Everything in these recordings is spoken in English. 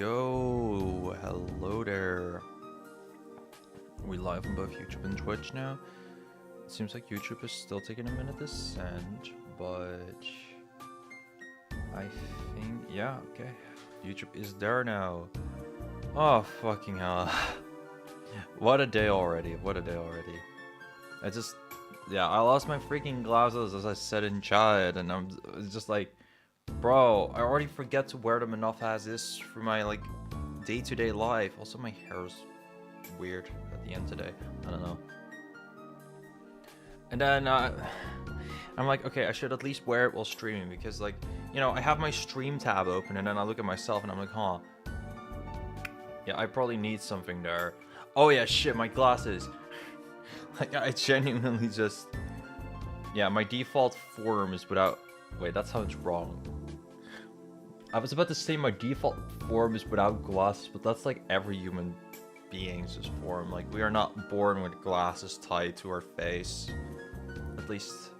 Yo, hello there. We live on both YouTube and Twitch now. It seems like YouTube is still taking a minute to send, but I think, yeah, okay. YouTube is there now. Oh, fucking hell. What a day already, what a day already. I lost my freaking glasses as I said in chat, and it's just like, bro, I already forget to wear them enough as is for my, like, day-to-day life. Also, my hair's weird at the end today. I don't know. And then, I'm like, okay, I should at least wear it while streaming, because, like, you know, I have my stream tab open, and then I look at myself, and I'm like, huh. Yeah, I probably need something there. Oh, yeah, shit, my glasses. Like, I genuinely just... Yeah, my default form is without... Wait, that sounds wrong. I was about to say my default form is without glasses, but that's like every human being's form. Like, we are not born with glasses tied to our face. At least...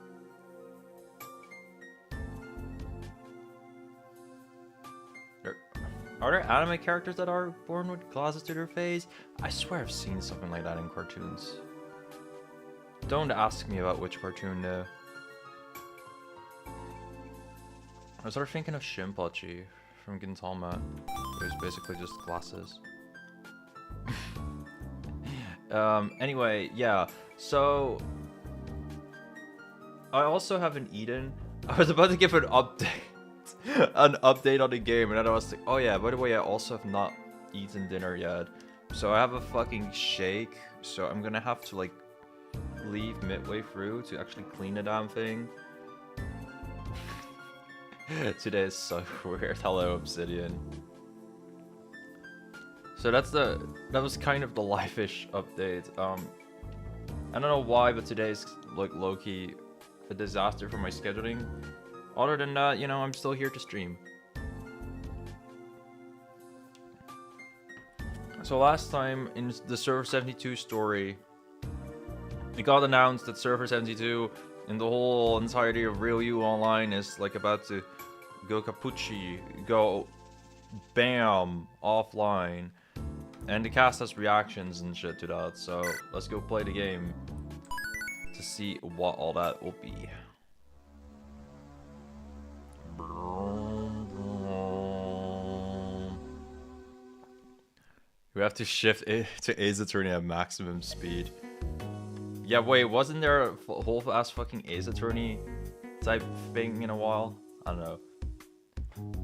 Are there anime characters that are born with glasses to their face? I swear I've seen something like that in cartoons. Don't ask me about which cartoon though. I was sort of thinking of Shinpachi from Gintama. It was basically just glasses. Anyway, yeah. So I also haven't eaten. I was about to give an update. An update on the game, and then I was like, oh yeah, by the way, I also have not eaten dinner yet. So I have a fucking shake, so I'm gonna have to like leave midway through to actually clean the damn thing. Today is so weird. Hello, Obsidian. So that was kind of the life-ish update. I don't know why, but today's like low-key a disaster for my scheduling. Other than that, you know, I'm still here to stream. So last time in the Server 72 story, it got announced that Server 72 and the whole entirety of Real You Online is like about to go Capucci, go bam, offline. And the cast has reactions and shit to that, so let's go play the game to see what all that will be. We have to shift it to Ace Attorney at maximum speed. Yeah, wait, wasn't there a whole ass fucking Ace Attorney type thing in a while? I don't know.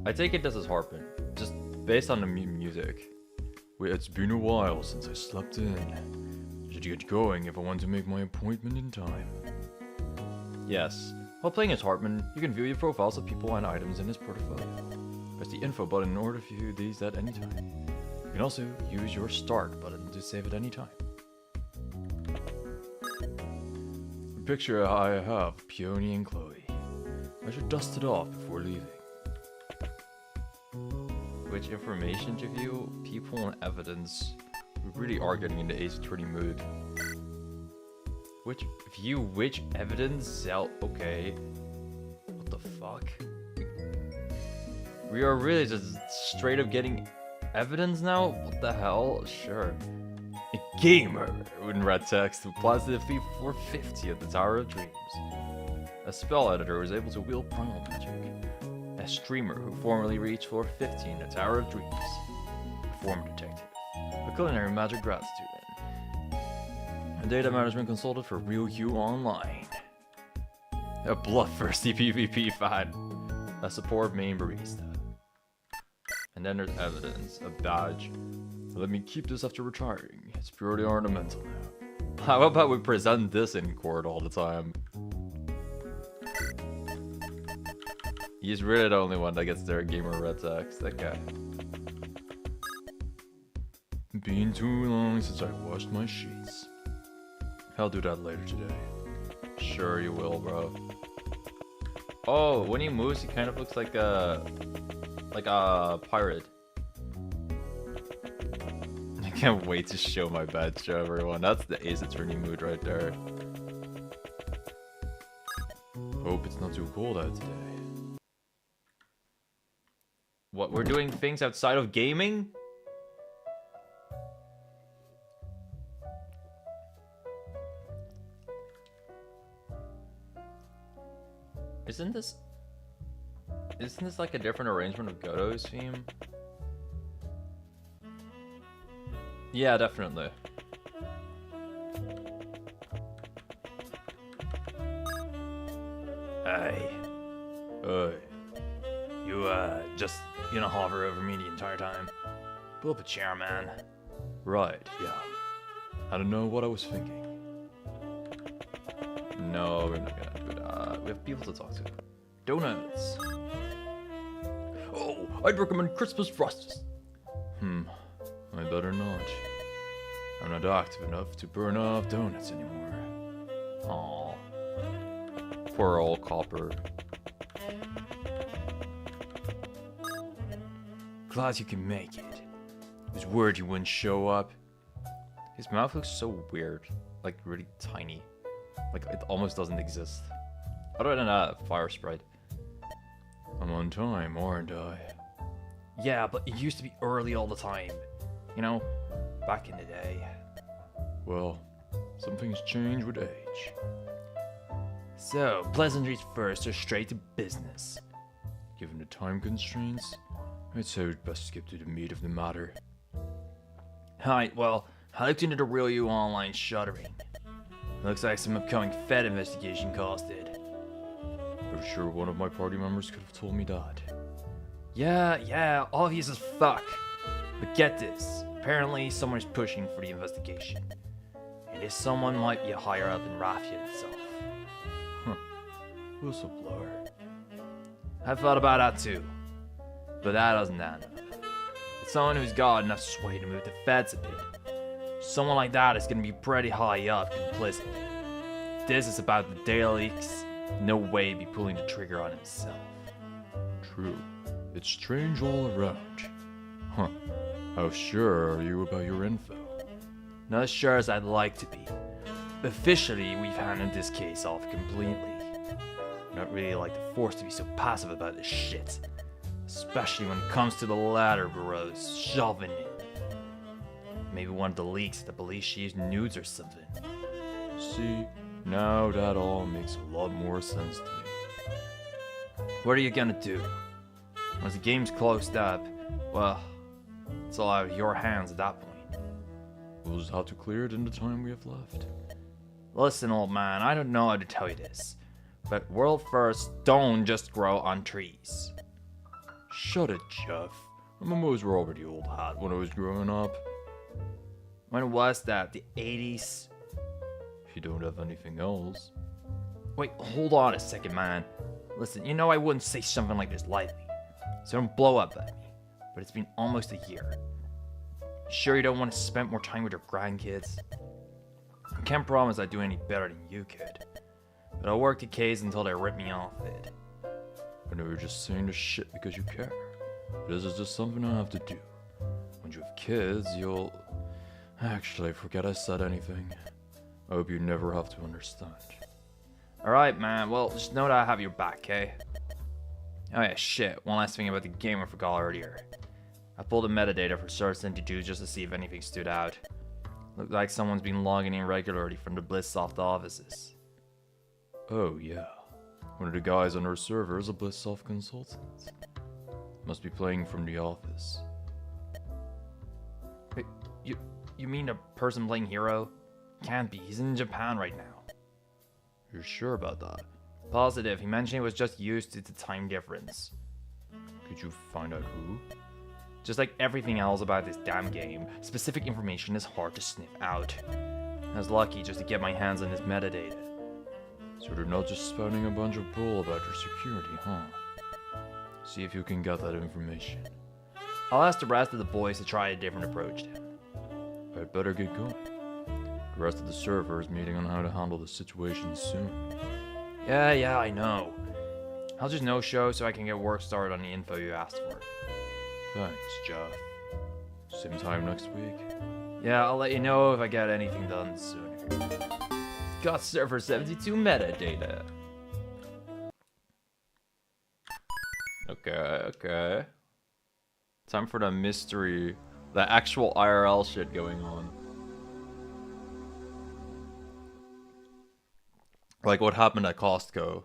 I take it this is Hardman, just based on the music. Wait, it's been a while since I slept in. Should get going if I want to make my appointment in time. Yes. While playing as Hardman, you can view your profiles of people and items in his portfolio. Press the info button in order to view these at any time. You can also use your start button to save at any time. The picture I have, Peony and Chloe. I should dust it off before leaving. Which information to view? People and evidence. We really are getting into Ace Attorney mood. Which evidence? Zelg. Okay. What the fuck? We are really just straight up getting evidence now? What the hell? Sure. A gamer in red text who applies to defeat 450 at the Tower of Dreams. A spell editor who is able to wield primal magic. A streamer who formerly reached 450 in the Tower of Dreams. A former detective. A culinary magic grad student. A data management consultant for Real You Online. A bloodthirsty PvP fan. A support main barista. And then there's evidence, a badge. Let me keep this after retiring. It's purely ornamental now. How about we present this in court all the time? He's really the only one that gets their gamer red text, that guy. Been too long since I washed my sheets. I'll do that later today. Sure you will, bro. Oh, when he moves, he kind of looks like a pirate. I can't wait to show my badge to everyone. That's the Ace Attorney mood right there. Hope it's not too cold out today. What, we're doing things outside of gaming? Isn't this like a different arrangement of Godot's theme? Yeah, definitely. Hey. Hey. You, just gonna hover over me the entire time? Pull up a chair, man. Right, yeah. I don't know what I was thinking. No, we're not gonna do that. We have people to talk to. Donuts. Oh, I'd recommend Christmas Frosts. I better not. I'm not active enough to burn off donuts anymore. Aw. Poor old Copper. Glad you can make it. I was worried you wouldn't show up. His mouth looks so weird. Like, really tiny. Like, it almost doesn't exist. Other than that, fire sprite. I'm on time, aren't I? Yeah, but it used to be early all the time. You know, back in the day. Well, some things change with age. So, pleasantries first or straight to business? Given the time constraints, I'd say we'd best skip to the meat of the matter. Hi, well, I looked into the Real You Online shuttering. Looks like some upcoming Fed investigation costed. Pretty sure one of my party members could have told me that. Yeah, obvious as fuck. But get this, apparently someone is pushing for the investigation. And this someone might be higher up than Rafia itself. Huh. Whistleblower. I've thought about that too. But that doesn't add up. It's someone who's got enough sway to move the feds a bit. Someone like that is gonna be pretty high up complicit. If this is about the data leaks, no way he'd be pulling the trigger on himself. True. It's strange all around. Huh. How sure are you about your info? Not as sure as I'd like to be. Officially, we've handed this case off completely. Not really like the Force to be so passive about this shit. Especially when it comes to the latter bros shoving it. Maybe one of the leaks at the police chief's nudes or something. See, now that all makes a lot more sense to me. What are you gonna do? Once the game's closed up, well, it's all out of your hands at that point. We'll just have to clear it in the time we have left. Listen, old man, I don't know how to tell you this, but world firsts don't just grow on trees. Shut it, Jeff. MMOs were already old hat when I was growing up. When was that? The 80s? If you don't have anything else. Wait, hold on a second, man. Listen, you know I wouldn't say something like this lightly, so don't blow up at me. But it's been almost a year. Sure you don't want to spend more time with your grandkids? I can't promise I'd do any better than you could, but I'll work the case until they rip me off it. I know you're just saying this shit because you care. This is just something I have to do. When you have kids, you'll... Actually, forget I said anything. I hope you never have to understand. Alright, man. Well, just know that I have your back, okay? Oh yeah, shit. One last thing about the game I forgot earlier. I pulled the metadata for Source Institute just to see if anything stood out. Looked like someone's been logging in regularly from the Blisssoft offices. Oh yeah. One of the guys on our server is a Blisssoft consultant. Must be playing from the office. Wait, you mean the person playing Hero? Can't be, he's in Japan right now. You're sure about that? Positive, he mentioned it was just used to the time difference. Could you find out who? Just like everything else about this damn game, specific information is hard to sniff out. I was lucky just to get my hands on this metadata. So they're not just spouting a bunch of bull about your security, huh? See if you can get that information. I'll ask the rest of the boys to try a different approach then. I'd better get going. The rest of the server is meeting on how to handle the situation soon. Yeah, I know. I'll just no-show so I can get work started on the info you asked for. Thanks, Jeff. Same time next week? Yeah, I'll let you know if I get anything done sooner. Got server 72 metadata. Okay. Time for the mystery, the actual IRL shit going on. Like what happened at Costco.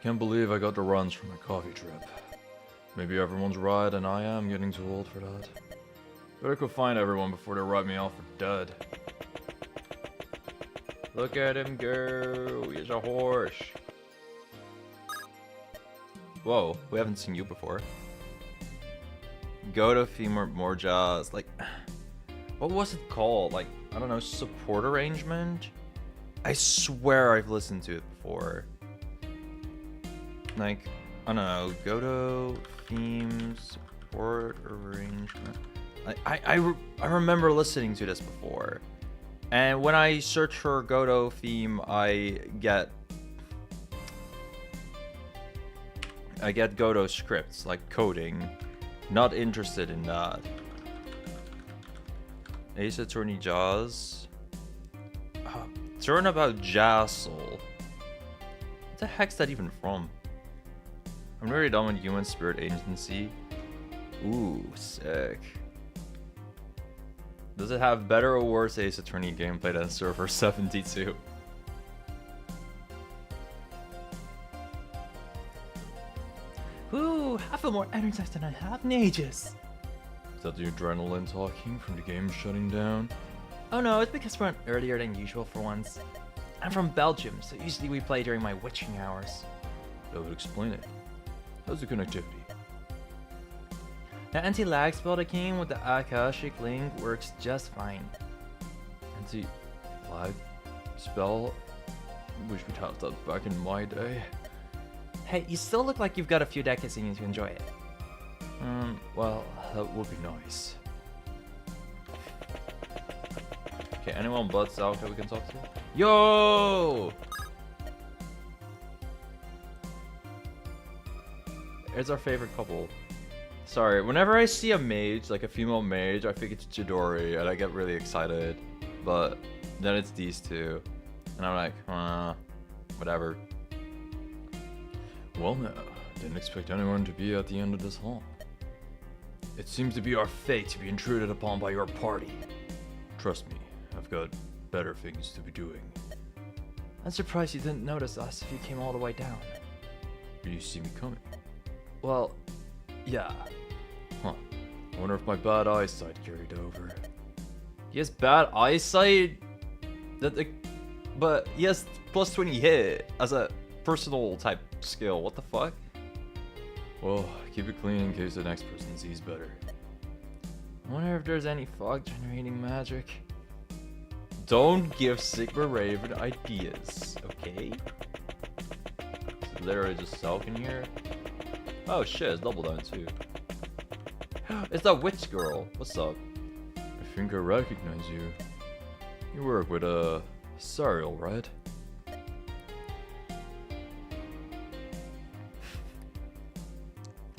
Can't believe I got the runs from my coffee trip. Maybe everyone's right and I am getting too old for that. Better go find everyone before they write me off for dead. Look at him go, he's a horse. Whoa, we haven't seen you before. Go to femur more jazz, like, what was it called? Like, I don't know, support arrangement? I swear I've listened to it before. Like, I don't know, Godot theme support arrangement. I remember listening to this before. And when I search for Godot theme, I get Godot scripts, like coding. Not interested in that. Ace Attorney Jaws. Turnabout Jazzle. What the heck's that even from? I'm very done with Human Spirit Agency. Ooh, sick. Does it have better or worse Ace Attorney gameplay than Server 72? Ooh, I feel more energized than I have in ages. Is that the adrenaline talking from the game shutting down? Oh no, it's because we're on earlier than usual for once. I'm from Belgium, so usually we play during my witching hours. That would explain it. How's the connectivity? The anti-lag spell that came with the Akashic Link works just fine. Anti-lag spell? Wish we'd have that back in my day. Hey, you still look like you've got a few decades in you to enjoy it. Well, that would be nice. Okay, anyone but Zelg that we can talk to? Yo! It's our favorite couple. Sorry, whenever I see a mage, like a female mage, I think it's Chidori, and I get really excited. But then it's these two, and I'm like, whatever. Well now, didn't expect anyone to be at the end of this hall. It seems to be our fate to be intruded upon by your party. Trust me, I've got better things to be doing. I'm surprised you didn't notice us if you came all the way down. Did you see me coming? Well, yeah. Huh. I wonder if my bad eyesight carried over. He has bad eyesight? But he has plus 20 hit as a personal type skill. What the fuck? Well, keep it clean in case the next person sees better. I wonder if there's any fog generating magic. Don't give SigmaRaven ideas, okay? It's literally just Zelg in here. Oh shit, it's double down too. It's that witch girl. What's up? I think I recognize you. You work with Sariel, right?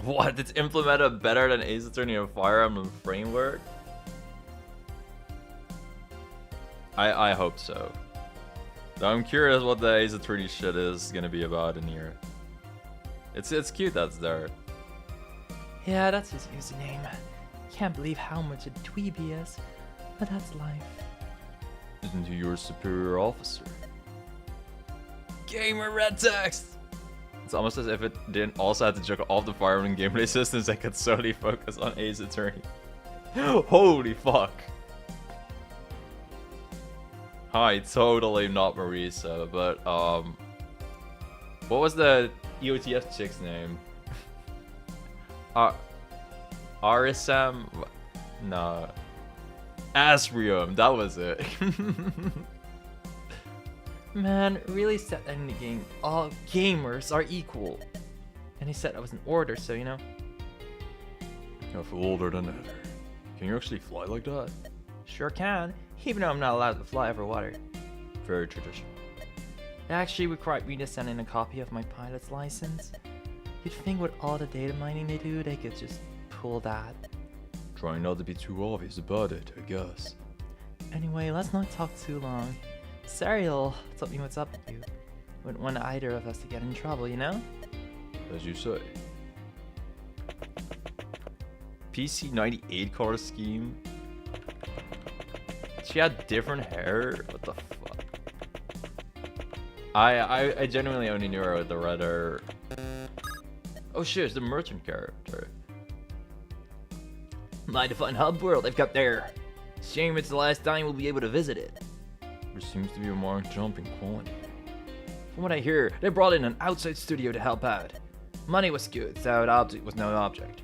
What? It's implemented better than Ace Attorney and Fire Emblem framework? I hope so. I'm curious what the Ace Attorney shit is gonna be about in here. It's cute that's there. Yeah, that's his username. Can't believe how much a dweeb he is, but that's life. Isn't he your superior officer? Gamer red text! It's almost as if it didn't also have to check off the Fire Emblem gameplay systems that could solely focus on Ace Attorney. Holy fuck! Hi, totally not Marisa, but what was the EOTF chick's name? Arisam? No. Asrium, that was it. Man, really said that in the game, all gamers are equal. And he said I was an order, so you know. I feel older than ever. Can you actually fly like that? Sure can, even though I'm not allowed to fly over water. Very traditional. It actually required me to send in a copy of my pilot's license. You'd think with all the data mining they do, they could just pull that. Trying not to be too obvious about it, I guess. Anyway, let's not talk too long. Serial told me what's up with you. Wouldn't want either of us to get in trouble, you know? As you say. PC 98 color scheme. She had different hair. What the fuck? I genuinely only knew her with the red hair. Oh shit, it's the merchant character. My defined hub world they've got there. Shame it's the last time we'll be able to visit it. There seems to be a more jumping quality. From what I hear, they brought in an outside studio to help out. Money was good, so the object was no object.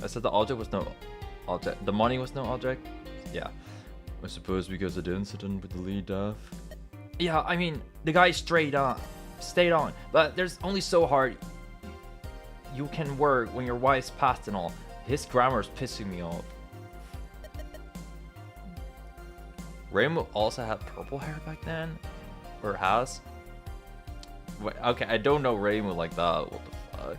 I said the object was no object. The money was no object? Yeah. I suppose because of the incident with the lead death. Yeah, I mean, the guy stayed on, but there's only so hard you can work when your wife's passed and all. His grammar's pissing me off. Rainbow also had purple hair back then? Or has? Wait, okay, I don't know Rainbow like that. What the fuck?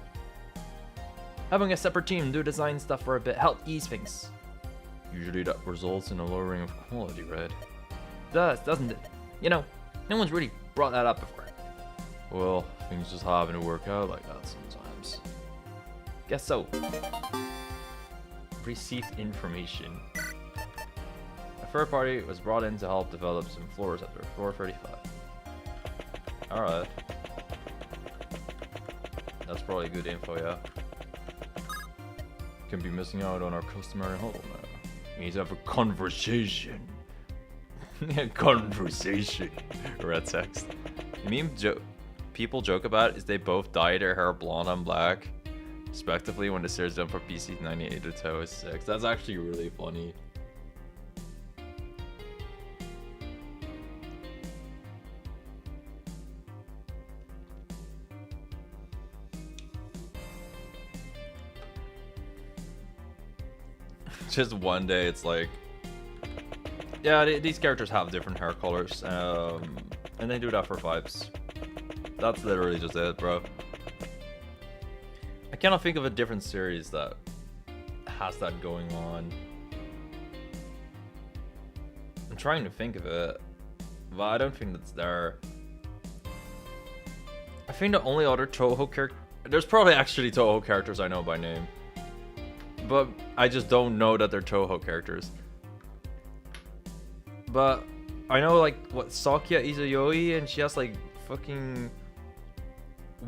Having a separate team do design stuff for a bit helped ease things. Usually that results in a lowering of quality, right? Does, doesn't it? You know, no one's really brought that up before. Well, things just happen to work out like that sometimes. Guess so. Received information. A third party was brought in to help develop some floors after floor 35. Alright. That's probably good info, yeah. Can be missing out on our customary huddle now. We need to have a conversation. Conversation. Red text. People joke about is they both dye their hair blonde and black, respectively, when the series done for PC 98 to Tower 6. That's actually really funny. Just one day, it's like, yeah, these characters have different hair colors, and they do that for vibes. That's literally just it, bro. I cannot think of a different series that has that going on. I'm trying to think of it, but I don't think that's there. I think the only other Toho character... There's probably actually Toho characters I know by name, but I just don't know that they're Toho characters. But I know, like, what, Sakya Izuyoi, and she has like fucking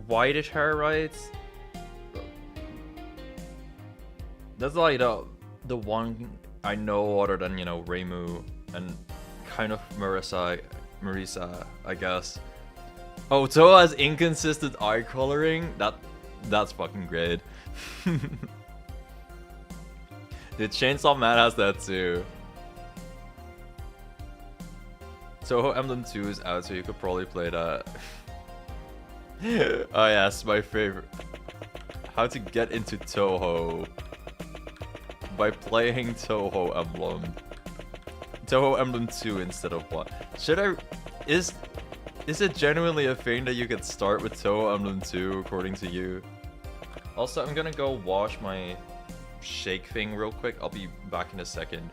whitish hair, right? That's like the one I know other than, you know, Reimu and kind of Marisa, I guess. Oh, Toho has inconsistent eye coloring? That's fucking great. Dude, Chainsaw Man has that too. Toho Emblem 2 is out, so you could probably play that. Oh yes, my favorite. How to get into Toho by playing Toho Emblem. Toho Emblem 2 instead of 1. Should I... Is it genuinely a thing that you could start with Toho Emblem 2 according to you? Also, I'm gonna go wash my shake thing real quick. I'll be back in a second.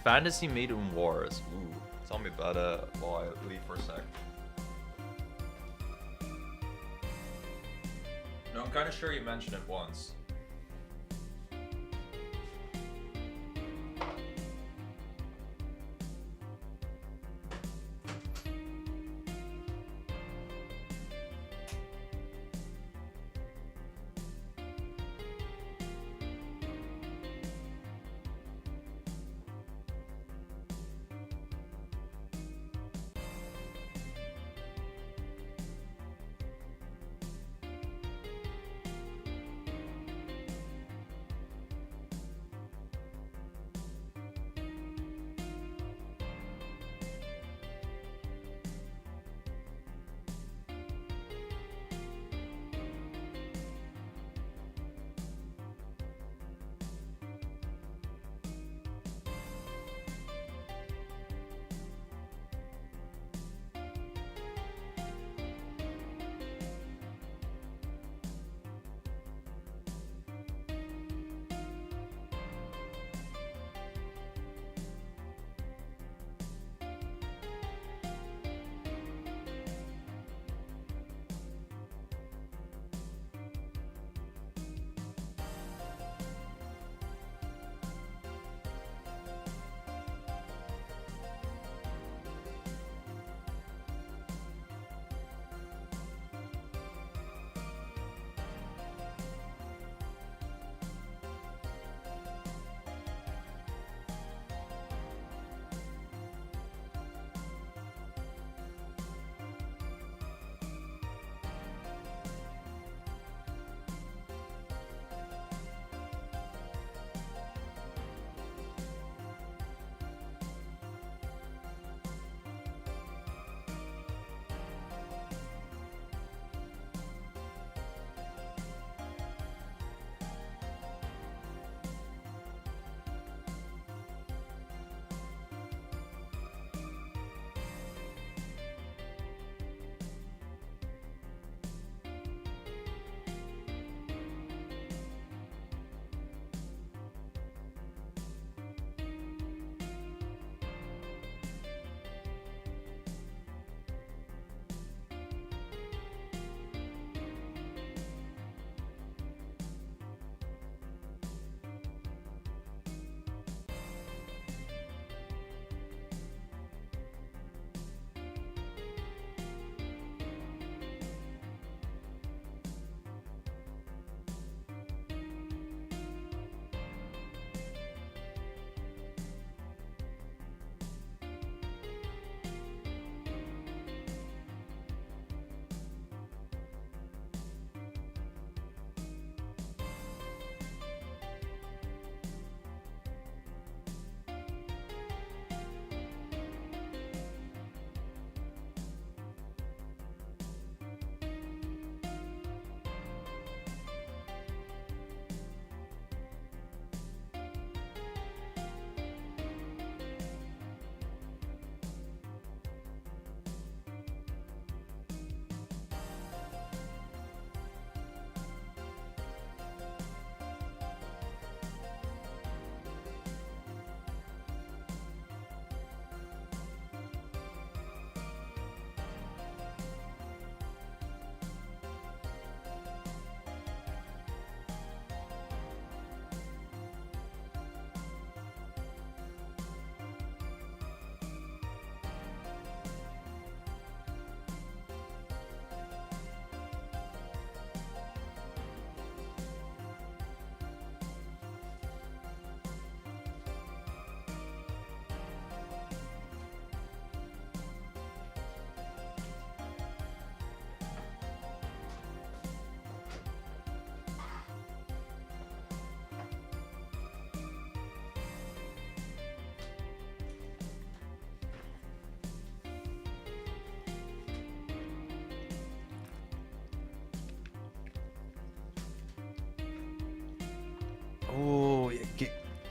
Fantasy Maiden Wars. Ooh, tell me about it while I leave for a sec. No, I'm kind of sure you mentioned it once.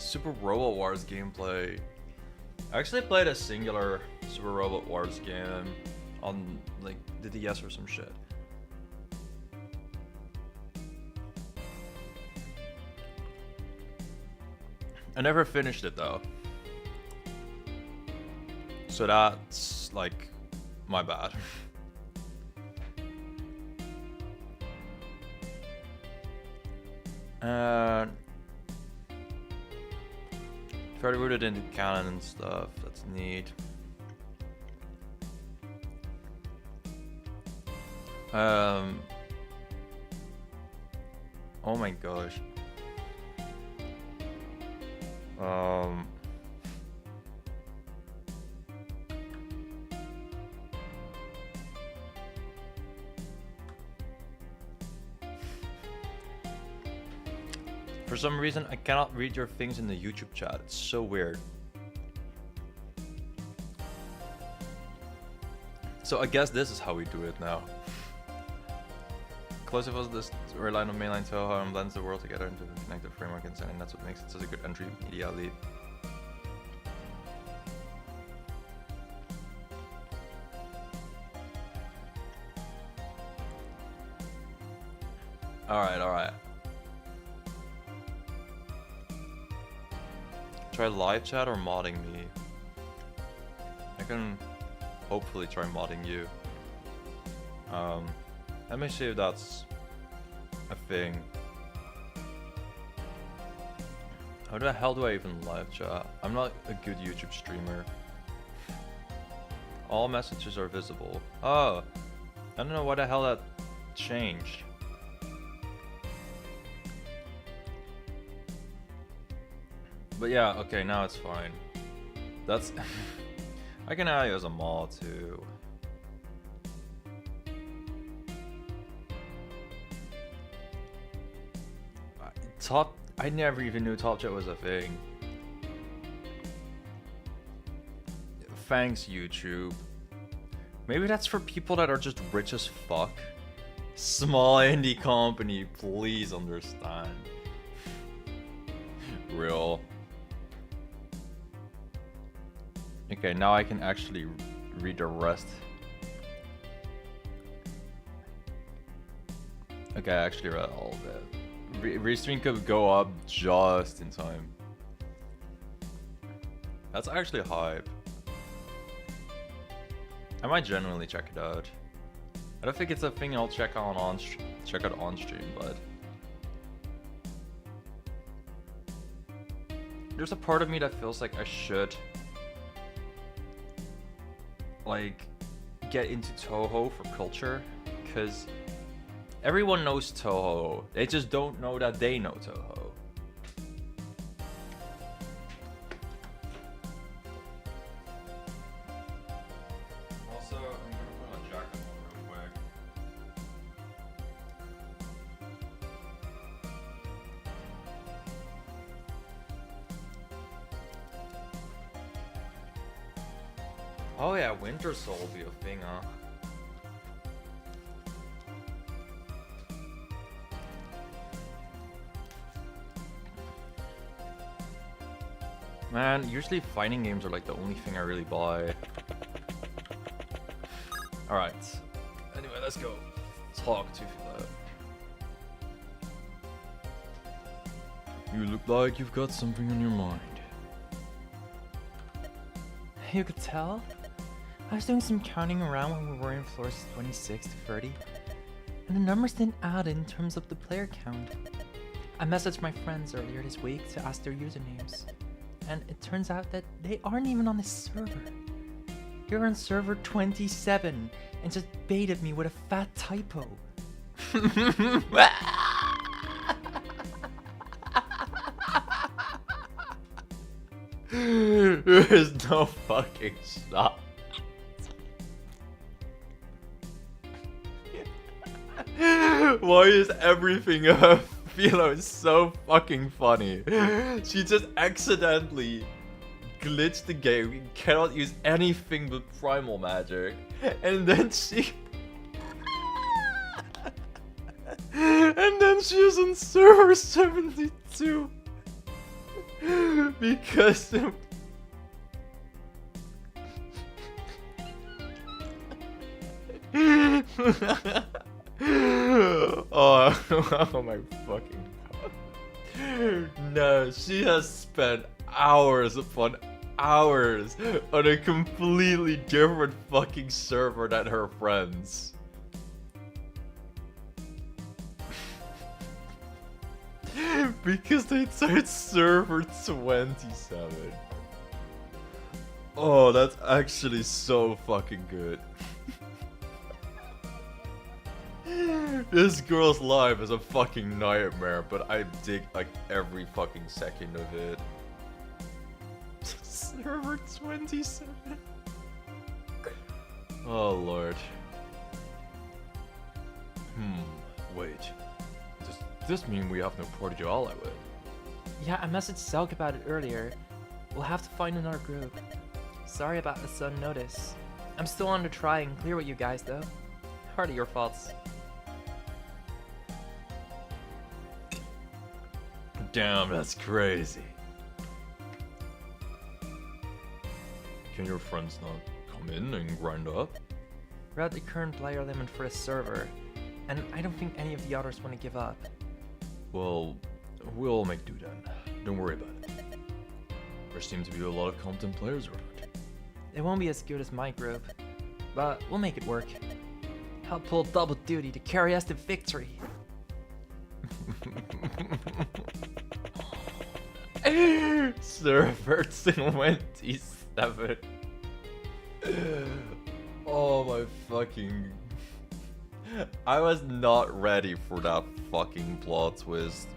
Super Robot Wars gameplay. I actually played a singular Super Robot Wars game on like the DS or some shit. I never finished it though. So that's like my bad. Further rooted into canon and stuff. That's neat. Oh my gosh. For some reason, I cannot read your things in the YouTube chat. It's so weird. So I guess this is how we do it now. Closive was this relying on mainline Toho and blends the world together into a connected framework and setting. That's what makes it such a good entry media lead. Alright. Try live chat or modding me? I can hopefully try modding you. Let me see if that's a thing. How the hell do I even live chat? I'm not a good YouTube streamer. All messages are visible. Oh, I don't know why the hell that changed. But yeah, okay, now it's fine. That's... I can add you as a mod too. I never even knew Top Chat was a thing. Thanks, YouTube. Maybe that's for people that are just rich as fuck. Small indie company, please understand. Real. Okay, now I can actually read the rest. Okay, I actually read all of it. Restream could go up just in time. That's actually hype. I might genuinely check it out. I don't think it's a thing I'll check out on stream, but there's a part of me that feels like I should like get into Toho for culture, because everyone knows Toho. They just don't know that they know Toho. Also, I'm gonna put on jacket real quick. Oh yeah, Winter Soul will be a thing, huh? Man, usually fighting games are like the only thing I really buy. Alright. Anyway, let's go. Talk to Philo. You look like you've got something on your mind. You could tell? I was doing some counting around when we were in floors 26 to 30, and the numbers didn't add in terms of the player count. I messaged my friends earlier this week to ask their usernames, and it turns out that they aren't even on the server. You're on server 27 and just baited me with a fat typo. There is no fucking stop. Why is everything Philo is so fucking funny? She just accidentally glitched the game. We cannot use anything but primal magic, and then she and then she is on server 72. Because oh my fucking god. No, she has spent hours upon hours on a completely different fucking server than her friends. Because they said server 27. Oh, that's actually so fucking good. This girl's life is a fucking nightmare, but I dig like every fucking second of it. Server 27. Oh lord. Wait. Does this mean we have no party to ally with? Yeah, I messaged Zelg about it earlier. We'll have to find another group. Sorry about the sudden notice. I'm still on to try and clear with you guys though. Hardly your faults. Damn, that's crazy. Can your friends not come in and grind up? We're at the current player limit for the server, and I don't think any of the others want to give up. Well, we'll make do then. Don't worry about it. There seem to be a lot of competent players around. It won't be as good as my group, but we'll make it work. I'll pull double duty to carry us to victory. Server 27. Oh my fucking... I was not ready for that fucking plot twist.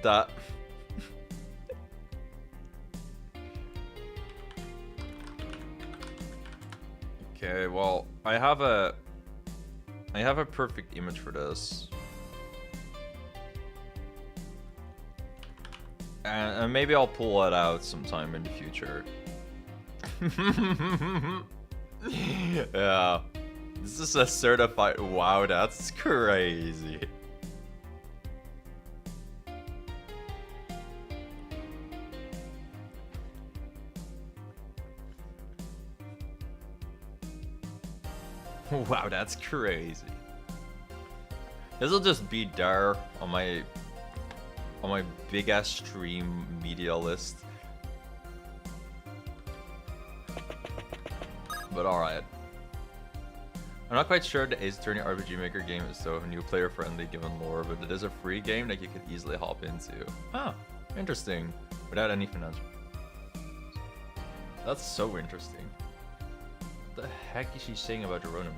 That... Okay, well, I have a perfect image for this. And maybe I'll pull it out sometime in the future. Yeah. This is a certified... Wow, that's crazy. Wow, that's crazy. This'll just be there on my big ass stream media list. But alright. I'm not quite sure the Ace Attorney RPG Maker game is so new player friendly given lore, but it is a free game that you could easily hop into. Oh, interesting. Without any financial. That's so interesting. What the heck is she saying about Geronimo?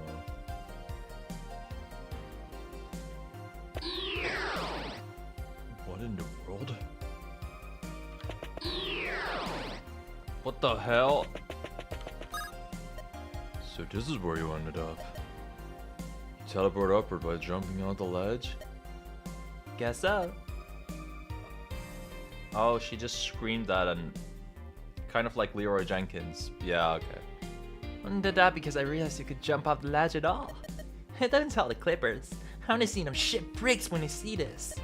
What in the world? What the hell? So this is where you ended up. Teleport upward by jumping out the ledge? Guess so. Oh, she just screamed that and kind of like Leroy Jenkins. Yeah, okay. I did that because I realized you could jump off the ledge at all. Don't tell the Clippers. I wanna see them shit bricks when they see this.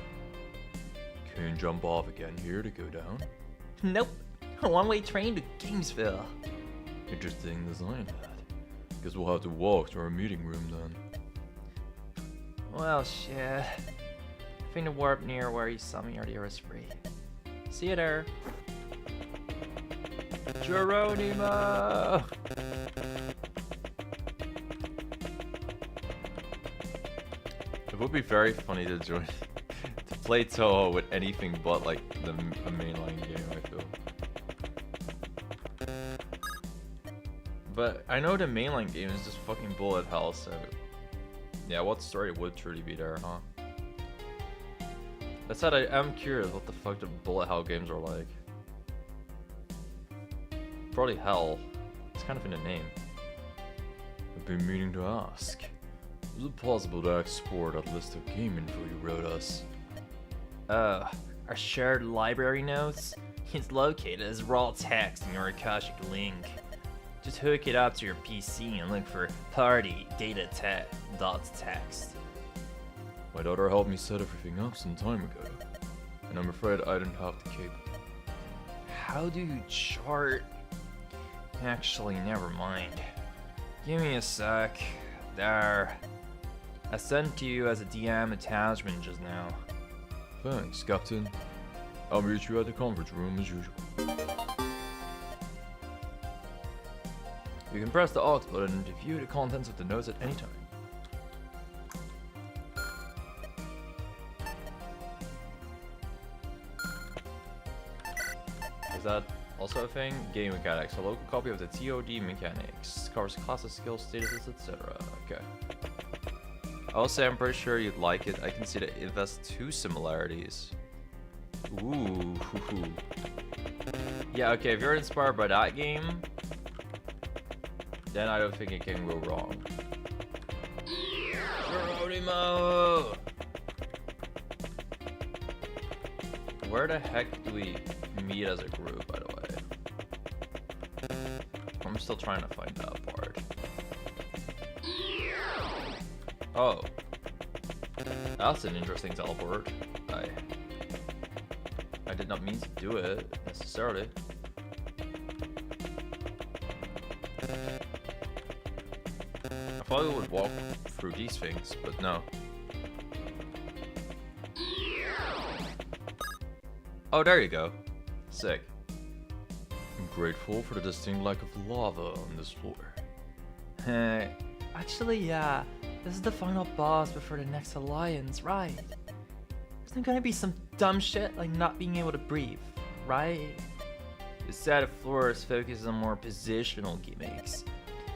Can you jump off again here to go down? Nope. A one-way train to Gamesville. Interesting design that. Guess we'll have to walk to our meeting room then. Well, shit. I think the warp near where you saw me earlier is free. See you there. Geronimo! It would be very funny to join to play Toho with anything but like a mainline game, I feel. But I know the mainline game is just fucking bullet hell, so yeah, what story would truly be there, huh? That said, I am curious what the fuck the bullet hell games are like. Probably hell. It's kind of in the name. I've been meaning to ask. Is it possible to export that list of game info you wrote us? Our shared library notes? It's located as raw text in your Akashic link. Just hook it up to your PC and look for party data.text. My daughter helped me set everything up some time ago, and I'm afraid I didn't have the cable. how do you chart? Actually, never mind. Give me a sec. There. I sent to you as a DM attachment just now. Thanks, Captain. I'll meet you at the conference room as usual. You can press the aux button to view the contents of the notes at any time. Is that also a thing? Game mechanics. A local copy of the TOD mechanics. Covers classes, skills, statuses, etc. Okay. I'll say I'm pretty sure you'd like it. I can see that it has two similarities. Ooh. Yeah, okay, if you're inspired by that game, then I don't think it can go wrong. Geronimo! Where the heck do we meet as a group, by the way? I'm still trying to find that part. Oh. That's an interesting teleport. I did not mean to do it, necessarily. I thought we would walk through these things, but no. Oh, there you go. Sick. I'm grateful for the distinct lack of lava on this floor. Actually, yeah. This is the final boss before the next alliance, right? There's not gonna be some dumb shit like not being able to breathe, right? This set of floors focuses on more positional gimmicks.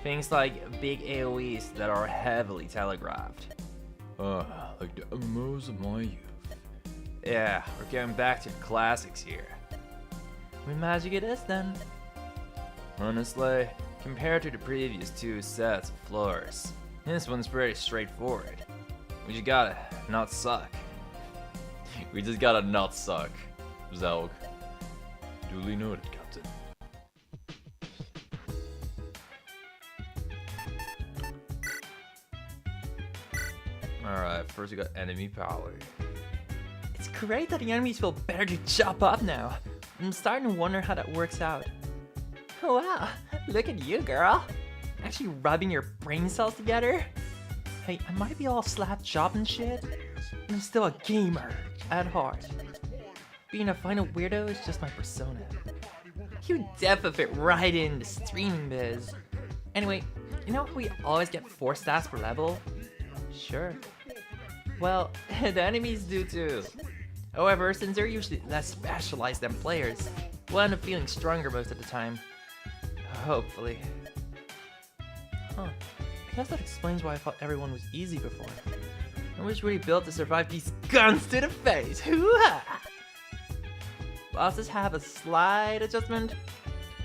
Things like big AoEs that are heavily telegraphed. Like the MMOs of my youth. Yeah, we're going back to the classics here. What magic it is then? Honestly, compared to the previous two sets of floors, this one's pretty straightforward. We just gotta not suck. We just gotta not suck. Zelg. Duly noted, Captain. Alright, first we got enemy power. It's great that the enemies feel better to chop up now. I'm starting to wonder how that works out. Wow, look at you, girl. Actually rubbing your brain cells together? Hey, I might be all slap chop and shit, but I'm still a gamer at heart. Being a final weirdo is just my persona. You definitely fit right in the streaming biz. Anyway, you know how we always get 4 stats per level? Sure. Well, the enemies do too. However, since they're usually less specialized than players, we'll end up feeling stronger most of the time. Hopefully. Huh. I guess that explains why I thought everyone was easy before. I was really built to survive these guns to the face. Hoo-ha! Bosses have a slight adjustment.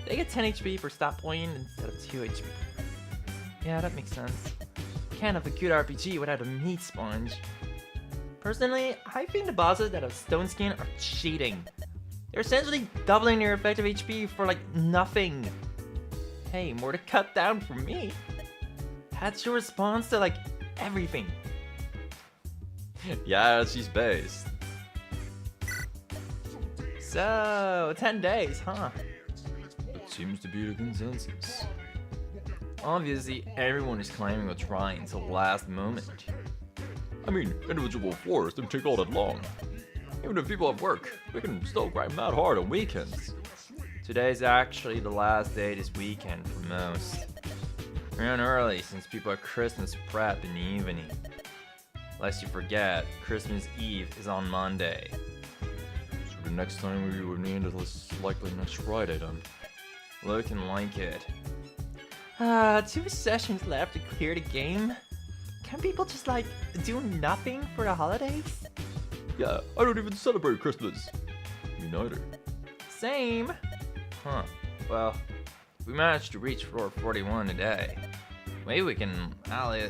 They get 10 HP per stat point instead of 2 HP. Yeah, that makes sense. Can't have a good RPG without a meat sponge. Personally, I think the bosses that have stone skin are cheating. They're essentially doubling their effective HP for like nothing. Hey, more to cut down for me. That's your response to like everything. Yeah, she's based. So, 10 days, huh? It seems to be the consensus. Obviously, everyone is claiming to try until the last moment. I mean, individual floors don't take all that long. Even if people have work, we can still grind mad hard on weekends. Today's actually the last day this weekend for most. We're on early since people are Christmas prep in the evening. Lest you forget, Christmas Eve is on Monday. So the next time we would need it is likely next Friday then. Looking like it. 2 sessions left to clear the game? Can people just like do nothing for the holidays? Yeah, I don't even celebrate Christmas. Me neither. Same. Huh. Well, we managed to reach floor 41 today. Maybe we can ally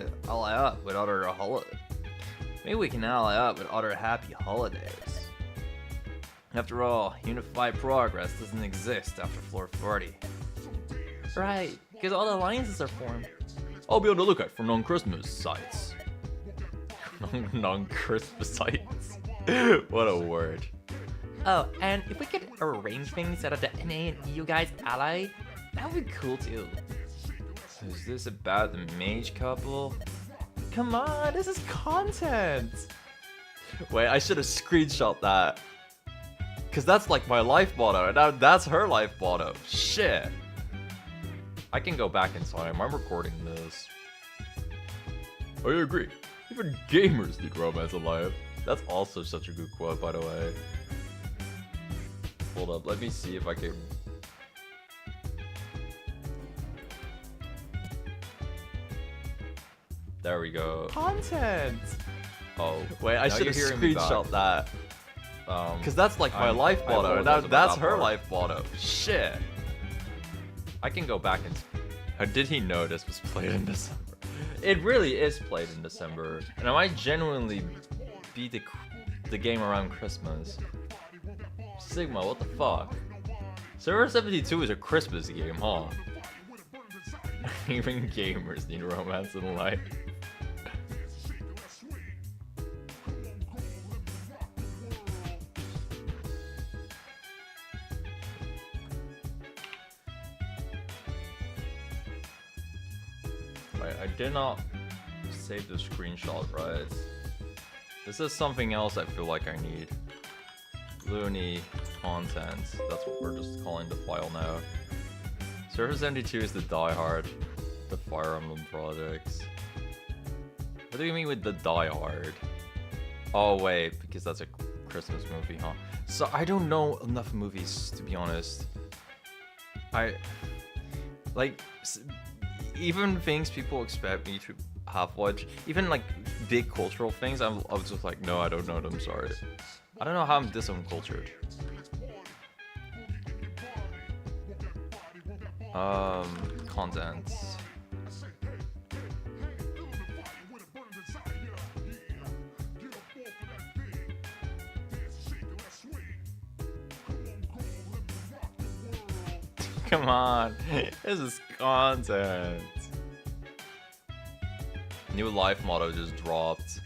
up with other happy holidays. After all, unified progress doesn't exist after floor 40. Right, because all the alliances are formed. I'll be on the lookout for non-Christmas sites. Non-Christmas sites. What a word. Oh, and if we could arrange things so that the NA and EU guys ally? That would be cool too. Is this about the mage couple? Come on, this is content. Wait, I should have screenshot that. Cause that's like my life motto, and now that's her life motto. Shit. I can go back in time. I'm recording this. I agree. Even gamers need romance in life. That's also such a good quote, by the way. Hold up, let me see if I can. There we go. Content. Oh, wait, I Now should have you're hearing me back. screenshot that. Cause that's like my I'm- life I motto, and apologize now about that's that her part. life motto. Shit. I can go back and. Did he know this was played in December? It really is played in December, and I might genuinely beat the game around Christmas. Sigma, what the fuck? Server 72 is a Christmas game, huh? Even gamers need romance in life. Right, I did not save the screenshot, right? This is something else I feel like I need. Loonie content. That's what we're just calling the file now. Server 72 is the Die Hard. The Fire Emblem projects. What do you mean with the Die Hard? Oh wait, because that's a Christmas movie, huh? So I don't know enough movies, to be honest. Even things people expect me to have watched, even like big cultural things, I was just like, no, I don't know them, sorry. I don't know how I'm this uncultured. Contents. Come on, this is content. New life motto just dropped.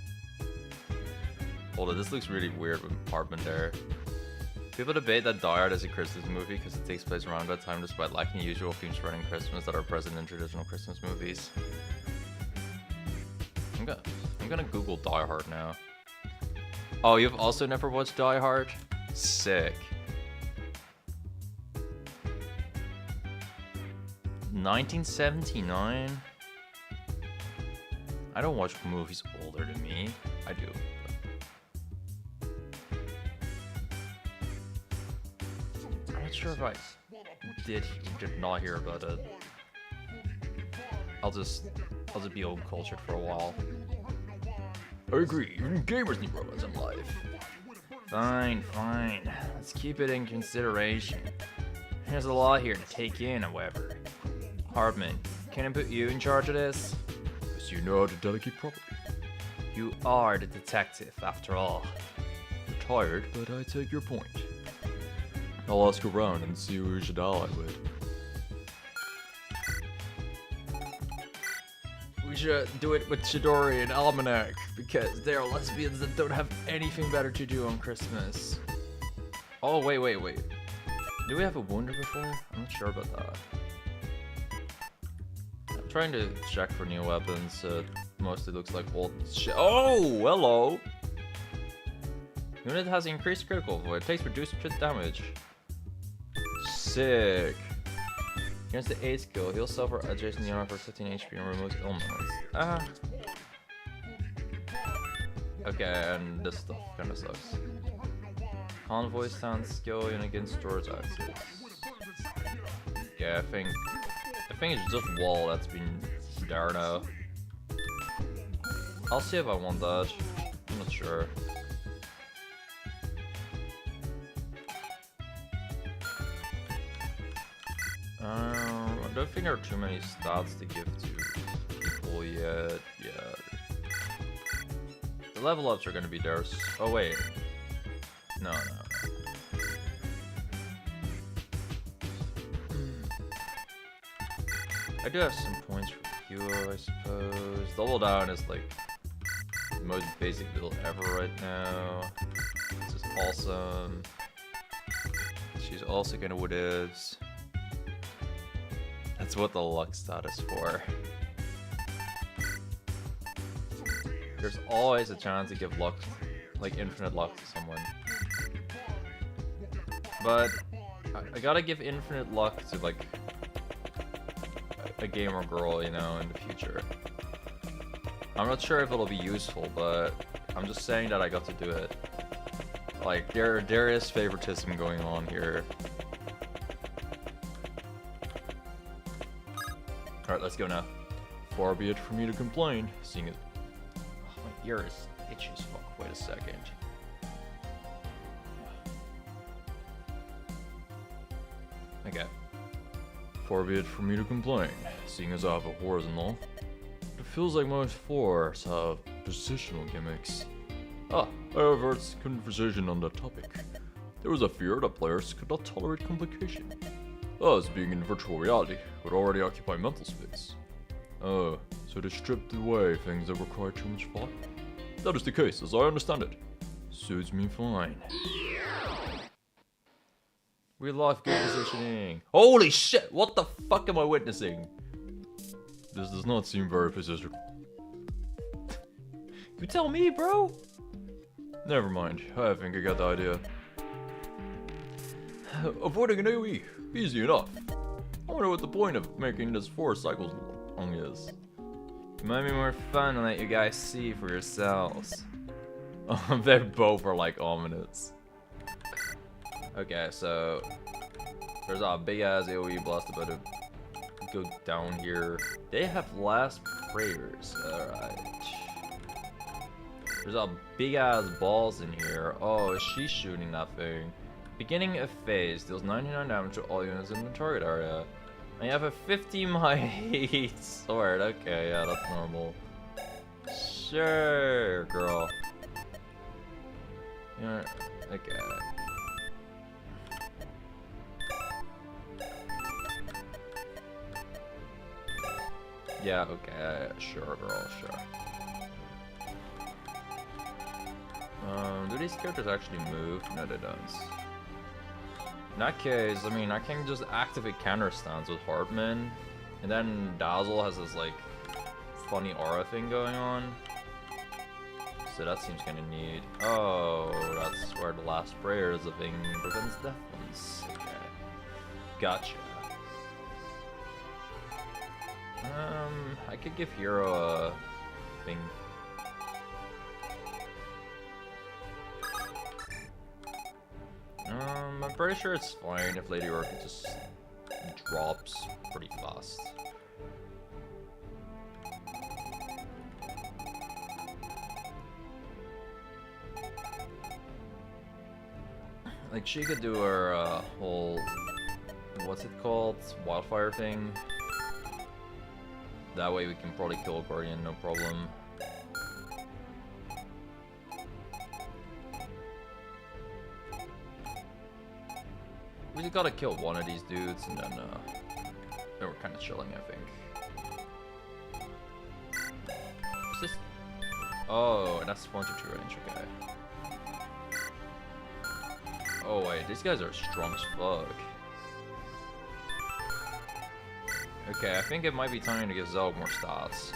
Hold on, this looks really weird with Hardman there. People debate that Die Hard is a Christmas movie because it takes place around that time despite lacking the usual themes surrounding Christmas that are present in traditional Christmas movies. I'm gonna Google Die Hard now. Oh, you've also never watched Die Hard? Sick. 1979? I don't watch movies older than me. I do. But I'm not sure if I did not hear about it. I'll just be old cultured for a while. I agree. Even gamers need romance in life. Fine. Let's keep it in consideration. There's a lot here to take in, however. Hardman, can I put you in charge of this? Because you know how to delegate properly. You are the detective, after all. Retired, but I take your point. I'll ask around and see who we should ally with. We should do it with Chidori and Almanac, because they are lesbians that don't have anything better to do on Christmas. Oh, wait. Did we have a Wunder before? I'm not sure about that. I'm trying to check for new weapons. Mostly looks like old shit. Oh, hello! Unit has increased critical void. Takes reduced crit damage. Sick. Against the A skill, heal self or adjacent unit for 15 HP and removes illness. Okay, and this stuff kinda sucks. Convoy stance skill and against storage access. Yeah, I think it's just wall that's been there now. I'll see if I want that. I'm not sure. I don't think there are too many stats to give to people yet. Yeah. The level ups are gonna be there. Oh wait. No. I do have some points for you, I suppose. Double down is like the most basic build ever right now. This is awesome. She's also gonna what is. That's what the luck stat is for. There's always a chance to give luck, like infinite luck to someone. But I gotta give infinite luck to like a gamer girl, you know, in the future. I'm not sure if it'll be useful, but I'm just saying that I got to do it. Like there is favoritism going on here. Alright, let's go now. Far be it from me to complain, seeing it. Oh, my ear is itchy as fuck. Wait a second. Okay. Far be it from me to complain, seeing as I have a horizontal. It feels like most floors have positional gimmicks. Ah, I have heard conversation on that topic. There was a fear that players could not tolerate complication. Us being in virtual reality would already occupy mental space. Oh, so they stripped away things that require too much thought? That is the case, as I understand it. Suits me fine. We lost game positioning. Holy shit, what the fuck am I witnessing? This does not seem very positional. You tell me, bro? Never mind, I think I got the idea. Avoiding an AoE, easy enough. I wonder what the point of making this 4 cycles long is. It might be more fun to let you guys see for yourselves. They both are like ominous. Okay, so there's a big ass AoE blast about to go down here. They have last prayers. Alright. There's a big ass balls in here. Oh, she's shooting that thing. Beginning a phase deals 99 damage to all units in the target area. And you have a 50 my sword. Okay, yeah, that's normal. Sure, girl. Yeah, okay. Yeah, okay, sure, girl, sure. Do these characters actually move? No, they don't. In that case, I mean, I can just activate counter stance with Hardman, and then Dazzle has this, like, funny aura thing going on. So that seems kind of neat. Oh, that's where the last prayer is a thing prevents death ones. Okay. Gotcha. I could give Hero a thing. I'm pretty sure it's fine if Lady Orchid just drops pretty fast. Like, she could do her whole, what's it called, wildfire thing. That way we can probably kill a Guardian, no problem. We just gotta kill one of these dudes, and then we're kind of chilling, I think. What's this? Oh, and that's 1-2 range, okay. Oh wait, these guys are strong as fuck. Okay, I think it might be time to give Zelg more stats.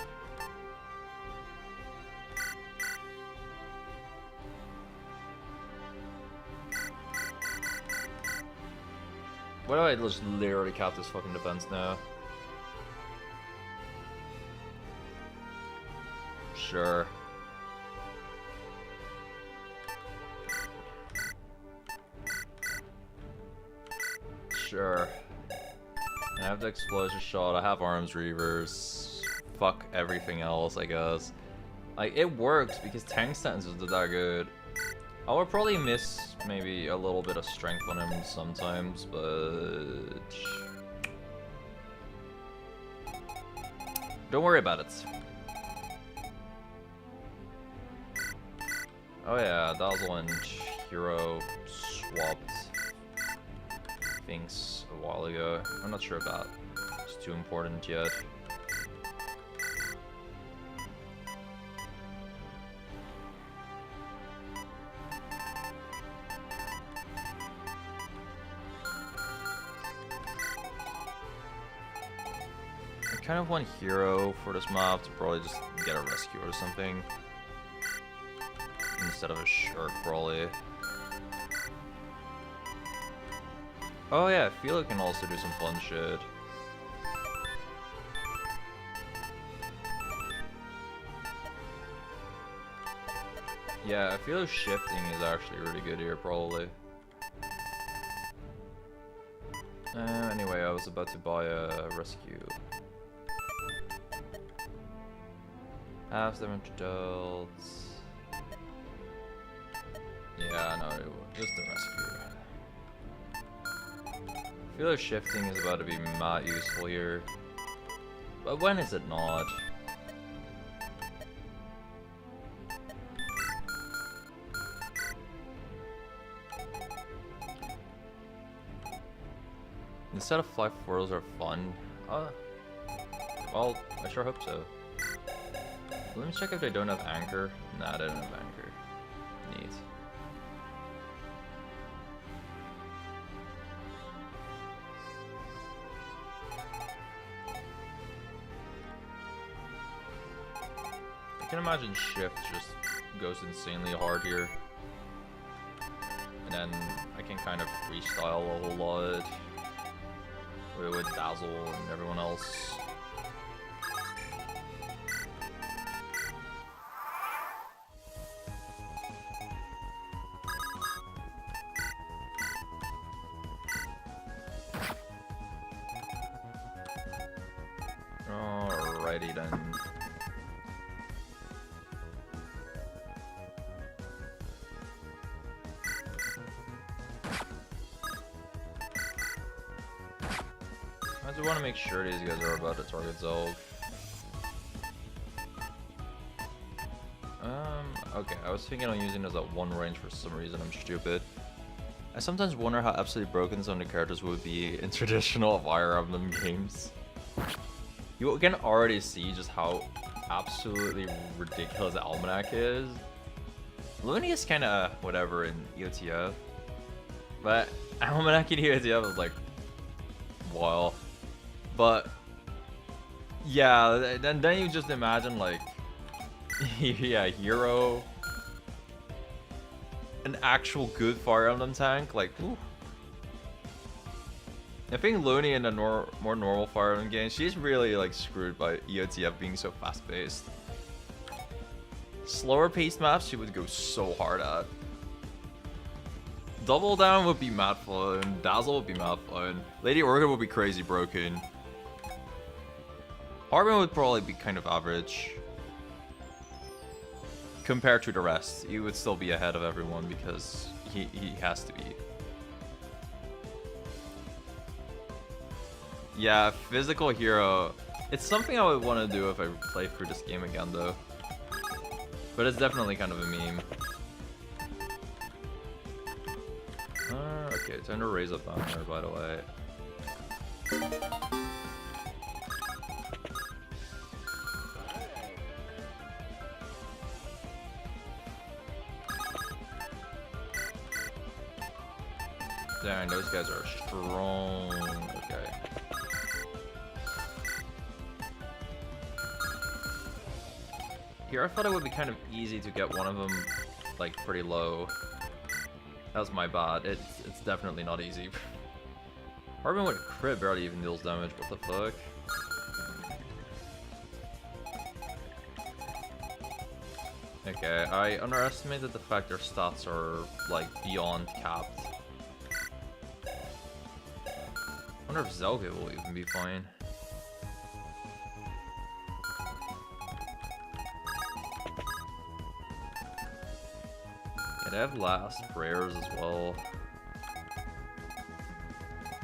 Why do I just literally cap this fucking defense now? Sure. Sure. I have the explosion shot, I have arms reavers. Fuck everything else, I guess. Like, it works because tank stance is that good. I would probably miss maybe a little bit of strength on him sometimes, but don't worry about it. Oh yeah, Dazzle and Hero swapped things a while ago. I'm not sure if that is too important yet. kind of want hero for this map to probably just get a rescue or something. Instead of a shark, probably. Oh yeah, I feel I can also do some fun shit. Yeah, I feel shifting is actually really good here, probably. Anyway, I was about to buy a rescue. Half damage dealt. Yeah, no, just the rescue. I feel like shifting is about to be not useful here. But when is it not? Instead of fly foils are fun. Well, I sure hope so. Let me check if they don't have anchor. Nah, they don't have anchor. Neat. I can imagine shift just goes insanely hard here. And then I can kind of freestyle a whole lot with Dazzle and everyone else. Alrighty then. I just want to make sure these guys are about to target Zelg. Okay, I was thinking on using this at one range for some reason. I'm stupid. I sometimes wonder how absolutely broken some of the characters would be in traditional Fire Emblem games. You can already see just how absolutely ridiculous Almanac is. Loonie is kind of whatever in EOTF, but Almanac in EOTF is like, wow. But yeah, then you just imagine like, yeah, hero, an actual good Fire Emblem tank, like, ooh. I think Loonie in the more normal Fire Emblem games, she's really like screwed by EOTF being so fast-paced. Slower paced maps, she would go so hard at. Double Down would be mad fun, Dazzle would be mad fun, Lady Orchid would be crazy broken. Hardman would probably be kind of average. Compared to the rest, he would still be ahead of everyone because he has to be. Yeah, physical hero. It's something I would want to do if I play through this game again though. But it's definitely kind of a meme. Okay, time to raise a banner, by the way. Dang, those guys are strong. Okay. Here, I thought it would be kind of easy to get one of them, like, pretty low. That was my bad. It's definitely not easy. Hardman with a crit barely even deals damage. What the fuck? Okay, I underestimated the fact their stats are, like, beyond capped. I wonder if Zelg will even be fine. Yeah, they have last prayers as well.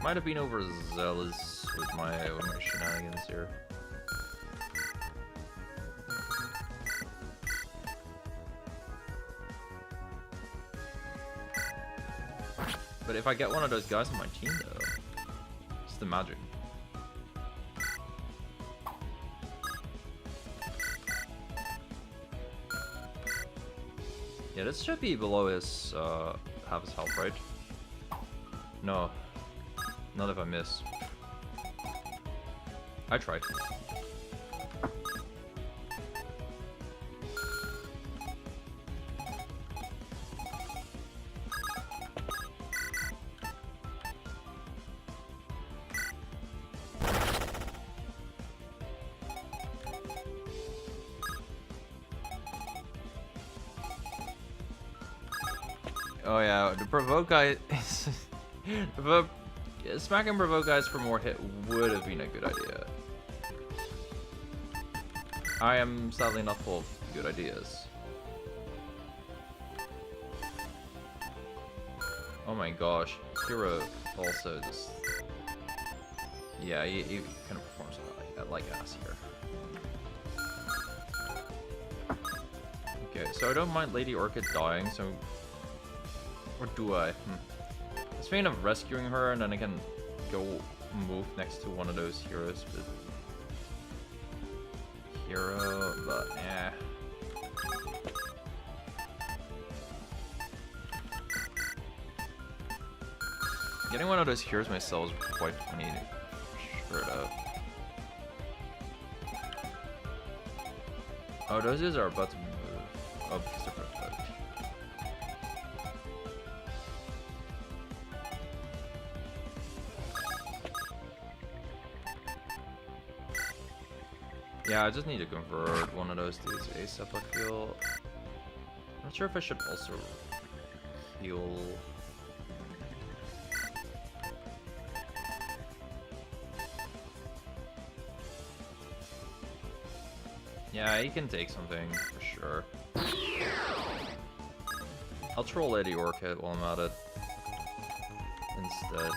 Might have been overzealous with my shenanigans here. But if I get one of those guys on my team though, just imagine. Yeah, this should be below his half his health, right? No. Not if I miss. I tried. Oh yeah, the provoke guy. Smacking provoke guys for more hit would have been a good idea. I am sadly not full of good ideas. Oh my gosh, Hero also just... Yeah, he kind of performs like ass here. Okay, so I don't mind Lady Orchid dying, so... Or do I? I was thinking of rescuing her, and then I can go move next to one of those heroes, but... Hero, but eh. Getting one of those heroes myself is quite funny to sure it out. Oh, those guys are about to move. Oh, because they're perfect. Yeah, I just need to convert one of those dudes ASAP, I feel. I'm not sure if I should also heal. Yeah, he can take something, for sure. I'll troll Lady Orchid while I'm at it. Instead.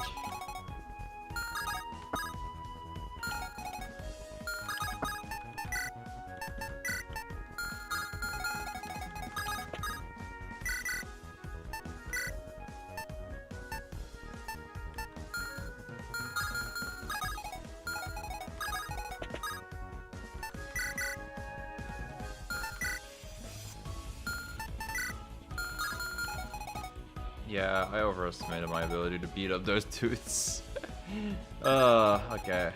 Yeah, I overestimated my ability to beat up those dudes. Okay.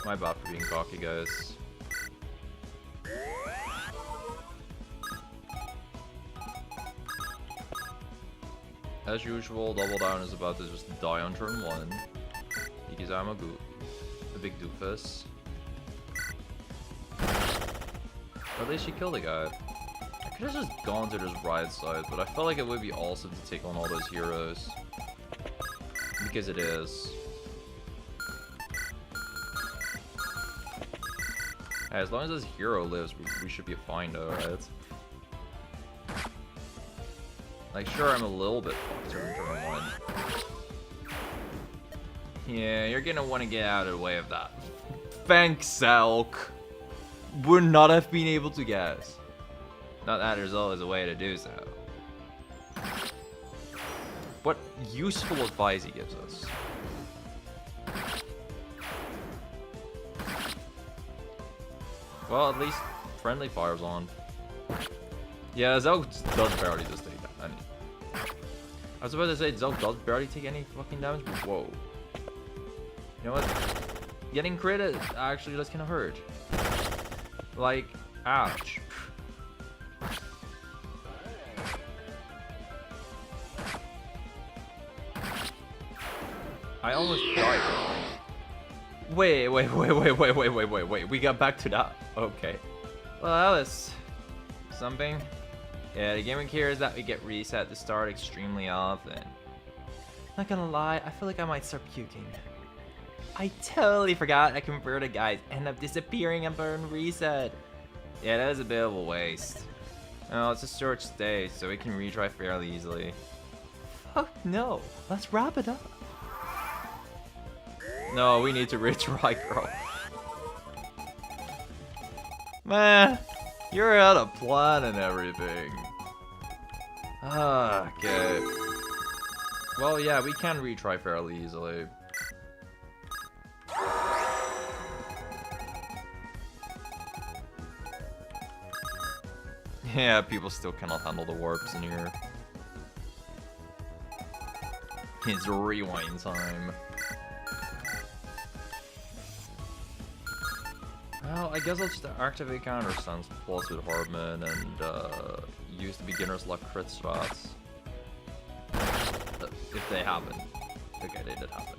My bad for being cocky, guys. As usual, Double Down is about to just die on turn 1. Because I'm a big doofus. Or at least she killed a guy. I could have just gone to this right side, but I felt like it would be awesome to take on all those heroes. Because it is. Hey, as long as this hero lives, we should be fine though, right? Like, sure, I'm a little bit fucked during turn 1. Yeah, you're gonna want to get out of the way of that. Thanks, Zelg. Would not have been able to guess. Not that there's always a way to do so. What useful advice he gives us. Well, at least friendly fire's on. Yeah, Zelg does barely just take that. I was about to say Zelg does barely take any fucking damage, but whoa. You know what? Getting crit actually does kind of hurt. Like, ouch. I almost died. Wait. We got back to that. Okay. Well, that was something. Yeah, the gimmick here is that we get reset to start extremely often. Not gonna lie, I feel like I might start puking. I totally forgot that converted guys end up disappearing and burn reset. Yeah, that is a bit of a waste. Well, it's a short stage, so we can retry fairly easily. Fuck no. Let's wrap it up. No, we need to retry, girl. Man, you're out of plan and everything. Okay. Well, yeah, we can retry fairly easily. Yeah, people still cannot handle the warps in here. It's rewind time. Well, I guess I'll just activate Countersense plus with Hardman and use the beginner's luck crit strats. If they happen. Okay, they did happen.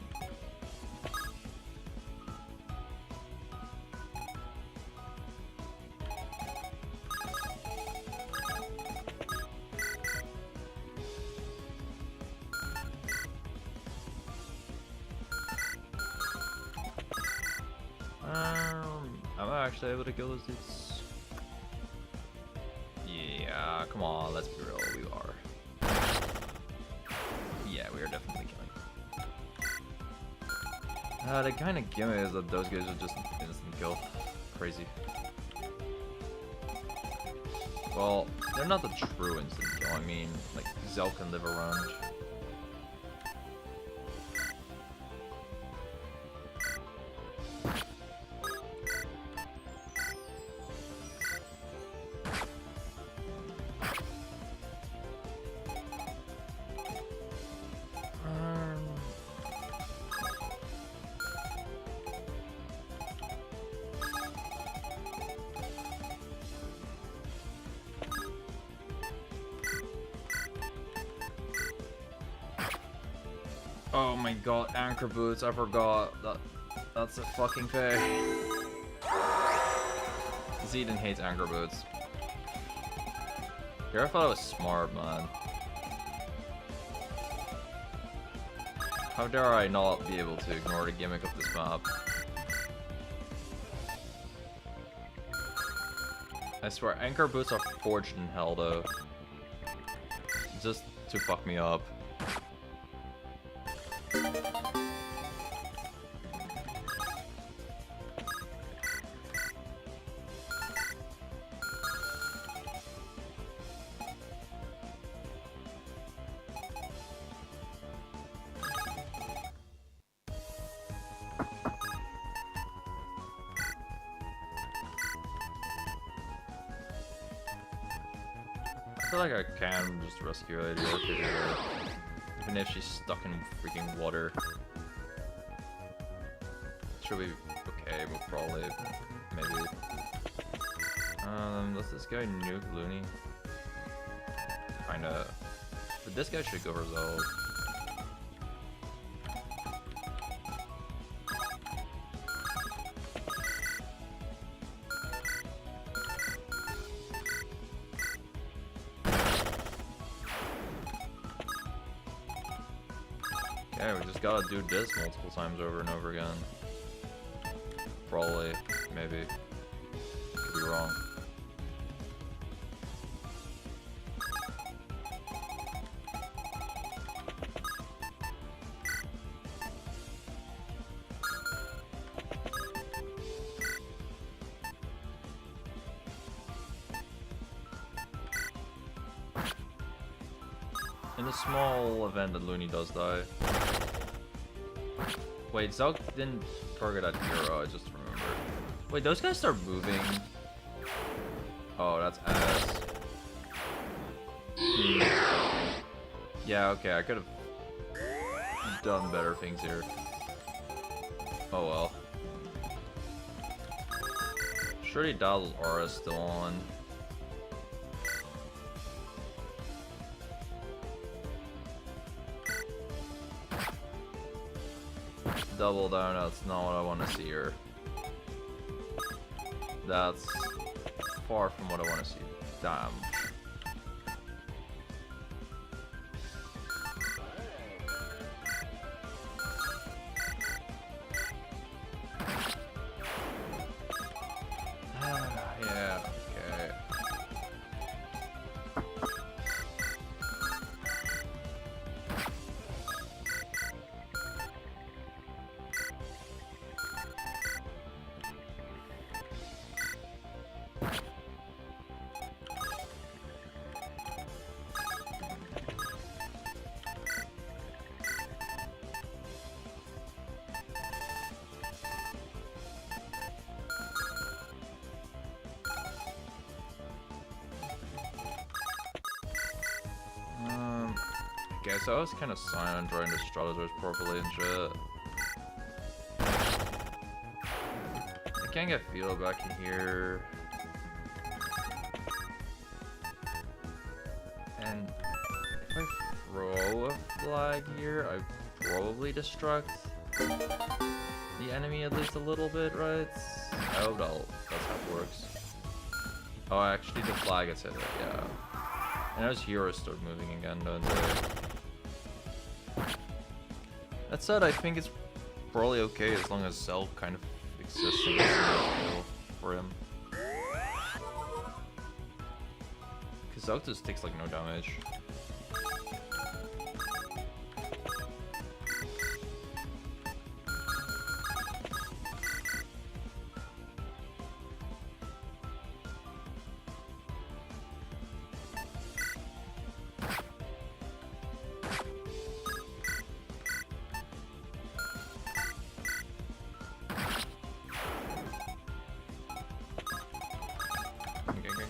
actually able to kill those dudes? Yeah, come on, let's be real, we are. Yeah, we are definitely killing. The kind of gimmick is that those guys are just instant kill. Crazy. Well, they're not the true instant kill, I mean, like, Zelg can live around. Oh my god, anchor boots, I forgot. That's a fucking thing. Zeden hates anchor boots. Here I thought I was smart, man. How dare I not be able to ignore the gimmick of this map? I swear, anchor boots are forged in hell though. Just to fuck me up. I feel like I can just rescue Lady Orchid, even if she's stuck in freaking water. Should be okay, we'll probably, maybe. Does this guy nuke Loonie? Kinda. But this guy should go for Zelg. Okay, we just gotta do this multiple times over and over again. Probably, maybe. Could be wrong. In a small event that Loonie does die. Wait, Zelg didn't target at hero, I just remembered. Wait, those guys start moving. Oh, that's ass. Yeah, okay, I could have done better things here. Oh well. Surely Dazzle's aura is still on. Double down, that's not what I want to see here. That's far from what I want to see. Damn. Yeah, okay. Okay, so I was kind of silent during the Strategist properly and shit. I can't get Philo back in here. And if I throw a flag here, I probably destruct the enemy at least a little bit, right? I hope that's how it works. Oh, actually the flag gets hit, right? Yeah. And those heroes start moving again, don't they? That said, I think it's probably okay as long as Zelg kind of exists in this scenario for for him. Because Zelg just takes like no damage.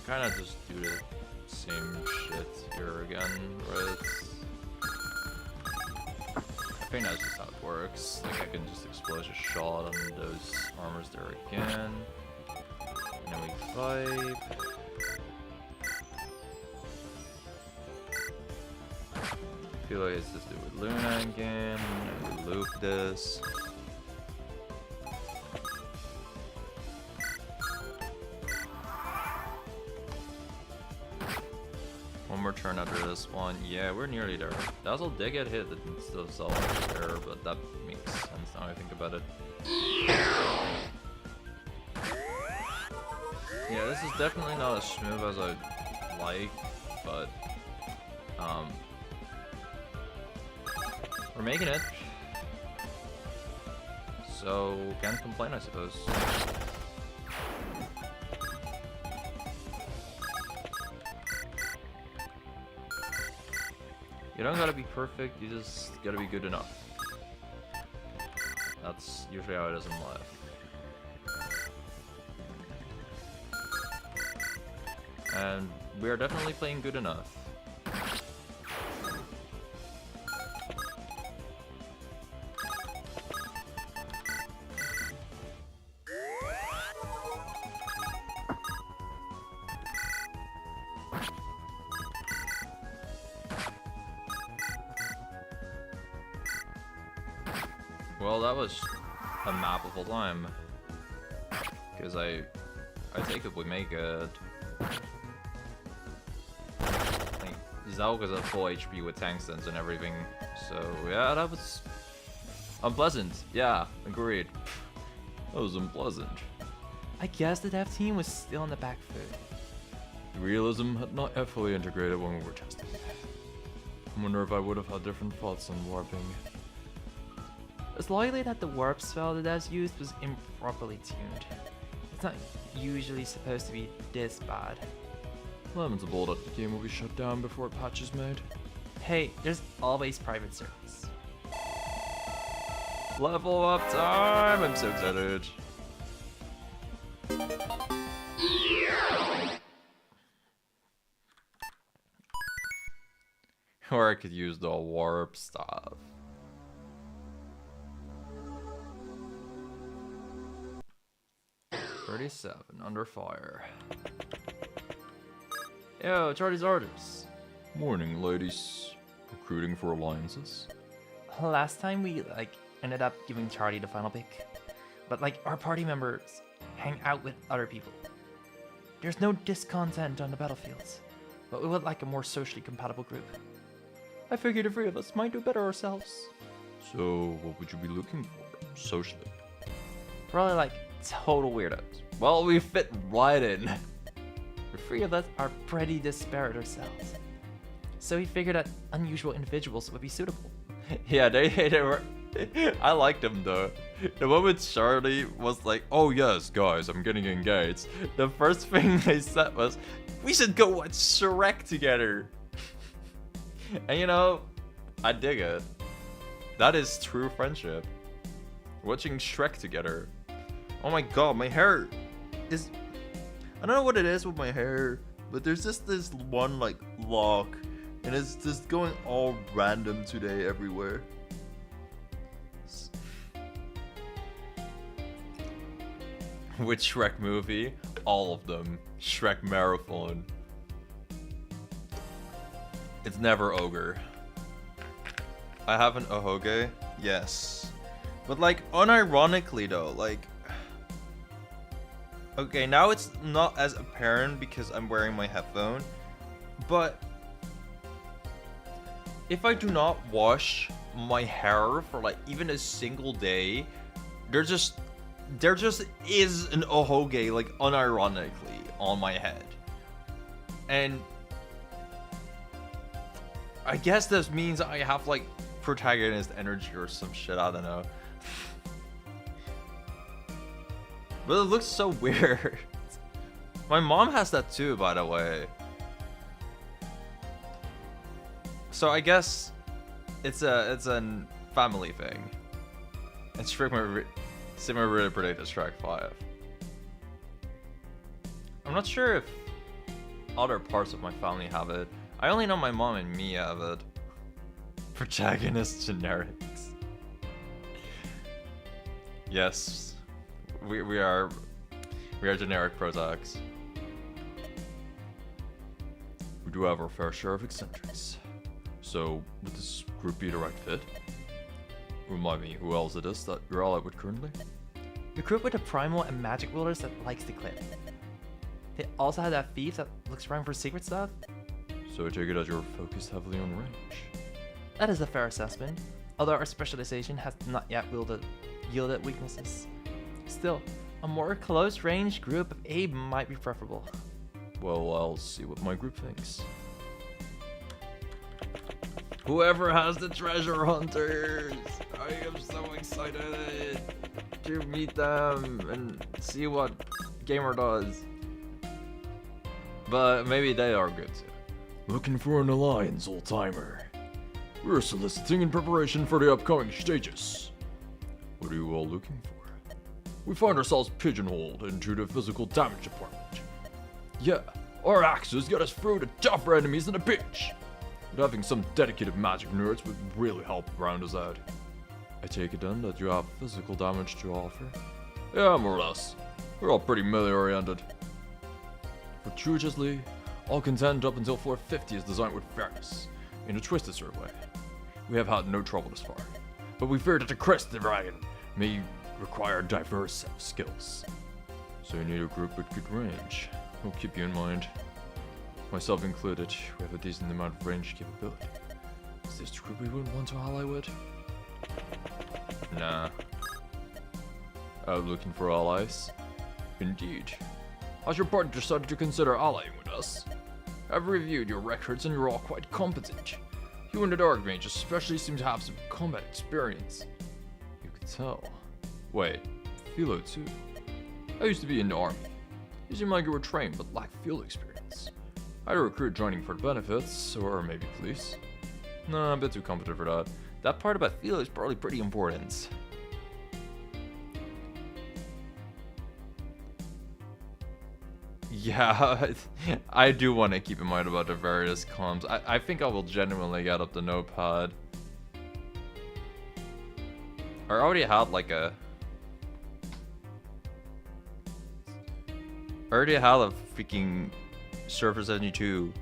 Kind of just do the same shit here again, right? I think that's just how it works. Like I can just explode a shot on those armors there again. And then we fight. I feel like it's just do with Luna again. And we loop this. One more turn after this one. Yeah, we're nearly there. Dazzle did get hit instead of Zelg there, but that makes sense now I think about it. Yeah, this is definitely not as smooth as I'd like, but we're making it. So can't complain, I suppose. You don't gotta be perfect, you just gotta be good enough. That's usually how it is in life. And we are definitely playing good enough. Well, that was a map of all time. Because I take it we make it. Like, Zelg is at full HP with tank stance and everything. So yeah, that was unpleasant. Yeah, agreed. That was unpleasant. I guess the dev team was still on the back foot. The realism had not yet fully integrated when we were testing. I wonder if I would have had different thoughts on warping. It's likely that the warp spell the devs used was improperly tuned. It's not usually supposed to be this bad. Lamentable that the game will be shut down before a patch is made. Hey, there's always private servers. Level up time! I'm so excited. Or I could use the warp stuff. $37 under fire. Yo, Charlie's orders. Morning, ladies. Recruiting for alliances. Last time we ended up giving Charlie the final pick, but our party members hang out with other people. There's no discontent on the battlefields, but we would like a more socially compatible group. I figured the three of us might do better ourselves. So, what would you be looking for, socially? Probably total weirdos. Well, we fit right in. The three of us are pretty disparate ourselves, so we figured that unusual individuals would be suitable. Yeah, they were. I liked them though. The moment Charlie was like, "Oh yes, guys, I'm getting engaged," the first thing they said was, "We should go watch Shrek together." And I dig it. That is true friendship. Watching Shrek together. Oh my god, my hair is... I don't know what it is with my hair, but there's just this one lock, and it's just going all random today everywhere. Which Shrek movie? All of them. Shrek Marathon. It's never ogre. I have an Ohoge? Yes. But unironically though, okay, now it's not as apparent because I'm wearing my headphone, but if I do not wash my hair for even a single day, there's just there just is an Ohoge, like, unironically on my head. And I guess this means I have, like, protagonist energy or some shit, I don't know. But it looks so weird. My mom has that too, by the way. So I guess it's a family thing. And Sigma really predicted Strike 5. I'm not sure if other parts of my family have it. I only know my mom and me have it. Protagonist generics. Yes, we are generic protags. We do have our fair share of eccentrics. So, would this group be the right fit? Remind me who else it is that you're allied with currently? The group with the primal and magic wielders that likes to clip. They also have that thief that looks around for secret stuff. So I take it as you're focused heavily on range. That is a fair assessment, although our specialization has not yet yielded weaknesses. Still, a more close-range group of Abe might be preferable. Well, I'll see what my group thinks. Whoever has the treasure hunters! I am so excited to meet them and see what Gamer does. But maybe they are good too. Looking for an alliance, old-timer. We're soliciting in preparation for the upcoming stages. What are you all looking for? We find ourselves pigeonholed into the physical damage department. Yeah, our axes get us through the tougher enemies in a pinch. But having some dedicated magic nerds would really help round us out. I take it then that you have physical damage to offer? Yeah, more or less. We're all pretty melee-oriented. Fortuitously, all content up until 450 is designed with fairness, in a twisted sort of way. We have had no trouble this far, but we fear that the crest of the dragon may require a diverse set of skills. So you need a group with good range. We'll keep you in mind. Myself included, we have a decent amount of range capability. Is this the group we wouldn't want to ally with? Nah. Out looking for allies? Indeed. Has your party decided to consider allying with us? I've reviewed your records and you're all quite competent. You and the Dark Mage especially seem to have some combat experience. You could tell. Wait, Philo too? I used to be in the army. You seem like you were trained but lack field experience. I'd recruit joining for the benefits, or maybe police. Nah, I'm a bit too competent for that. That part about Philo is probably pretty important. Yeah, I do want to keep in mind about the various comms. I think I will genuinely get up the notepad. I already had like a... I already had a freaking Surfer 72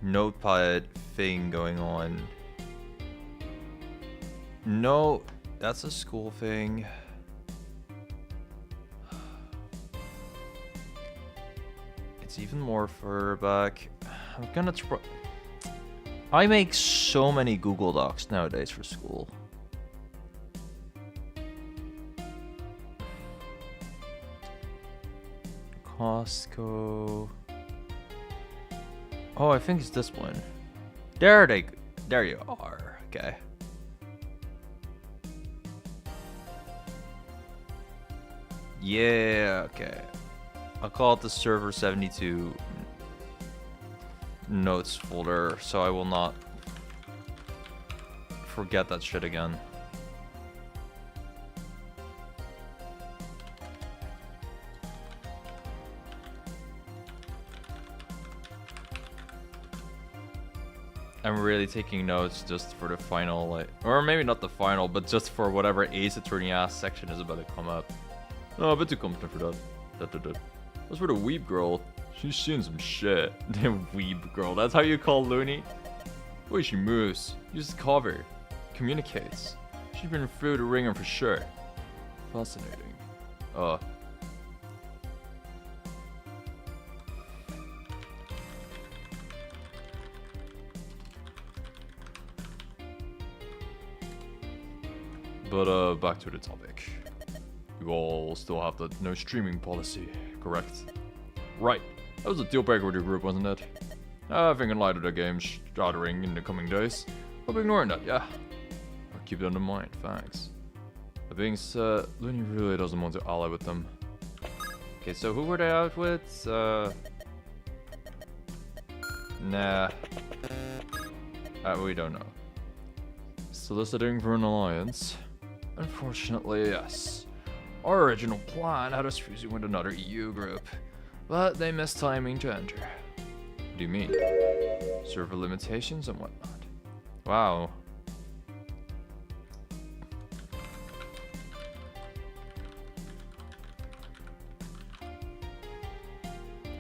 notepad thing going on. No, that's a school thing. It's even more further back. I'm gonna try. I make so many Google Docs nowadays for school. Costco. Oh, I think it's this one. There you are. Okay. Yeah, okay. I'll call it the Server 72 notes folder, so I will not forget that shit again. I'm really taking notes just for the final, like, or maybe not the final, but just for whatever Ace Attorney ass section is about to come up. No, a bit too competent for that. As for the weeb girl, she's seen some shit. The weeb girl, that's how you call Loonie? The way she moves, uses cover, communicates. She's been through the ringer for sure. Fascinating. But back to the topic. You all still have the no streaming policy, correct? Right. That was a deal breaker with your group, wasn't it? I think in light of the game stuttering in the coming days, I'll be ignoring that, yeah. I'll keep that in mind, thanks. That being said, Loonie really doesn't want to ally with them. Okay, so who were they out with? Nah. We don't know. Soliciting for an alliance? Unfortunately, yes. Our original plan had us fusing with another EU group, but they missed timing to enter. What do you mean? Server limitations and whatnot. Wow.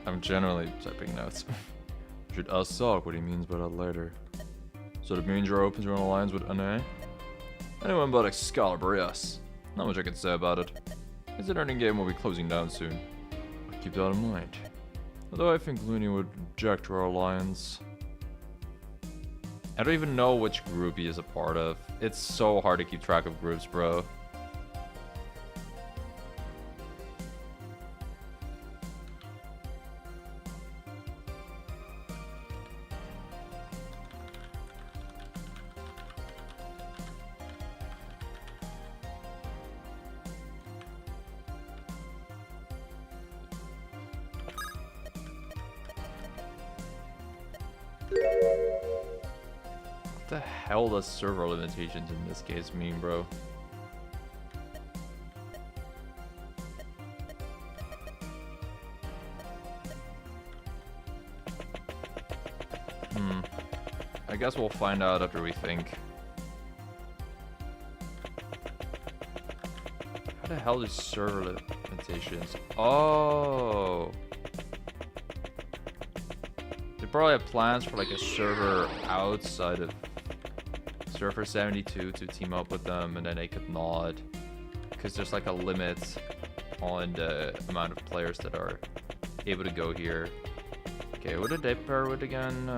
I'm generally typing notes. Should ask Zelg what he means by that later. So that means you're open to an alliance with NA? Anyone but Excalibur, yes. Not much I can say about it. Considering the game will be closing down soon. I'll keep that in mind. Although I think Loonie would object to our alliance. I don't even know which group he is a part of. It's so hard to keep track of groups, bro. What the hell does server limitations in this case mean, bro? I guess we'll find out after we think. How the hell is server limitations? Oh! They probably have plans for like a server outside of Surfer 72 to team up with them, and then they could not, because there's like a limit on the amount of players that are able to go here. Okay, what did they pair with again?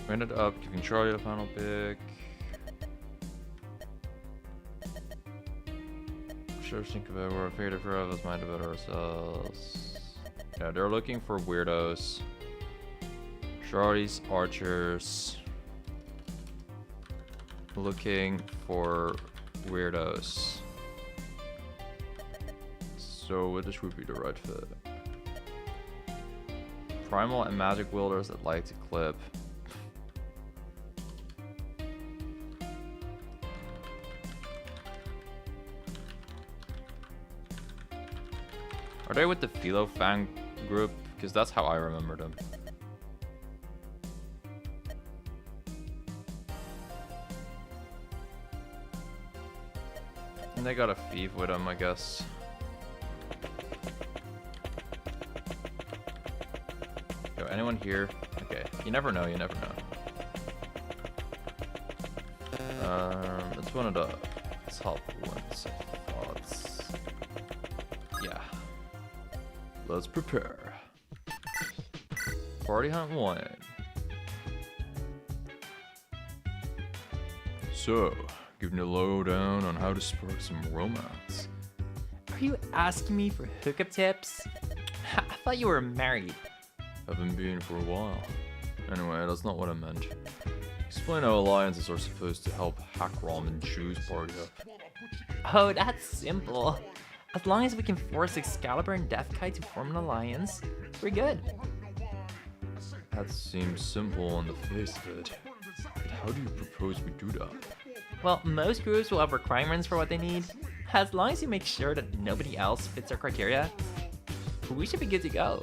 We ended up giving Charlie the final pick. Sure, think about we're afraid for of us mind about ourselves. Yeah, they're looking for weirdos. Shorties, archers. Looking for weirdos. So would this would be the right fit? Primal and magic wielders that like to clip. Are they with the Philosophryne group? Because that's how I remember them. And they got a thief with them, I guess. Yo, anyone here? Okay, you never know, you never know. It's one of the top ones, I thought. Yeah. Let's prepare. Party hunt 1. So, giving you a lowdown on how to spark some romance. Are you asking me for hookup tips? I thought you were married. Haven't been for a while. Anyway, that's not what I meant. Explain how alliances are supposed to help hack ramen choose party up. Oh, that's simple. As long as we can force Excalibur and Deathkite to form an alliance, we're good. That seems simple on the face of it. But how do you propose we do that? Well, most groups will have requirements for what they need. As long as you make sure that nobody else fits our criteria, we should be good to go.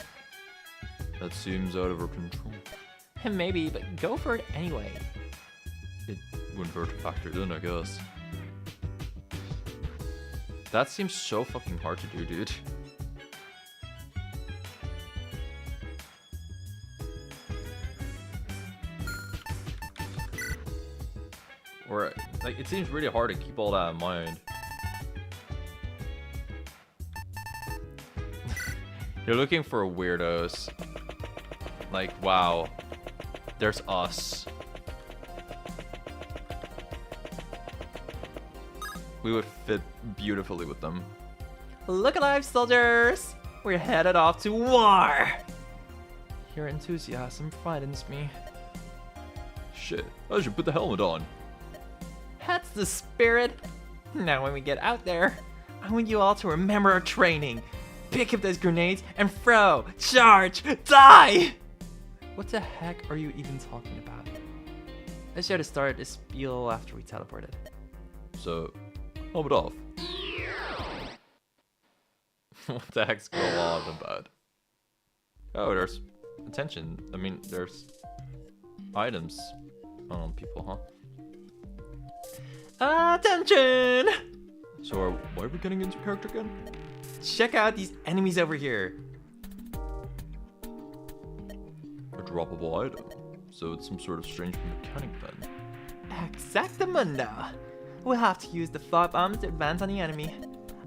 That seems out of our control. Maybe, but go for it anyway. It wouldn't hurt to factor it in, I guess. That seems so fucking hard to do, dude. Or, like, it seems really hard to keep all that in mind. You're looking for weirdos. Like, wow. There's us. We would fit beautifully with them. Look alive, soldiers! We're headed off to war! Your enthusiasm frightens me. Shit, I should put the helmet on. That's the spirit! Now when we get out there, I want you all to remember our training. Pick up those grenades and throw! Charge! Die! What the heck are you even talking about? I should have started this spiel after we teleported. So, helmet off. What the heck's going on with that? Oh, there's attention. I mean, there's items on people, huh? Attention! So, why are we getting into character again? Check out these enemies over here. A droppable item. So it's some sort of strange mechanic then. Exactamundo. We'll have to use the fog bombs to advance on the enemy.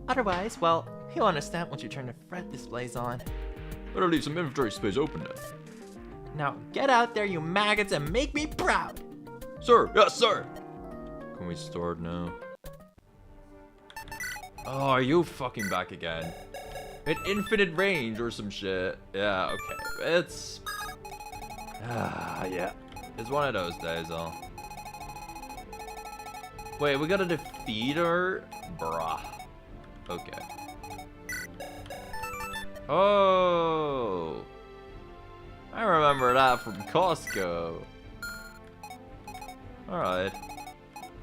Otherwise, well, he'll understand once you turn the threat displays on. Better leave some inventory space open then. Now get out there, you maggots, and make me proud! Sir! Yes, sir! Can we start now? Oh, are you fucking back again? At infinite range or some shit. Yeah, okay. It's... yeah. It's one of those days, though. Wait, we gotta defeat her? Bruh. Okay. Oh! I remember that from Costco. Alright.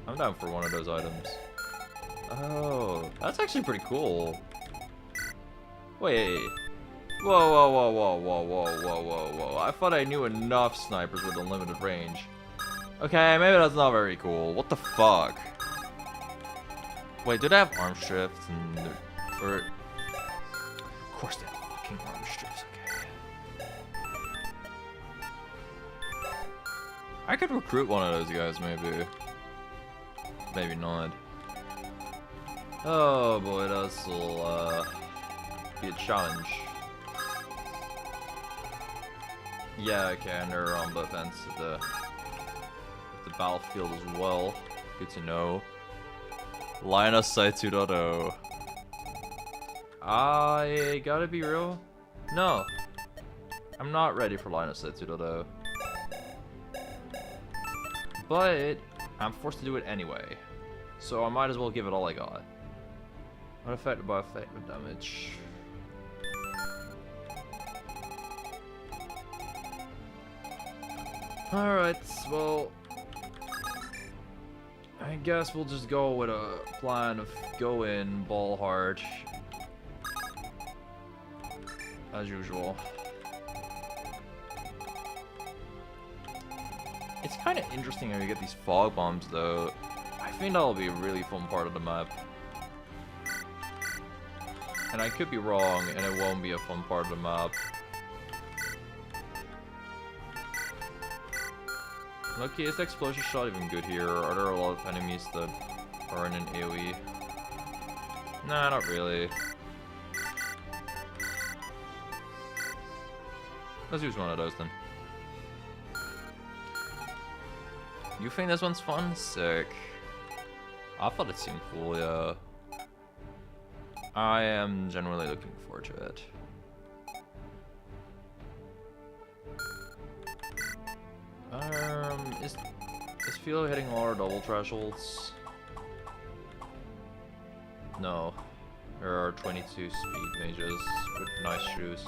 I'm down for one of those items. Oh, that's actually pretty cool. Wait. Whoa, whoa, whoa, whoa, whoa, whoa, whoa, whoa, whoa. I thought I knew enough snipers with unlimited range. Okay, maybe that's not very cool. What the fuck? Wait, do they have arm shifts and... Or... Of course they have fucking arm shifts, okay. I could recruit one of those guys, maybe. Maybe not. Oh boy, this'll be a challenge. Yeah, okay, and they're on both ends of the battlefield as well. Good to know. Line of sight 2.0. I gotta be real. No, I'm not ready for line of sight 2.0. But I'm forced to do it anyway, so I might as well give it all I got. Unaffected by effective damage. Alright, well, I guess we'll just go with a plan of go in, ball hard. As usual. It's kind of interesting how you get these fog bombs though. I think that'll be a really fun part of the map. And I could be wrong and it won't be a fun part of the map. Okay, is the explosion shot even good here? Are there a lot of enemies that are in an AoE? Nah, not really. Let's use one of those then. You think this one's fun? Sick. I thought it seemed cool, yeah. I am generally looking forward to it. Is Philo hitting all our double thresholds? No. There are 22 speed mages with nice shoes.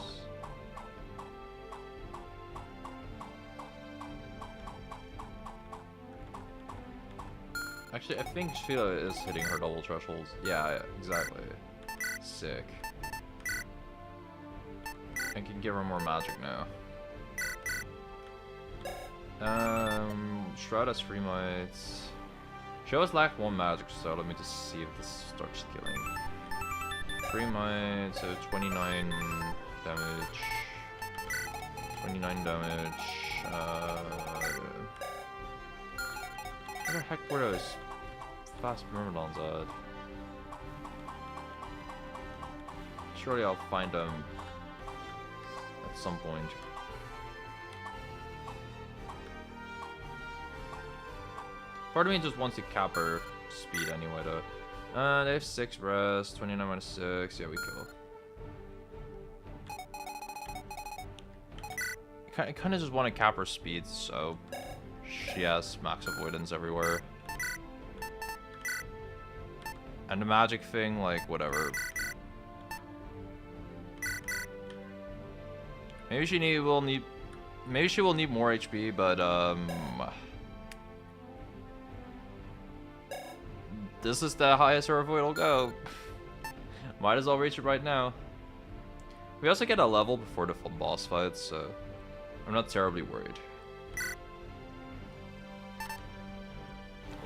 Actually, I think Philo is hitting her double thresholds. Yeah, exactly. Sick. I can give her more magic now. Shroud has 3 mites. She always lack 1 magic, so let me just see if this starts killing. 3 mites, so 29 damage. 29 damage. Where the heck were those fast myrmidons at? Surely I'll find them at some point. Part of me just wants to cap her speed anyway, though. They have 6 rest, 29 minus 6. Yeah, we kill. I kind of just want to cap her speed, so she has max avoidance everywhere. And the magic thing, like, whatever. Maybe she will need more HP, but this is the highest her avoid will go. Might as well reach it right now. We also get a level before the full boss fight, so I'm not terribly worried.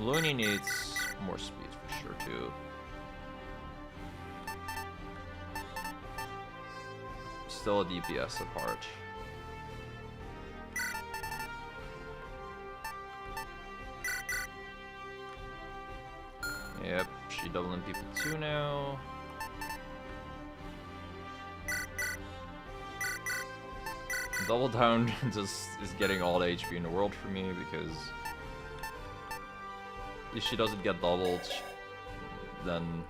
Loonie needs more speed for sure too. Still a DPS apart. Yep, she doubling people too now. Double down just is getting all the HP in the world for me because if she doesn't get doubled, then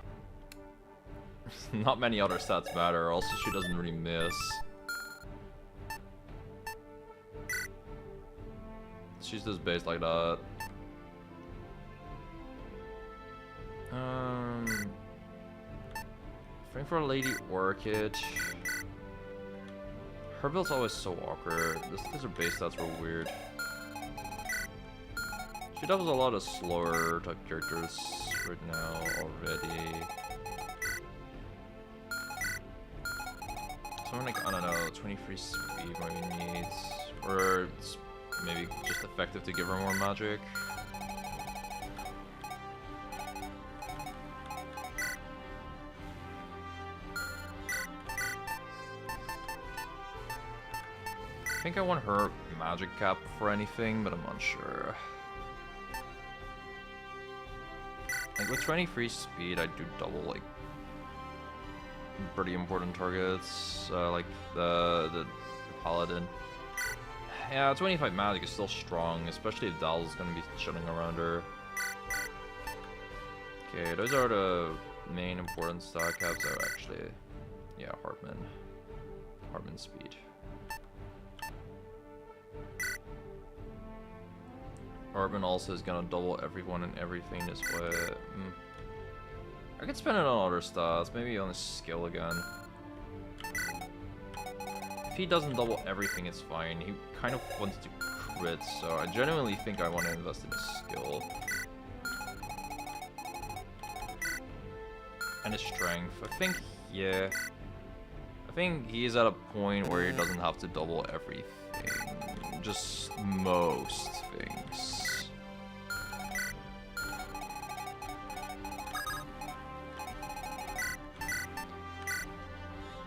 not many other stats matter. Also, she doesn't really miss. She's just based like that. Praying for a Lady Orchid. Her build's always so awkward. These are base stats were weird. She doubles a lot of slower type characters right now already. Someone like, I don't know, 23 speed maybe needs. Or it's maybe just effective to give her more magic. I think I want her magic cap for anything, but I'm unsure. Like with 23 speed, I do double like pretty important targets, like the paladin. Yeah, 25 magic is still strong, especially if Dal's gonna be shutting around her. Okay, those are the main important stat caps. Are actually, yeah, Hardman speed. Hardman also is gonna double everyone and everything this way. I could spend it on other stats, maybe on his skill again. If he doesn't double everything, it's fine. He kind of wants to crit, so I genuinely think I want to invest in his skill. And his strength. I think, yeah. I think he's at a point where he doesn't have to double everything. Just most things.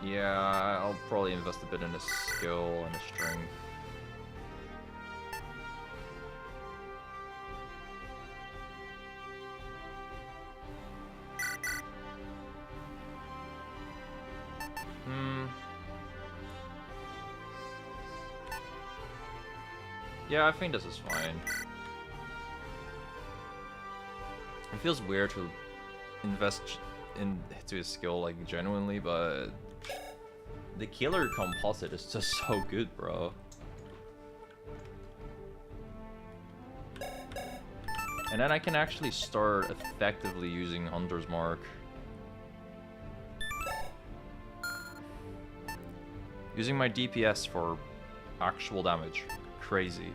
Yeah, I'll probably invest a bit in his skill and his strength. Yeah, I think this is fine. It feels weird to invest into his skill, like, genuinely, but the killer composite is just so good, bro. And then I can actually start effectively using Hunter's Mark. Using my DPS for actual damage. Crazy.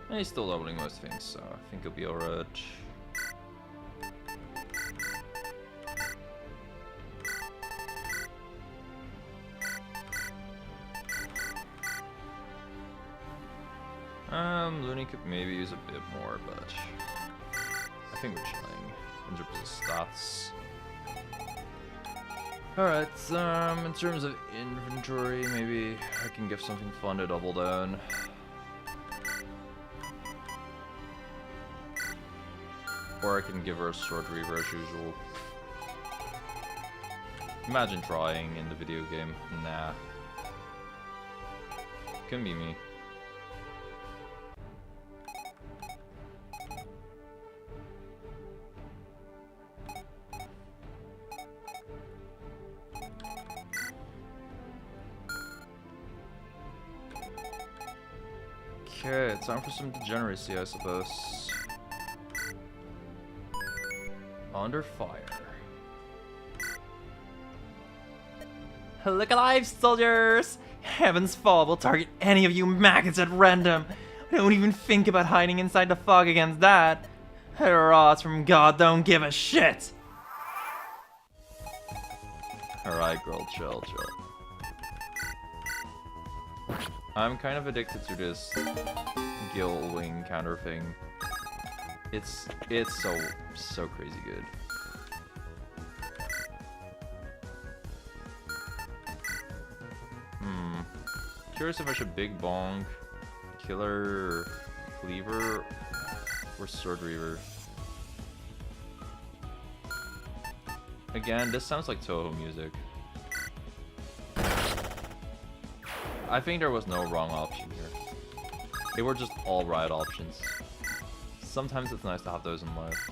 And he's still leveling most things, so I think he'll be alright. Loonie could maybe use a bit more, but I think we're chilling in terms of stats. Alright, in terms of inventory, maybe I can give something fun to double down. Or I can give her a Sword Reaver as usual. Imagine trying in the video game. Nah. couldn't be me. Okay, time for some degeneracy, I suppose. Under fire. Look alive, soldiers! Heaven's fall will target any of you maggots at random. Don't even think about hiding inside the fog against that. Hurrahs from God don't give a shit! Alright, girl, chill. I'm kind of addicted to this Gill Wing counter thing. It's so crazy good. Curious if I should Big Bong, Killer, Cleaver, or Sword Reaver. Again, this sounds like Toho music. I think there was no wrong option here. They were just all right options. Sometimes it's nice to have those in life.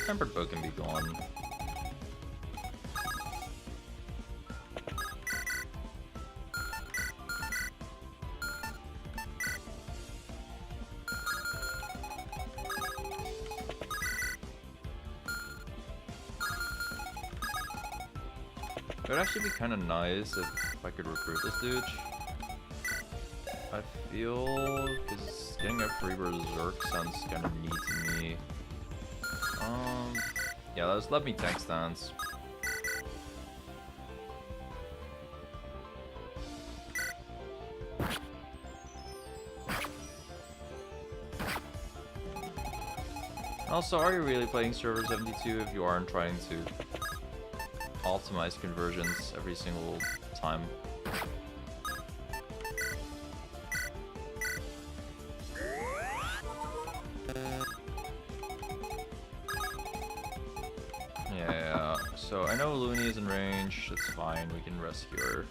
Tempered Bow can be gone. It would actually be kind of nice if I could recruit this dude. I feel because getting a free Berserk sounds kind of neat to me. Yeah, let me tank stance. Also, are you really playing server 72 if you aren't trying to optimize conversions every single time? Yeah, so I know Loonie is in range, it's fine, we can rescue her.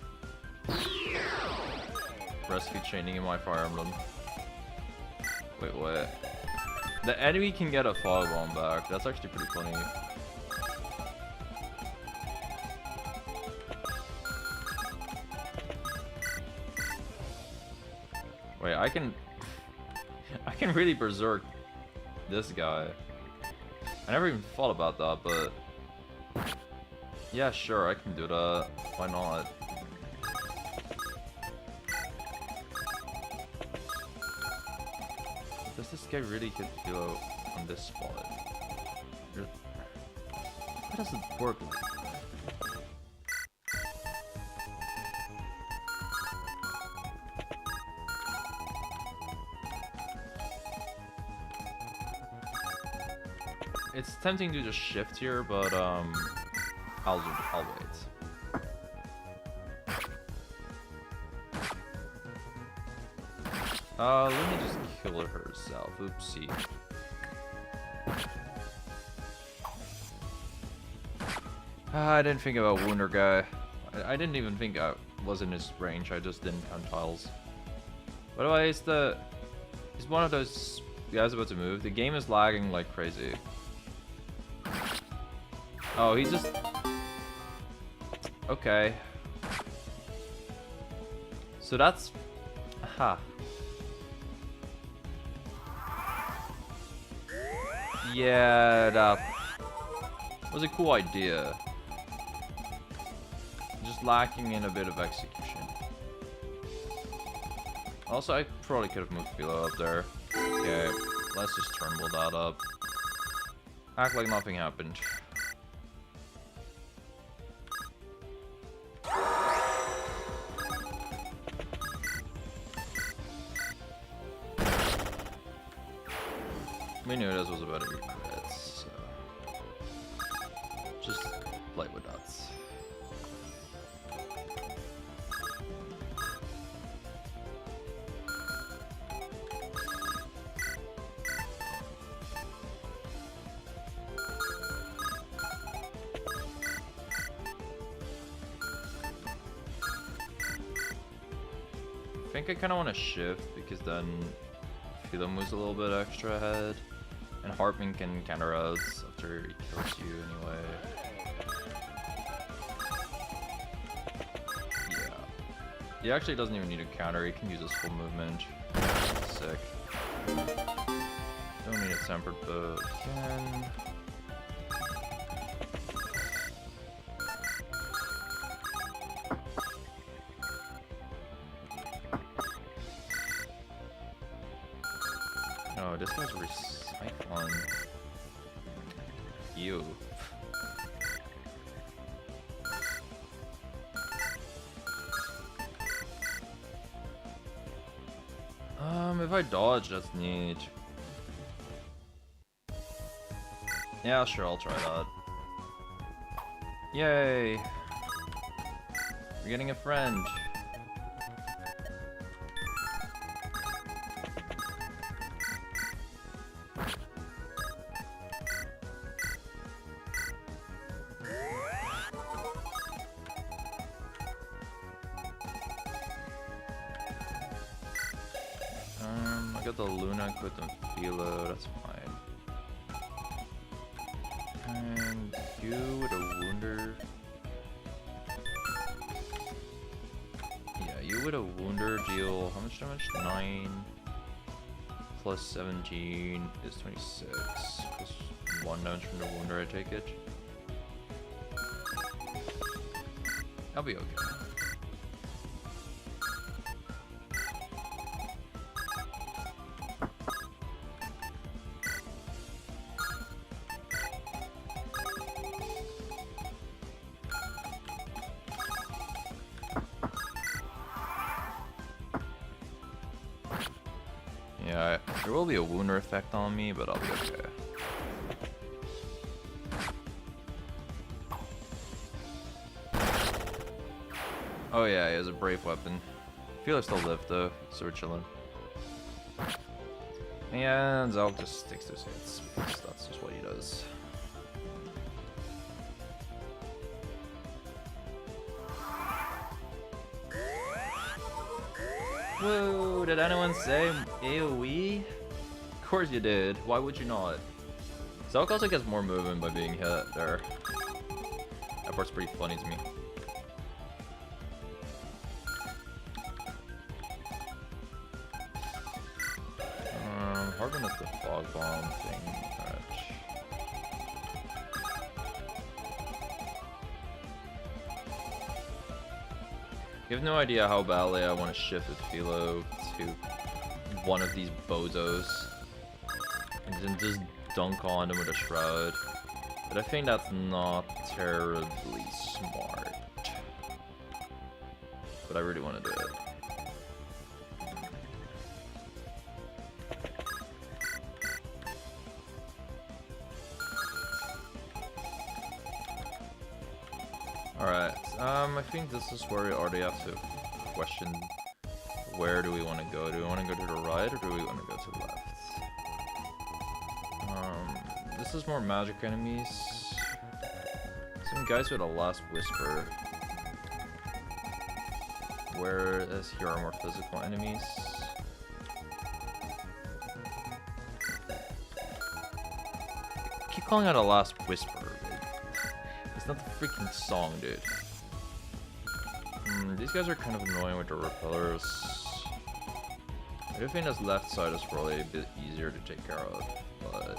Rescue chaining in my Fire Emblem. Wait, what? The enemy can get a fog bomb back, that's actually pretty funny. Wait, I can really berserk this guy. I never even thought about that, but yeah, sure, I can do that. Why not? Does this guy really get Philo on this spot? How does it work? It's tempting to just shift here, but I'll wait. Let me just kill her herself. Oopsie. I didn't think about Wounder guy. I didn't even think I was in his range. I just didn't count tiles. By the way, he's one of those guys about to move. The game is lagging like crazy. Oh, he's just... Okay. So that's... Aha. Yeah, that was a cool idea. Just lacking in a bit of execution. Also, I probably could have moved Philo up there. Okay, let's just turnbull that up. Act like nothing happened. We knew this was about to be crits, so just play with that. think I kind of want to shift because then Philo moves a little bit extra ahead. And Hardman can counter us after he kills you anyway. Yeah. He actually doesn't even need a counter, he can use his full movement. Sick. Don't need a tempered bow again. No, this guy's recycling. You. If I dodge, that's neat. Yeah, sure, I'll try that. Yay! We're getting a friend. I got the Luna with the Philo, that's fine. And you with a Wounder. Yeah, you with a Wounder deal, how much damage? 9 plus 17 is 26. Plus 1 damage from the Wounder, I take it. I'll be okay. Yeah, there will be a Wounder effect on me, but I'll be okay. Oh yeah, he has a brave weapon. I feel I still live though, so we're chilling. And Zelg just sticks to his hits, because that's just what he does. Whoa, did anyone say AoE? Of course you did, why would you not? Zelg also gets more movement by being hit there. That part's pretty funny to me. Hardman has the fog bomb thing. You have no idea how badly I want to shift with Philo to one of these bozos and then just dunk on him with a shroud. But I think that's not terribly smart. But I really want to do it. Alright, I think this is where we already have to question where do we want to go. Do we want to go to the right or do we want to go to the left? This is more magic enemies. Some guys with a last whisper. Whereas here are more physical enemies. I keep calling it a last whisper. It's not the freaking song, dude. These guys are kind of annoying with the repellers. I do think this left side is probably a bit easier to take care of, but...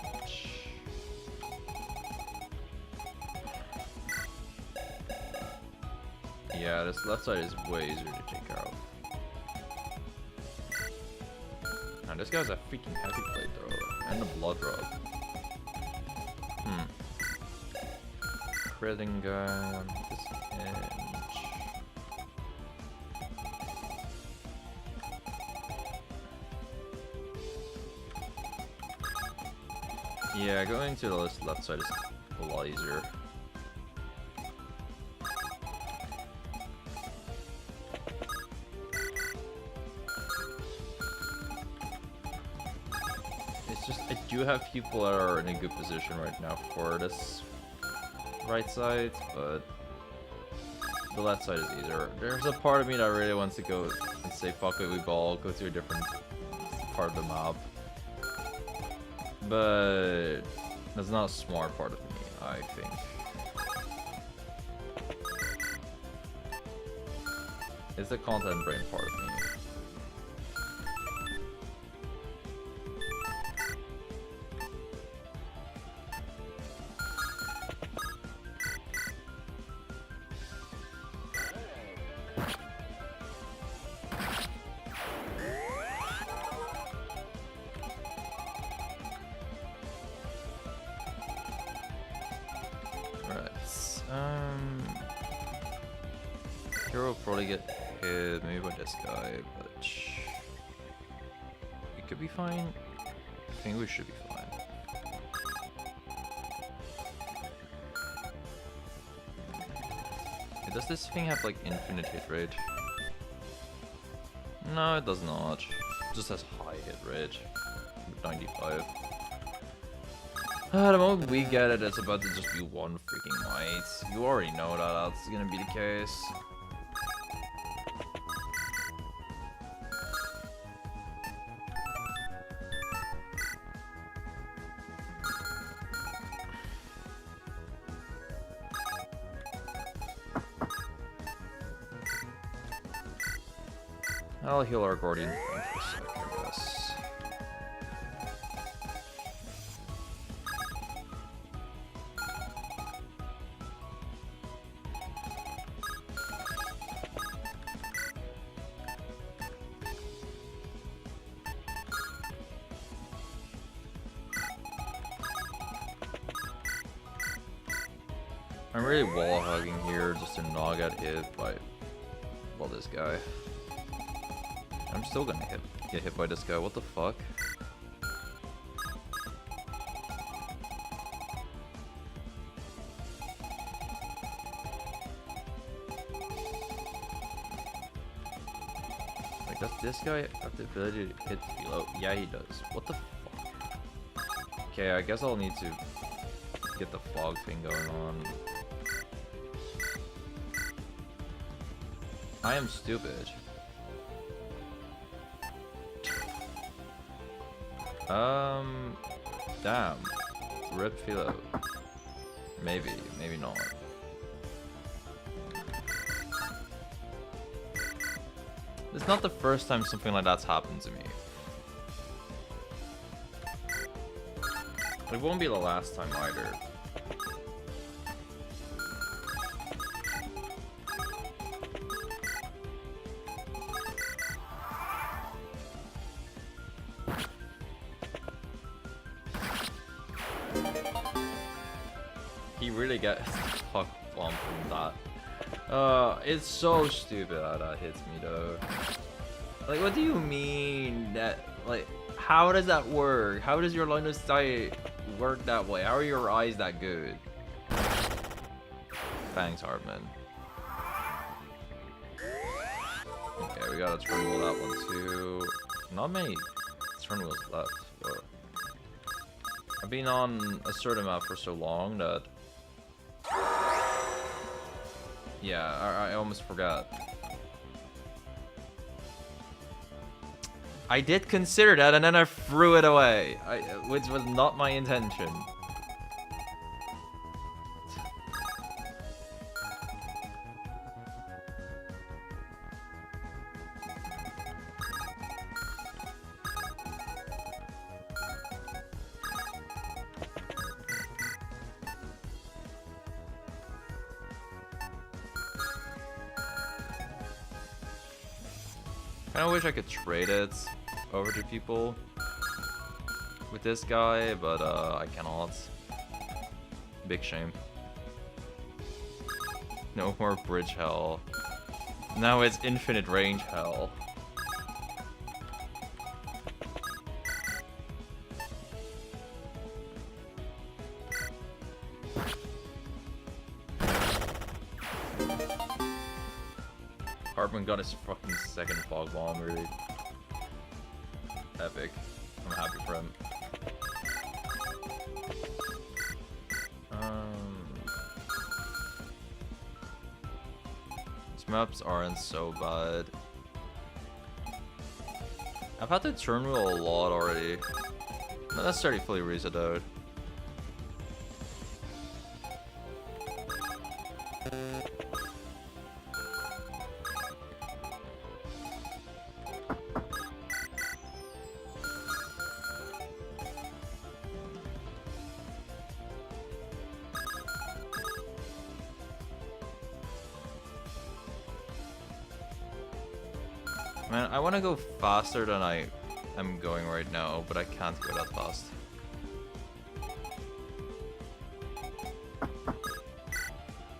yeah, this left side is way easier to take care of. Now this guy's a freaking heavy blade throw, and a blood rub. Critting guy on this edge. Yeah, going to the left side is a lot easier. It's just, I do have people that are in a good position right now for this right side, but the left side is easier. There's a part of me that really wants to go and say fuck it, we ball, go to a different part of the map. But that's not a smart part of me, I think. It's the content brain part of me. Hero will probably get hit maybe by this guy, but we could be fine. I think we should be fine. Does this thing have like infinite hit rate? No, it does not. It just has high hit rate. 95. The moment we get it, it's about to just be one freaking might. You already know that that's gonna be the case. I'll heal our Guardian for a sec, I guess. I'm really wall hugging here just to not get hit by, well, this guy. I'm still gonna get hit by this guy. What the fuck? Like, does this guy have the ability to hit below? Yeah, he does. What the fuck? Okay, I guess I'll need to get the fog thing going on. I am stupid. Damn. Rip Philo. Maybe, maybe not. It's not the first time something like that's happened to me. It won't be the last time either. He really gets fuck bomb from that. It's so stupid how that hits me though. Like, what do you mean that, like, how does that work? How does your line of sight work that way? How are your eyes that good? Thanks, Hardman. Okay, we gotta turn wheel that one too. Not many turn wheels left. But I've been on a certain map for so long that, yeah, I almost forgot. I did consider that and then I threw it away, which was not my intention. I wish I could trade it over to people with this guy, but I cannot. Big shame. No more bridge hell. Now it's infinite range hell. Hardman got his fucking second fog bomb, really. Epic. I'm happy for him. maps aren't so bad. I've had to turn wheel a lot already. Not necessarily fully reset out. Man, I want to go faster than I am going right now, but I can't go that fast.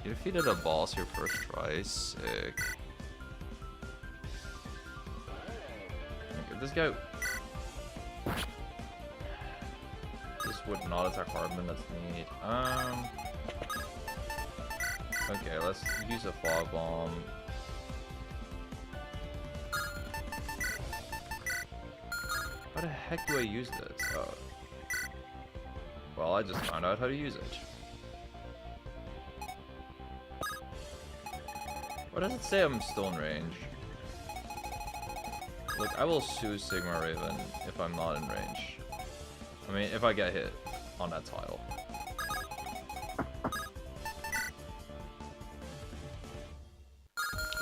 You defeated a boss your first try, sick. Okay, this guy... This would not attack Hardman, that's neat. Okay, let's use a fog bomb. How the heck do I use this? Oh. Well, I just found out how to use it. Why does it say I'm still in range? Look, I will sue SigmaRaven if I'm not in range. I mean, if I get hit on that tile.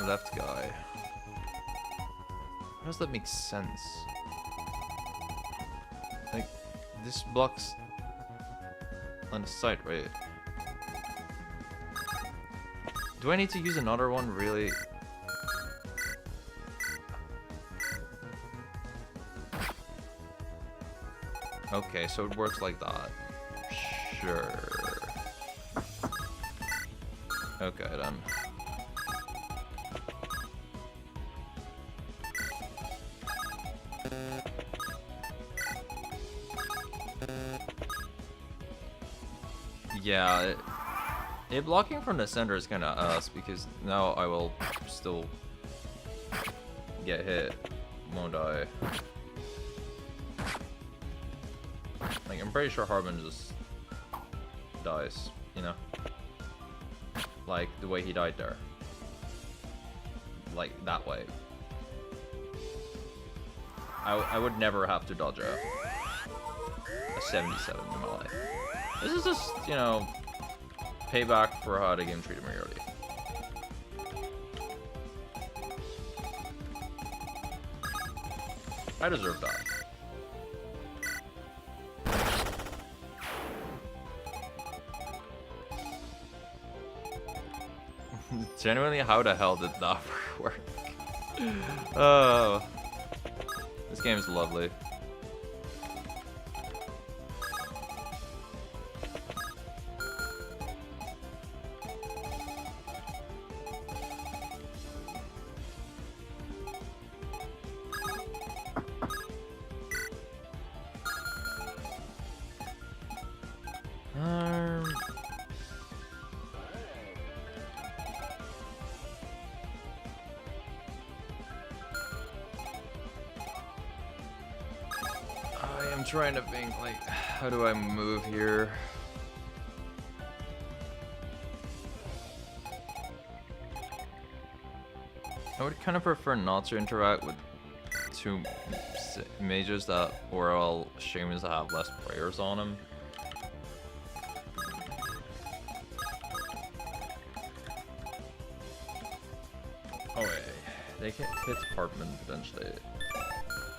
Left guy. How does that make sense? Like, this blocks on the side, right? Do I need to use another one, really? Okay, so it works like that. Sure. Okay, then. Yeah, it blocking from the center is kind of ass because now I will still get hit, won't I? Like, I'm pretty sure Hardman just dies, you know? Like, the way he died there. Like, that way. I would never have to dodge a 77 in my life. This is just, you know, payback for how the game treated me early. I deserve that. Genuinely, how the hell did that work? Oh, this game is lovely. I'm trying to think, like, how do I move here? I would kind of prefer not to interact with two mages that, or all shamans that have less prayers on them. Oh wait, they can hit Hardman potentially.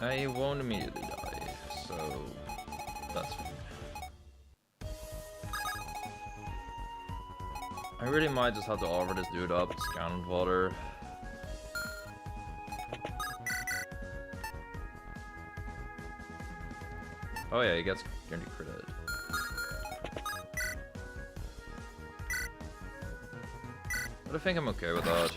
I won't immediately die, so that's fine. I really might just have to offer this dude up, Scoundrel Water. Oh yeah, he gets guaranteed credit. But I think I'm okay with that.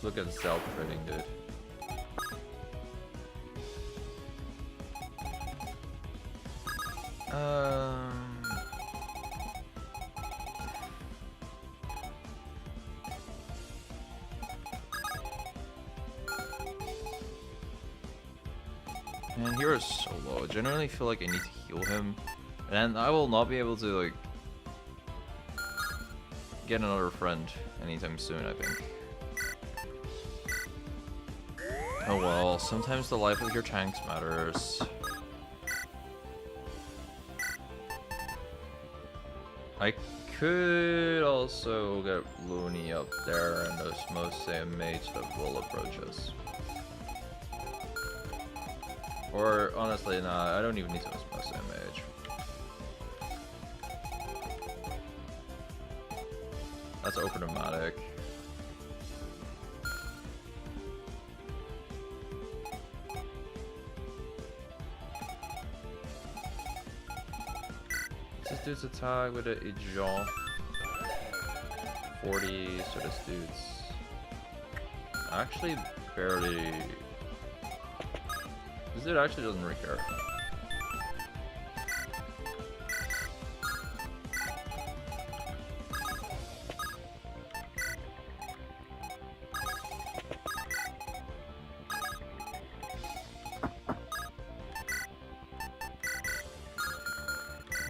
Look at Zelg trading, dude. Man, Hero's so low. I genuinely feel like I need to heal him. And I will not be able to, like, get another friend anytime soon, I think. Oh well, sometimes the life of your tanks matters. I could also get Loonie up there and those most same mates that will approach us. Or, honestly, nah, I don't even need to most same mage. That's open-o-matic. This dude's attack with a Jean. 40, so this dude's actually barely. This dude actually doesn't really care.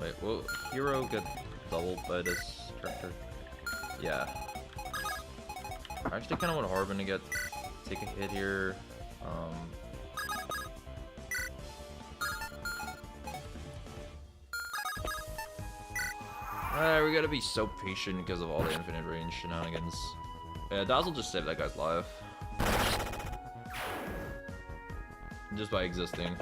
Wait, will Hero get doubled by this character? Yeah. I actually kind of want Hardman to take a hit here. We gotta be so patient because of all the infinite range shenanigans. Yeah, Dazzle just saved that guy's life. Just by existing.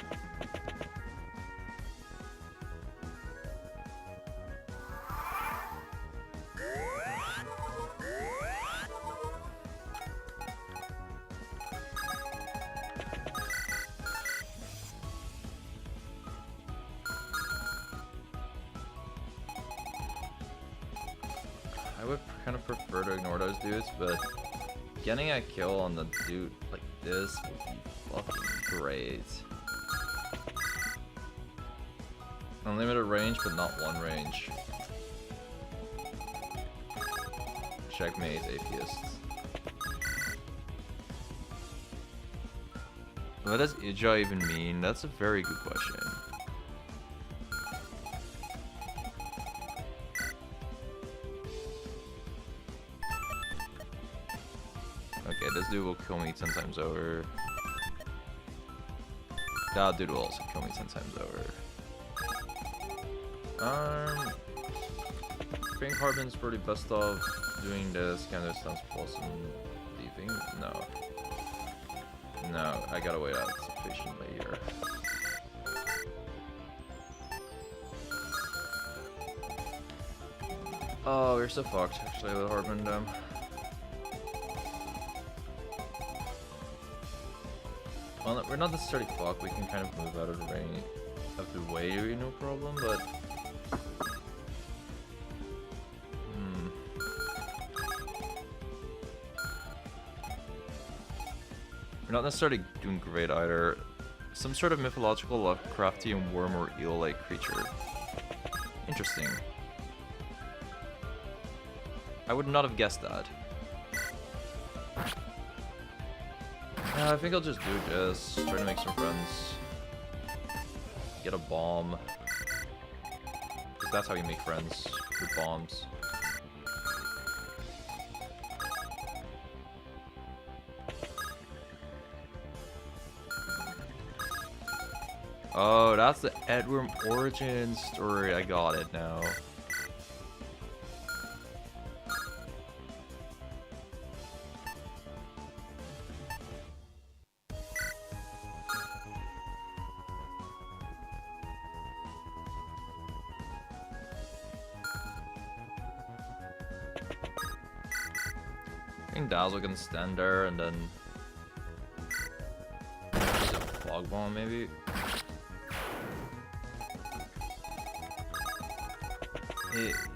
I would kind of prefer to ignore those dudes, but getting a kill on the dude like this would be fucking great. Unlimited range, but not one range. Checkmate, atheists. What does Ija even mean? That's a very good question. Okay, this dude will kill me 10 times over. That dude will also kill me 10 times over. I think Hardman's pretty best off doing this kind of stance plus and leaving. No. No, I gotta wait out patiently here. Oh, we're so fucked actually with Hardman them. Well, we're not necessarily fucked, we can kind of move out of the range of the way, no problem, but we're not necessarily doing great either. Some sort of mythological Lovecraftian worm or eel-like creature. Interesting. I would not have guessed that. I think I'll just do this. Try to make some friends. Get a bomb. Because that's how you make friends. With bombs. Oh, that's the Edworm origin story. I got it now. I think Dazzle can stand there and then use a fog bomb maybe.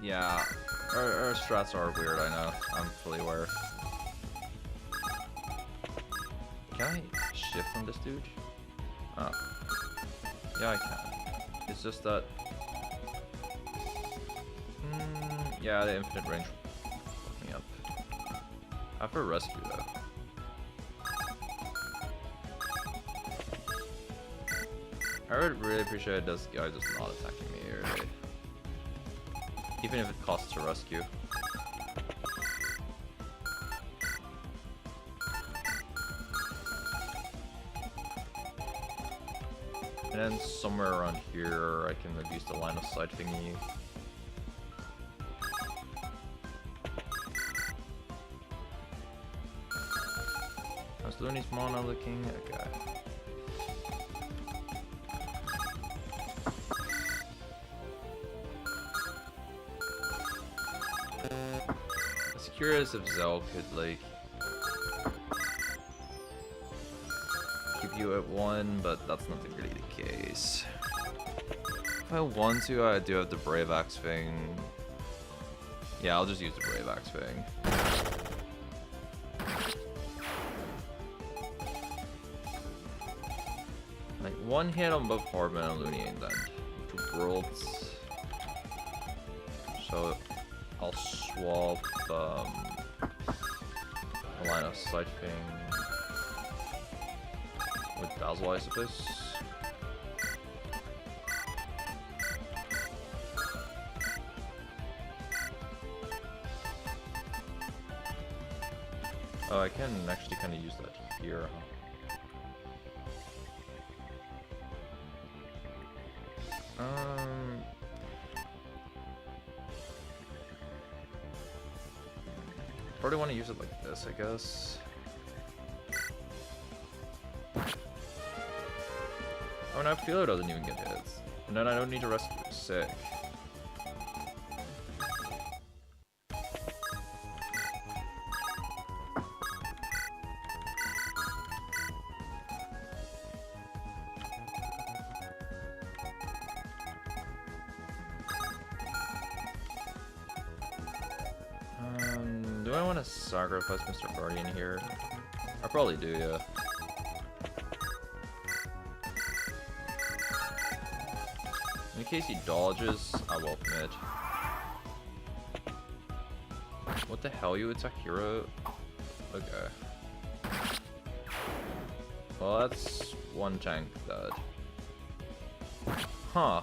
Yeah, our strats are weird, I know. I'm fully aware. Can I shift from this dude? Oh. Yeah, I can. It's just that Yeah, the infinite range will fuck me up. After rescue though. I would really appreciate this guy just not attacking me early. Even if it costs a rescue. And then somewhere around here I can maybe use the line of sight thingy. How's Loonie's mana looking? Okay. I was curious if Zelg could like keep you at 1, but that's not really the case. If I want to, I do have the Brave Axe thing. Yeah, I'll just use the Brave Axe thing. Like, one hit on both Hardman and Loonie and then 2 worlds. So I'll swap a line of sight thing with Dazzle, I suppose. Oh, I can actually kind of use that here, huh? Probably want to use it like this, I guess. Oh, now Philo doesn't even get hits. And then I don't need to rescue. Sick. Do I want to sacrifice Mr. Guardian here? I probably do, yeah. In case he dodges, I will commit. What the hell, you attack hero? Okay. Well, that's 1 tank dead. Huh.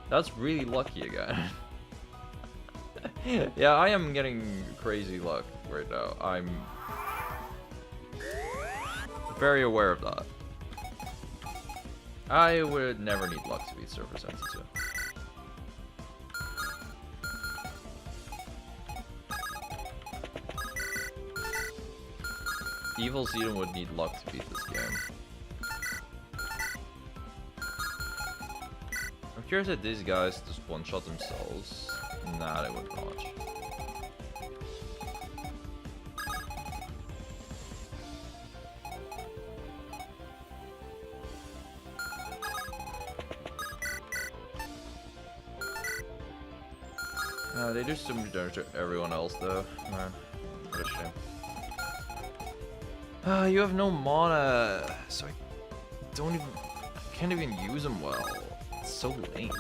That's really lucky again. Yeah, I am getting crazy luck right now. I'm very aware of that. I would never need luck to beat Surfer Sensitive. Evil Zedon would need luck to beat this game. I'm curious if these guys just one-shot themselves. Nah, they would not. They do so much damage to everyone else, though. Man, what a shame. You have no mana, so I can't even use them well. It's so lame.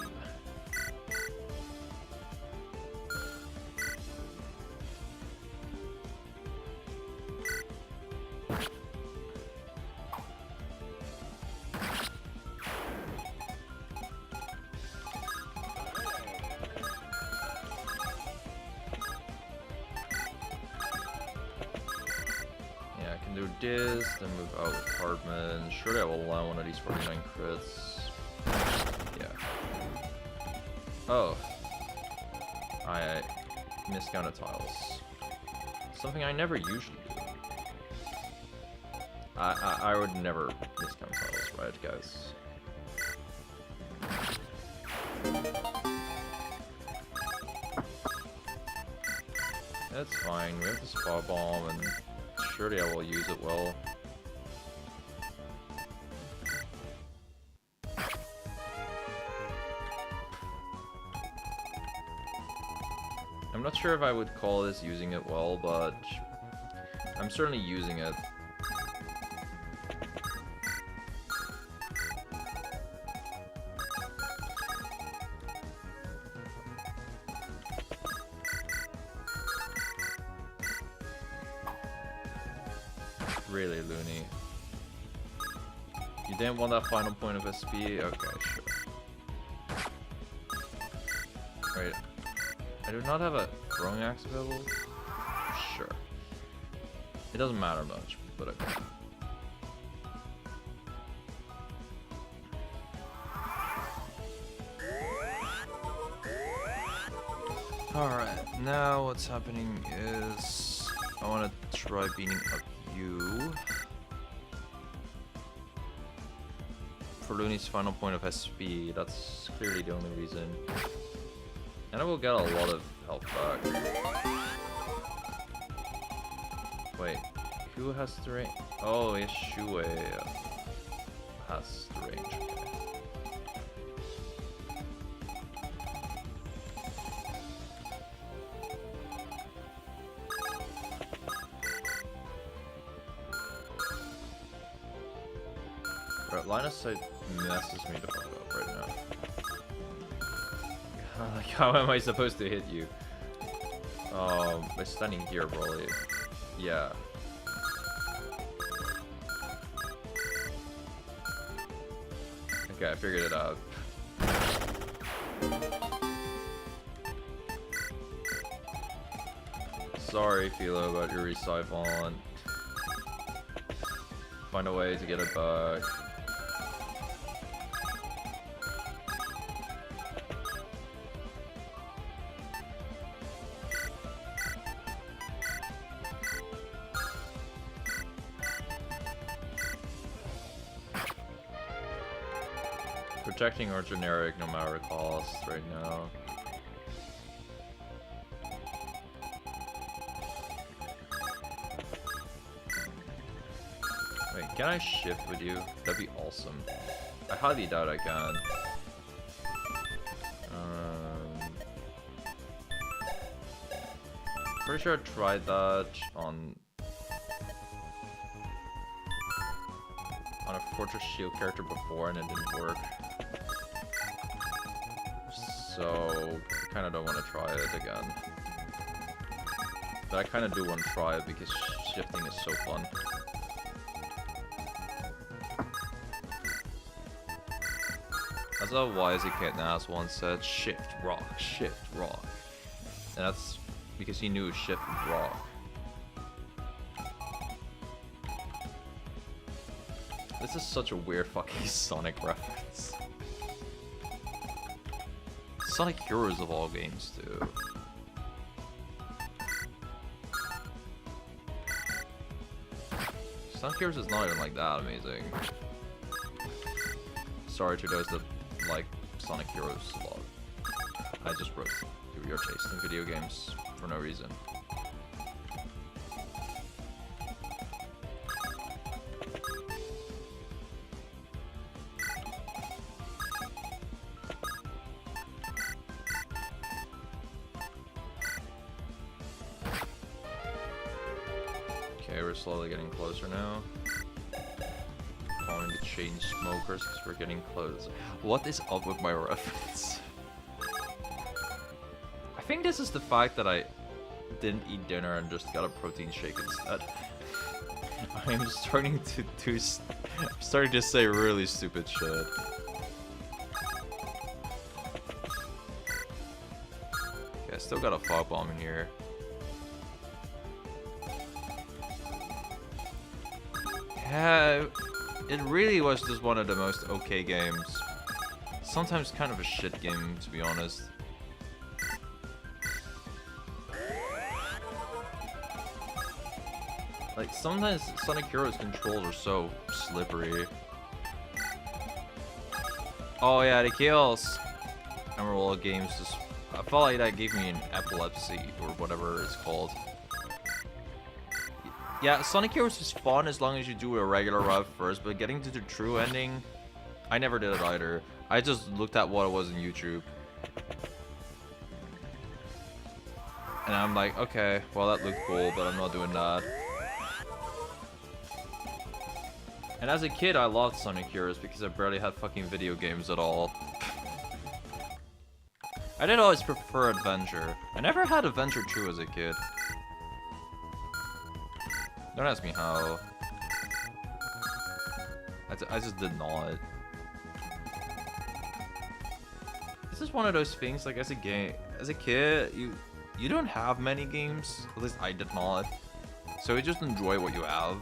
This, then move out with Hardman. Surely I will allow one of these 49 crits. Yeah. Oh. I miscounted tiles. Something I never usually do. I would never miscount tiles, right, guys? That's fine. We have the Spa Bomb and surely I will use it well. I'm not sure if I would call this using it well, but I'm certainly using it. Really, Loonie? You didn't want that final point of SP? Okay, sure. Wait. I do not have a throwing axe available? Sure. It doesn't matter much, but okay. Alright, now what's happening is I want to try beating up you. For Loonie's final point of SP, that's clearly the only reason. And I will get a lot of health back. Wait, who has the range? Oh, Yeshua has the range. Okay. Right, line of sight messes me the fuck up right now. Like, how am I supposed to hit you? By standing here, probably. Yeah. Okay, I figured it out. Sorry, Philo, about your Resiphon. Find a way to get it back. Protecting our generic no matter the cost right now. Wait, can I shift with you? That'd be awesome. I highly doubt I can. Pretty sure I tried that on a Fortress Shield character before and it didn't work. So, I kind of don't want to try it again. But I kind of do want to try it because shifting is so fun. As a wise kid Nas once said, shift, rock, shift, rock. And that's because he knew shift and rock. This is such a weird fucking Sonic reference. Sonic Heroes of all games, too. Sonic Heroes is not even like that amazing. Sorry to those that like Sonic Heroes a lot. I just wrote your taste in video games for no reason. Okay, we're slowly getting closer now. Calling the chain smokers because we're getting close. What is up with my reference? I think this is the fact that I didn't eat dinner and just got a protein shake instead. I'm starting to say really stupid shit. Okay, I still got a fog bomb in here. Yeah, it really was just one of the most okay games. Sometimes kind of a shit game, to be honest. Like, sometimes Sonic Heroes controls are so slippery. Oh yeah, the kills. Memorable games just... I felt like that gave me an epilepsy, or whatever it's called. Yeah, Sonic Heroes is fun as long as you do a regular route first, but getting to the true ending, I never did it either. I just looked at what it was on YouTube. And I'm like, okay, well that looked cool, but I'm not doing that. And as a kid, I loved Sonic Heroes because I barely had fucking video games at all. I didn't always prefer Adventure. I never had Adventure 2 as a kid. Don't ask me how. I just did not. This is one of those things, like as a kid, you don't have many games. At least I did not. So you just enjoy what you have.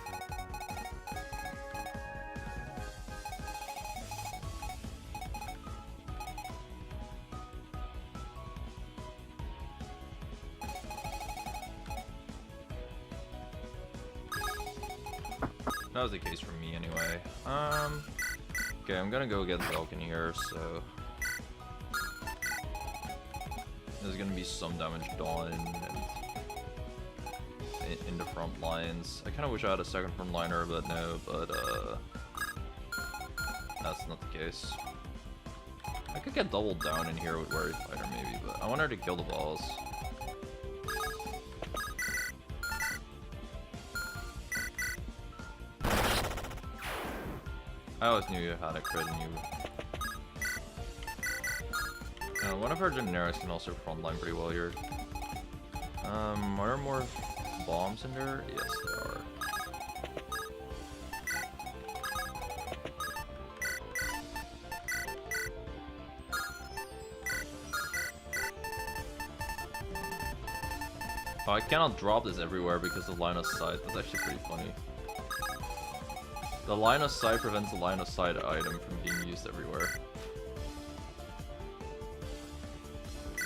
That was the case for me anyway. Okay, I'm gonna go get Zelg in here, so there's gonna be some damage done in the front lines. I kind of wish I had a second front liner, but no, that's not the case. I could get doubled down in here with Wary Fighter maybe, but I want her to kill the balls. I always knew you had a crit in you. One of her generics can also frontline pretty well here. Are there more bombs in there? Yes, there are. Oh, I cannot drop this everywhere because of line of sight. That's actually pretty funny. The line of sight prevents the line of sight item from being used everywhere.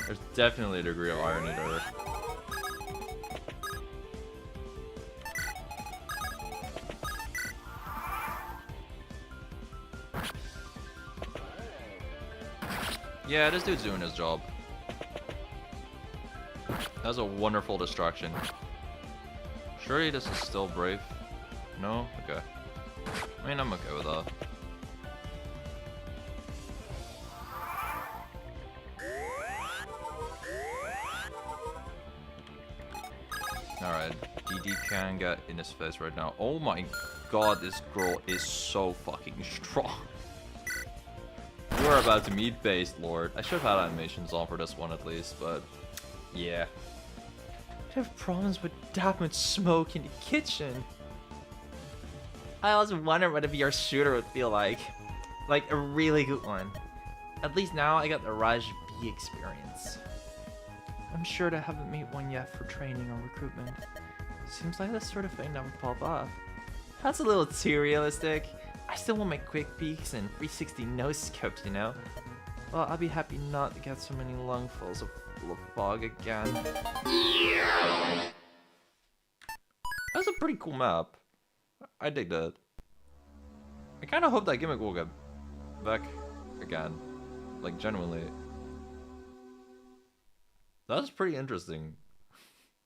There's definitely a degree of irony there. Yeah, this dude's doing his job. That's a wonderful distraction. Surely this is still brave? No? Okay. I mean, I'm okay with that. Alright, DD can get in his face right now. Oh my god, this girl is so fucking strong. You are about to meet base, Lord. I should have had animations on for this one at least, but yeah. I have problems with that much smoke in the kitchen. I always wonder what a VR shooter would feel like. Like a really good one. At least now I got the Raj B experience. I'm sure they haven't made one yet for training or recruitment. Seems like the sort of thing that would pop off. That's a little too realistic. I still want my quick peeks and 360 no scopes, you know? Well, I'll be happy not to get so many lungfuls of fog again. That's a pretty cool map. I dig that. I kind of hope that gimmick will get back again. Like, genuinely. That's pretty interesting.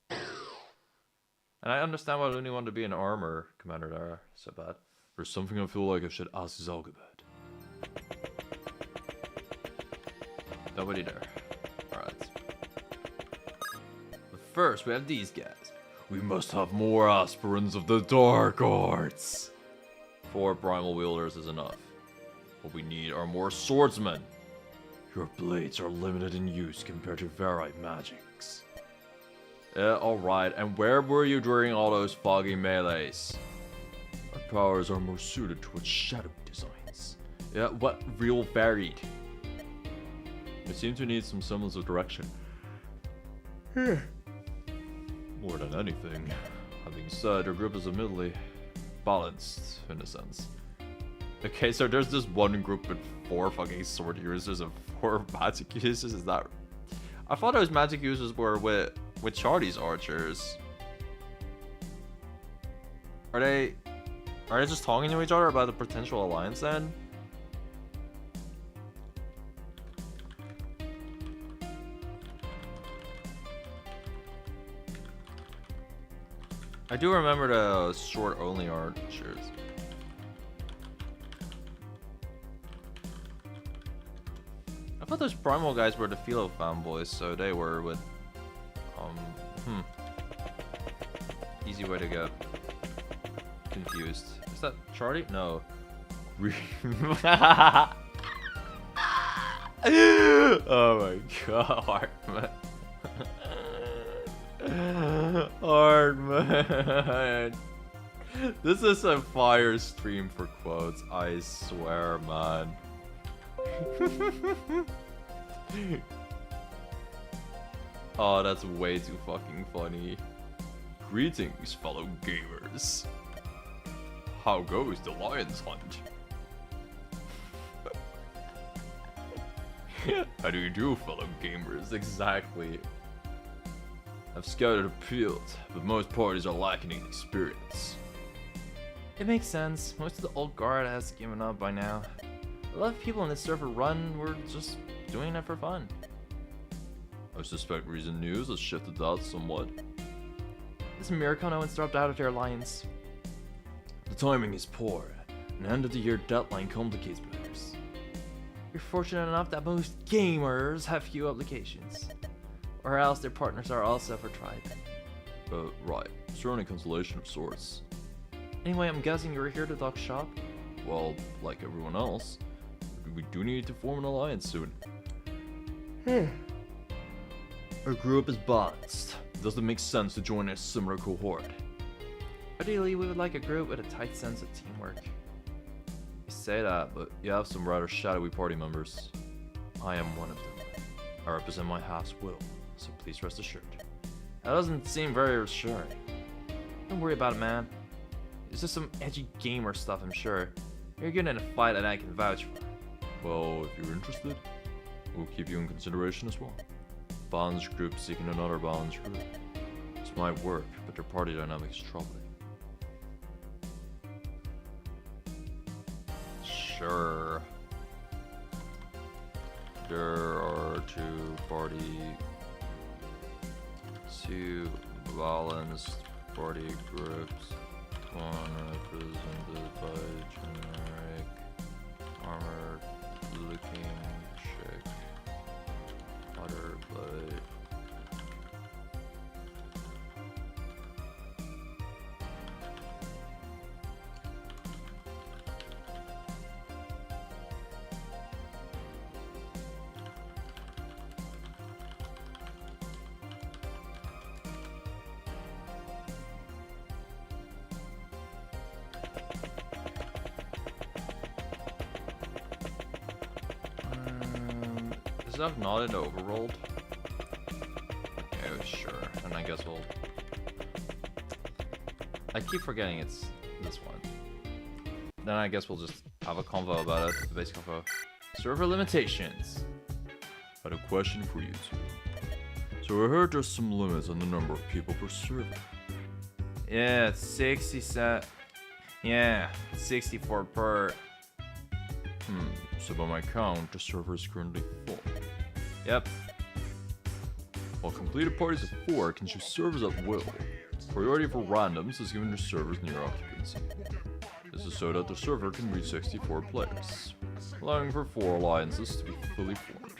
And I understand why Loonie wanted to be an armor commander there so bad. There's something I feel like I should ask Zelg about. Nobody there. Alright. But first, we have these guys. We must have more aspirants of the dark arts. 4 primal wielders is enough. What we need are more swordsmen. Your blades are limited in use compared to varied magics. Alright, and where were you during all those foggy melees? Our powers are more suited towards shadow designs. Yeah, what real varied? It seems we need some semblance of direction. More than anything. Having said, our group is admittedly balanced, in a sense. Okay, so there's this one group with 4 fucking sword users and 4 magic users, is that... I thought those magic users were with Charlie's archers. Are they just talking to each other about the potential alliance then? I do remember the sword-only archers. I thought those primal guys were the Philo fanboys, so they were with... Easy way to get confused. Is that Charlie? No. Oh my god, man. Hardman. This is a fire stream for quotes, I swear, man. Oh, that's way too fucking funny. Greetings, fellow gamers. How goes the lion's hunt? How do you do, fellow gamers? Exactly. I've scouted a field, but most parties are lacking in experience. It makes sense. Most of the old guard has given up by now. A lot of people in this server run were just doing it for fun. I suspect recent news has shifted that somewhat. This miracle no one's dropped out of their alliance. The timing is poor. An end of the year deadline complicates matters. You're fortunate enough that most gamers have few obligations. Or else their partners are also for tribe. Right. Surrounding consolation of sorts. Anyway, I'm guessing you were here to talk shop? Well, like everyone else, we do need to form an alliance soon. Our group is balanced. Does it make sense to join a similar cohort? Ideally, we would like a group with a tight sense of teamwork. You say that, but you have some rather shadowy party members. I am one of them. I represent my house will, so please rest assured. That doesn't seem very reassuring. Don't worry about it, man. It's just some edgy gamer stuff, I'm sure. You're good in a fight that I can vouch for. Well, if you're interested, we'll keep you in consideration as well. Balanced group seeking another balanced group. This might work, but their party dynamics is troubling. Sure. There are two balanced party groups. One represented by generic armored looking chick. Other by Is that not an overrolled? Okay, sure. And I guess we'll... I keep forgetting it's this one. Then I guess we'll just have a convo about it, the base convo. Server limitations. I had a question for you two. So I heard there's some limits on the number of people per server. Yeah, it's 67. Yeah, 64 per. So by my count, the server is currently full. Yep. While completed parties of 4 can choose servers at will, priority for randoms is given to servers near occupancy. This is so that the server can reach 64 players, allowing for 4 alliances to be fully formed.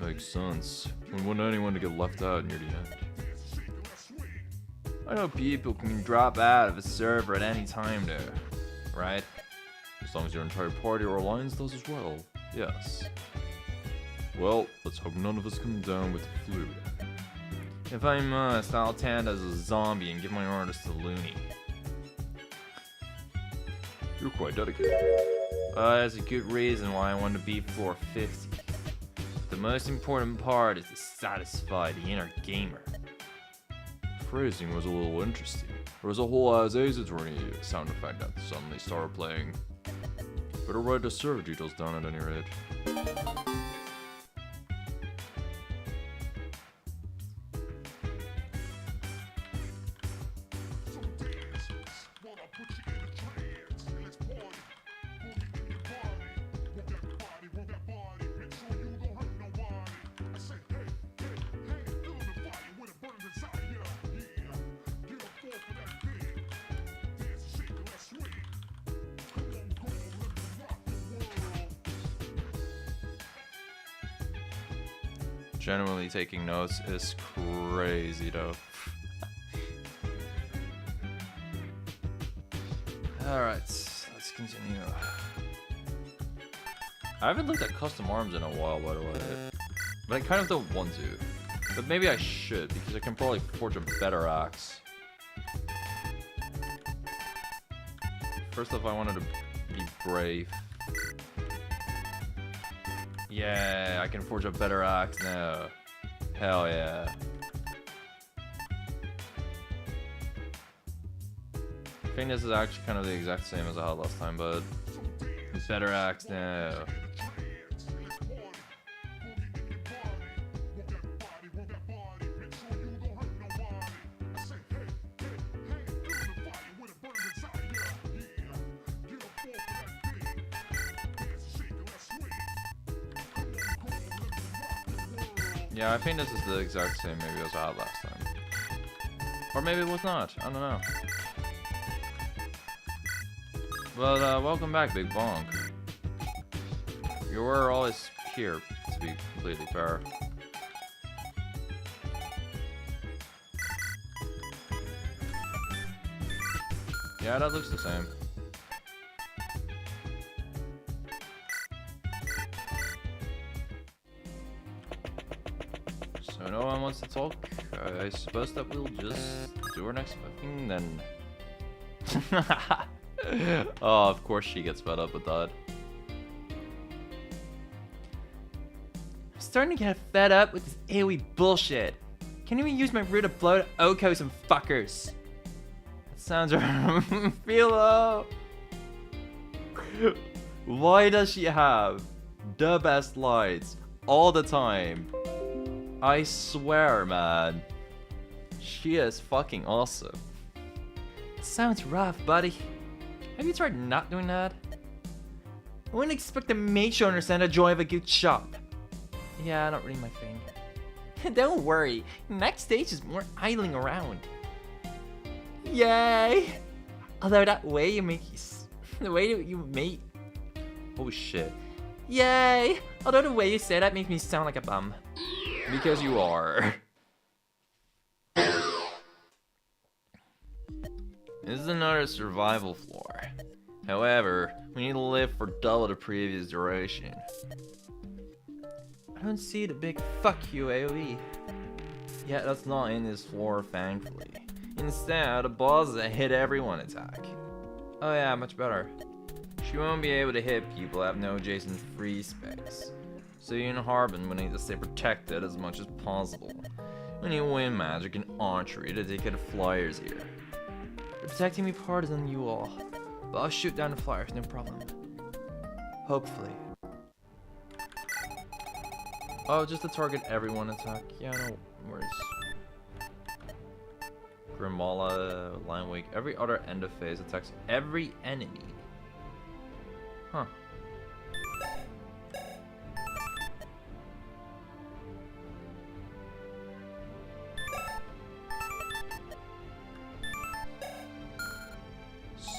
Makes sense. We wouldn't want anyone to get left out near the end. I know people can drop out of a server at any time though, right? As long as your entire party or alliance does as well, yes. Well, let's hope none of us come down with the flu. If I must, I'll stand as a zombie and give my orders to Loonie. You're quite dedicated. That's a good reason why I want to be floor 50. The most important part is to satisfy the inner gamer. The phrasing was a little interesting. There was a whole Azaze attorney sound effect that suddenly started playing. Better write the server details down at any rate. Genuinely taking notes is crazy though. Alright, let's continue. I haven't looked at custom arms in a while, by the way. But I kind of don't want to. But maybe I should, because I can probably forge a better axe. first off, I wanted to be brave. Yeah, I can forge a better axe now. Hell yeah. I think this is actually kind of the exact same as I had last time, but better axe now. Yeah, I think this is the exact same maybe as I had last time. Or maybe it was not, I don't know. But welcome back, Big Bonk. You were always here, to be completely fair. Yeah, that looks the same. So no one wants to talk. I suppose that we'll just do our next fucking then. Oh, of course she gets fed up with that. I'm starting to get fed up with this AoE bullshit. Can't even use my root of blow to Oko some fuckers. That sounds right. Philo. Why does she have the best lights all the time? I swear, man. She is fucking awesome. Sounds rough, buddy. Have you tried not doing that? I wouldn't expect a mage to understand the joy of a good shop. Yeah, not really my thing. Don't worry, next stage is more idling around. Yay! Although that way you make the way that you make. Oh shit. Yay! Although the way you say that makes me sound like a bum. Because you are. This is another survival floor. However, we need to live for double the previous duration. I don't see the big fuck you AoE. Yeah, that's not in this floor, thankfully. Instead, the boss is a hit everyone attack. Oh yeah, much better. She won't be able to hit people that have no adjacent free space. So you and Hardman will need to stay protected as much as possible. We need wind magic and archery to take care of flyers here. They're protecting me harder than you all, but I'll shoot down the flyers, no problem. Hopefully. Oh, just to target everyone attack. Yeah, no worries. Grimala, Line Wake, every other end of phase attacks every enemy. Huh.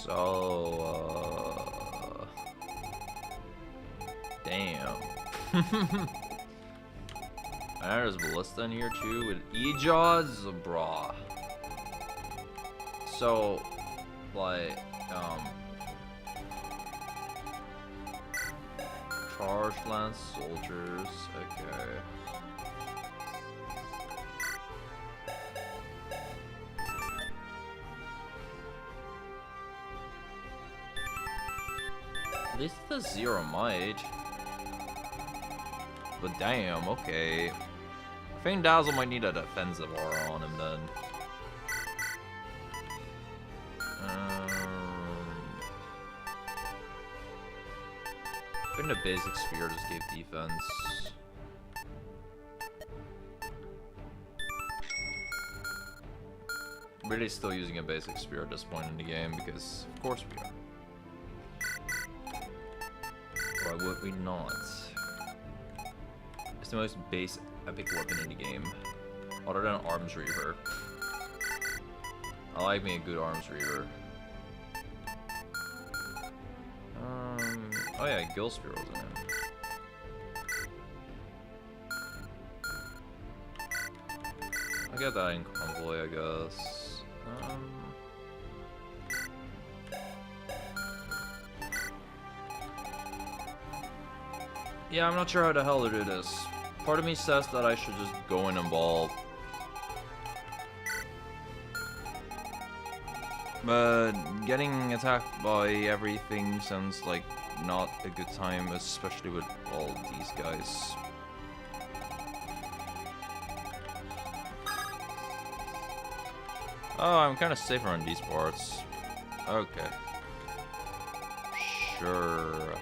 So, damn. There's Ballista in here too with E-Jaws, brah. So, like, charged lance soldiers, okay. At least the zero might. But damn, okay. I think Dazzle might need a defensive aura on him then. I think the basic spear just gave defense. Really still using a basic spear at this point in the game because of course we are. Why would we not? It's the most base epic weapon in the game. Other than Arms Reaver. I like me a good Arms Reaver. Oh yeah, Gill Spear was in him. I'll get that in Convoy, I guess. Yeah, I'm not sure how the hell to do this. Part of me says that I should just go in and ball. But getting attacked by everything sounds like not a good time, especially with all these guys. Oh, I'm kind of safer on these parts. Okay. Sure.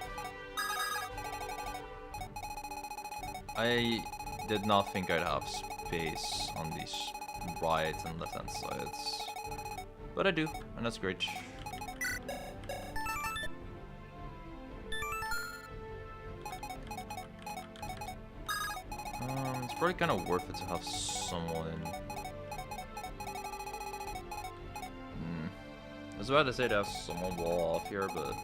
I did not think I'd have space on these right and left hand sides. But I do, and that's great. It's probably kind of worth it to have someone. I was about to say to have someone wall off here, but.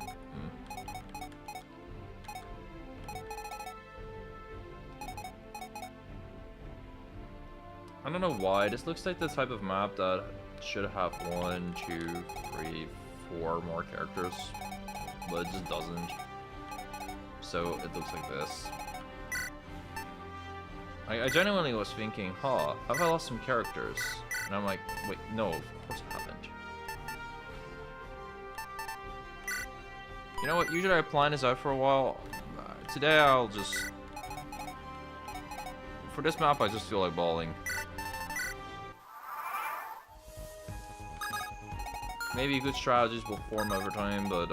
I don't know why. This looks like the type of map that should have 1, 2, 3, 4 more characters, but it just doesn't. So it looks like this. I genuinely was thinking, huh, have I lost some characters? And I'm like, wait, no, of course I haven't. You know what, usually I plan this out for a while. Today I'll just... For this map, I just feel like balling. Maybe good strategies will form over time, but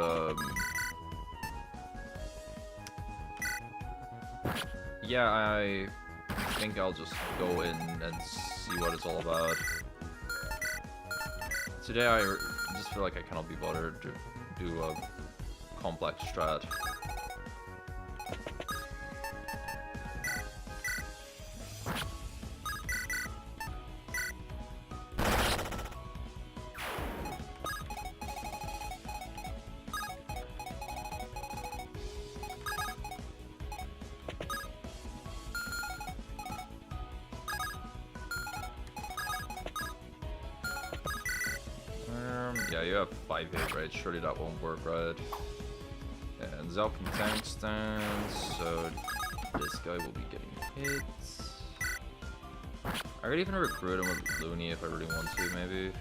yeah, I think I'll just go in and see what it's all about. Today I just feel like I cannot be bothered to do a complex strat. Yeah, you have 5 hit, right? Surely that won't work, right? And Zelg can tank stand, so this guy will be getting hit. I could even recruit him with Loonie if I really want to, maybe.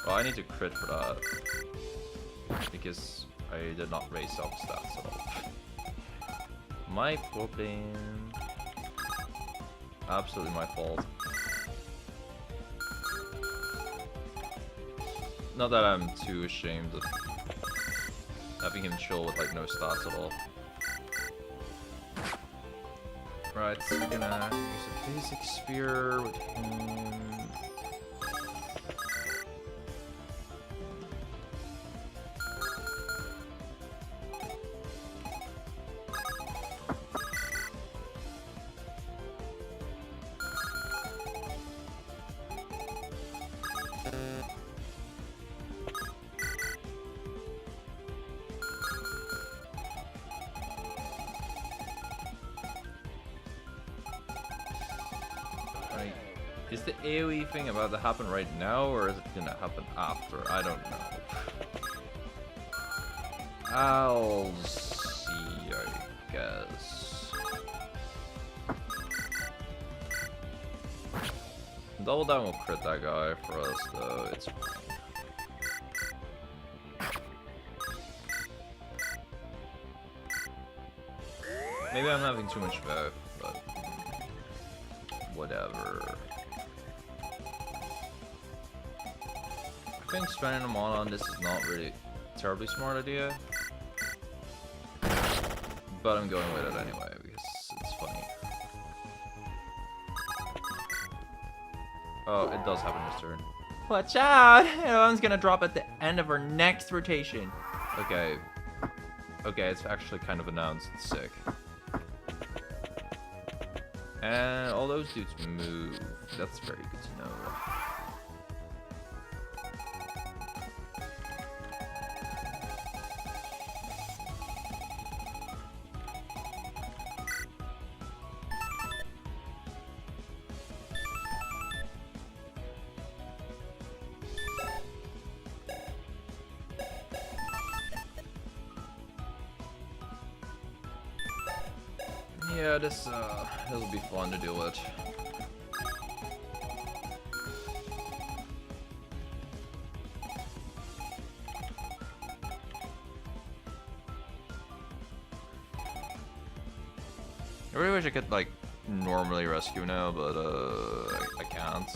Well, I need to crit for that. Because I did not raise up stats at all. My problem. Absolutely my fault. Not that I'm too ashamed of having him chill with like no stats at all. Right, so we're gonna use a basic spear with him. Is the AoE thing about to happen right now, or is it gonna happen after? I don't know. I'll see, I guess. Double down will crit that guy for us, though. It's fine. Maybe I'm having too much faith, but whatever. I think spending a mana on this is not really a terribly smart idea. But I'm going with it anyway, because it's funny. Oh, it does happen this turn. Watch out! Everyone's gonna drop at the end of our next rotation. Okay. Okay, it's actually kind of announced. It's sick. And all those dudes move. That's very good to know. Yeah, this will be fun to deal with. I really wish I could, like, normally rescue now, but, I can't.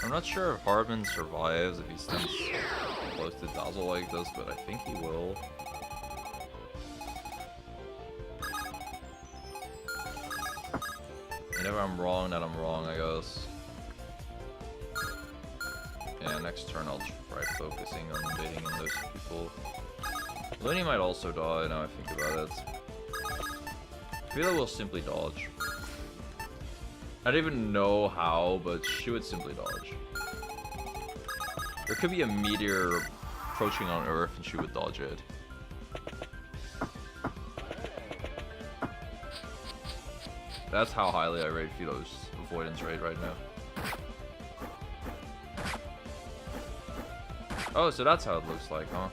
I'm not sure if Hardman survives if he stands close to Dazzle like this, but I think he will. And if I'm wrong, then I'm wrong, I guess. Yeah, next turn I'll try focusing on baiting in those people. Loonie might also die now I think about it. Philo will simply dodge. I don't even know how, but she would simply dodge. There could be a meteor approaching on Earth and she would dodge it. That's how highly I rate Philo's avoidance rate right now. Oh, so that's how it looks like, huh?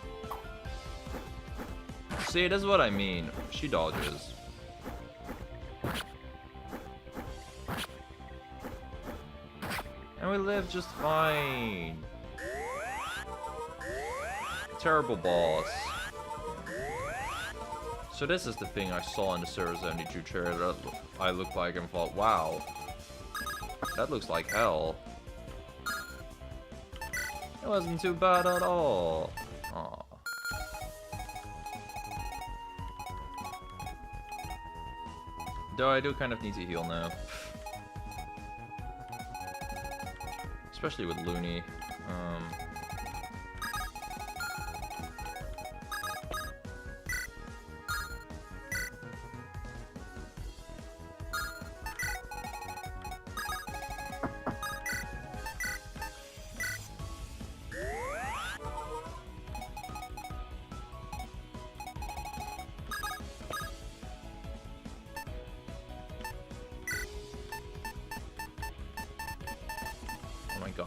See, this is what I mean. She dodges. And we live just fine. Terrible boss. So this is the thing I saw in the Server 72 chair that I looked like and thought, wow, that looks like hell. It wasn't too bad at all. Aww. Though I do kind of need to heal now. Especially with Loonie.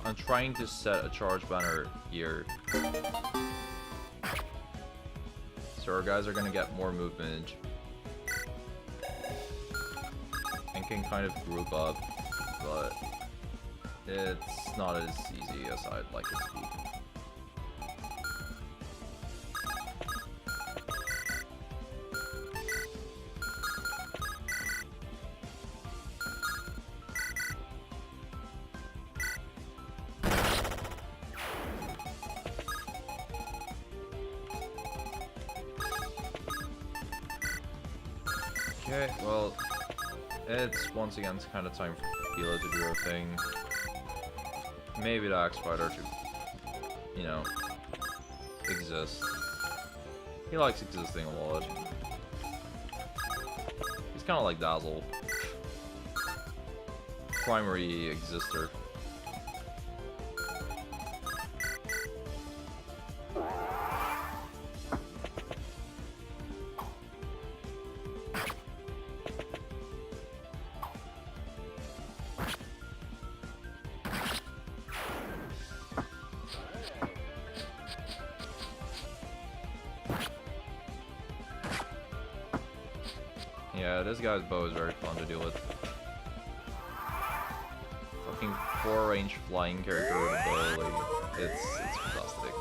I'm trying to set a charge banner here. So our guys are gonna get more movement. And can kind of group up, but it's not as easy as I'd like it to be. Okay, well, it's once again kind of time for Philo to do her thing. Maybe the Axe Spider to, you know, exist. He likes existing a lot. He's kind of like Dazzle. Primary exister. Yeah, this guy's bow is very fun to deal with. Fucking 4-range flying character with a bow, like, it's fantastic.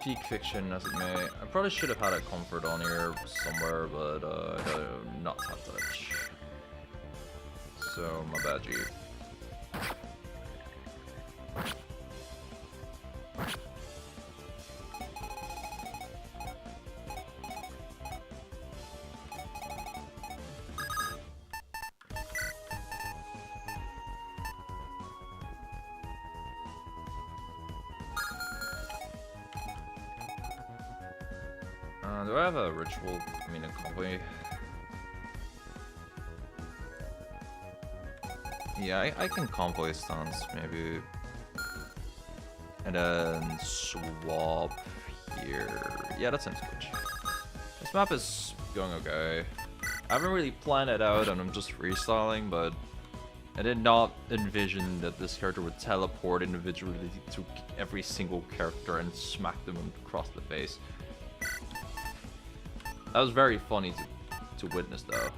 Peak fiction as it may. I probably should have had a comfort on here somewhere, but I do not have touch. So, my bad, G. Do I have a ritual? I mean, a convoy? Yeah, I can convoy stance, maybe. And then swap here. Yeah, that sounds good. This map is going okay. I haven't really planned it out and I'm just freestyling, but I did not envision that this character would teleport individually to every single character and smack them across the face. That was very funny to witness, though.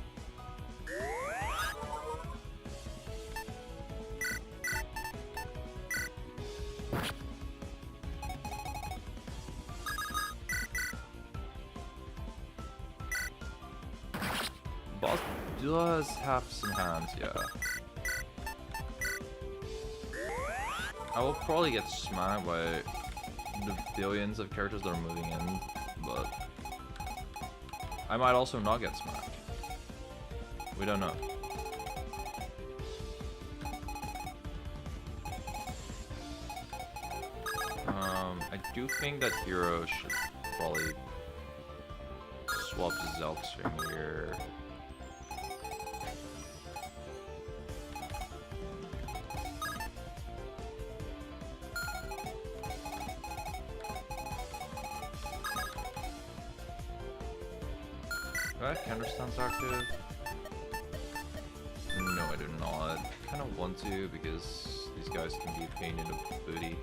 Boss does have some hands, yeah. I will probably get smacked by the billions of characters that are moving in, but I might also not get smacked. We don't know. I do think that Hero should probably swap to Zelg string here. Do I have counterstance active? No, I do not. I kind of want to because these guys can be a pain in the booty.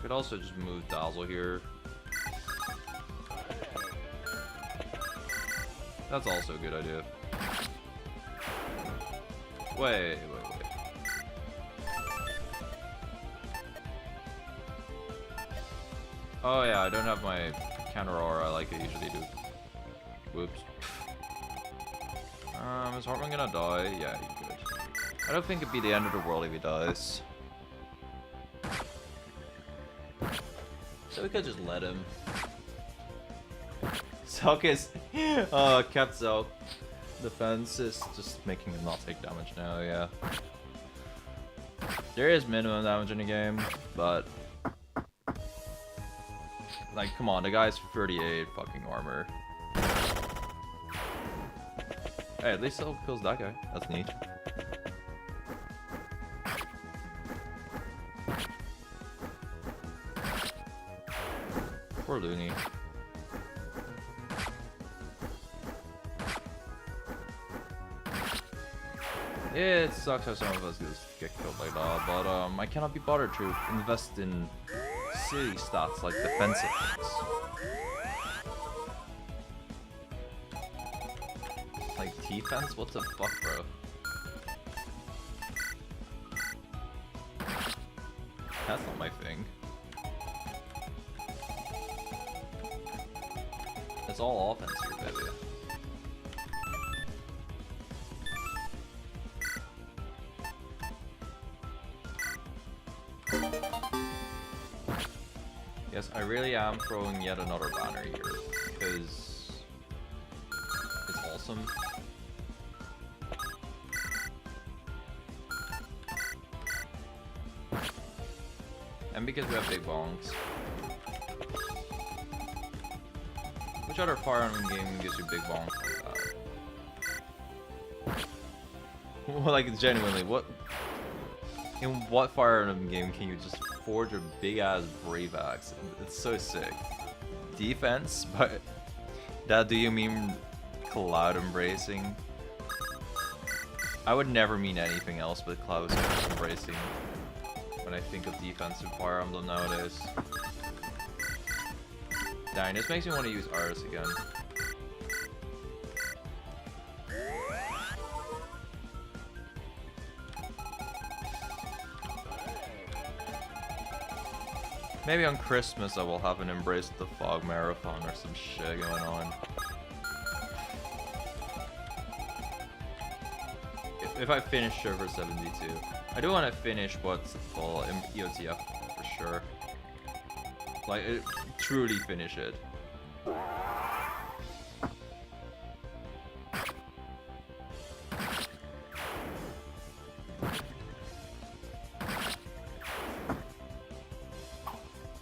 Could also just move Dazzle here. That's also a good idea. Wait. Oh yeah, I don't have my counter aura like I usually do. Whoops. Is Hardman gonna die? Yeah, he could. I don't think it'd be the end of the world if he dies. So we could just let him. Zelg is kept Zelg. Defense is just making him not take damage now, yeah. There is minimum damage in the game, but like come on, the guy's 38 fucking armor. Hey, at least Zelg kills that guy. That's neat. Poor Loonie. It sucks how some of us just get killed like that, but I cannot be bothered to invest in silly stats like defensive things. Like defense? What the fuck, bro? That's not my thing. It's all offense here, baby. Yes, I really am throwing yet another banner here, because it's awesome. And because we have big bongs. Which other Fire Emblem game gives you big bongs like that? Well, like, genuinely, what... In what Fire Emblem game can you just forge a big-ass Brave Axe? It's so sick. Defense? But... That, do you mean Cloud Embracing? I would never mean anything else but Cloud Embracing when I think of defensive Fire Emblem nowadays. Dang, this makes me want to use Aris again. Maybe on Christmas I will have an Embrace the Fog marathon or some shit going on. If I finish server 72. I do want to finish what's it called, EOTF for sure. Like, truly finish it.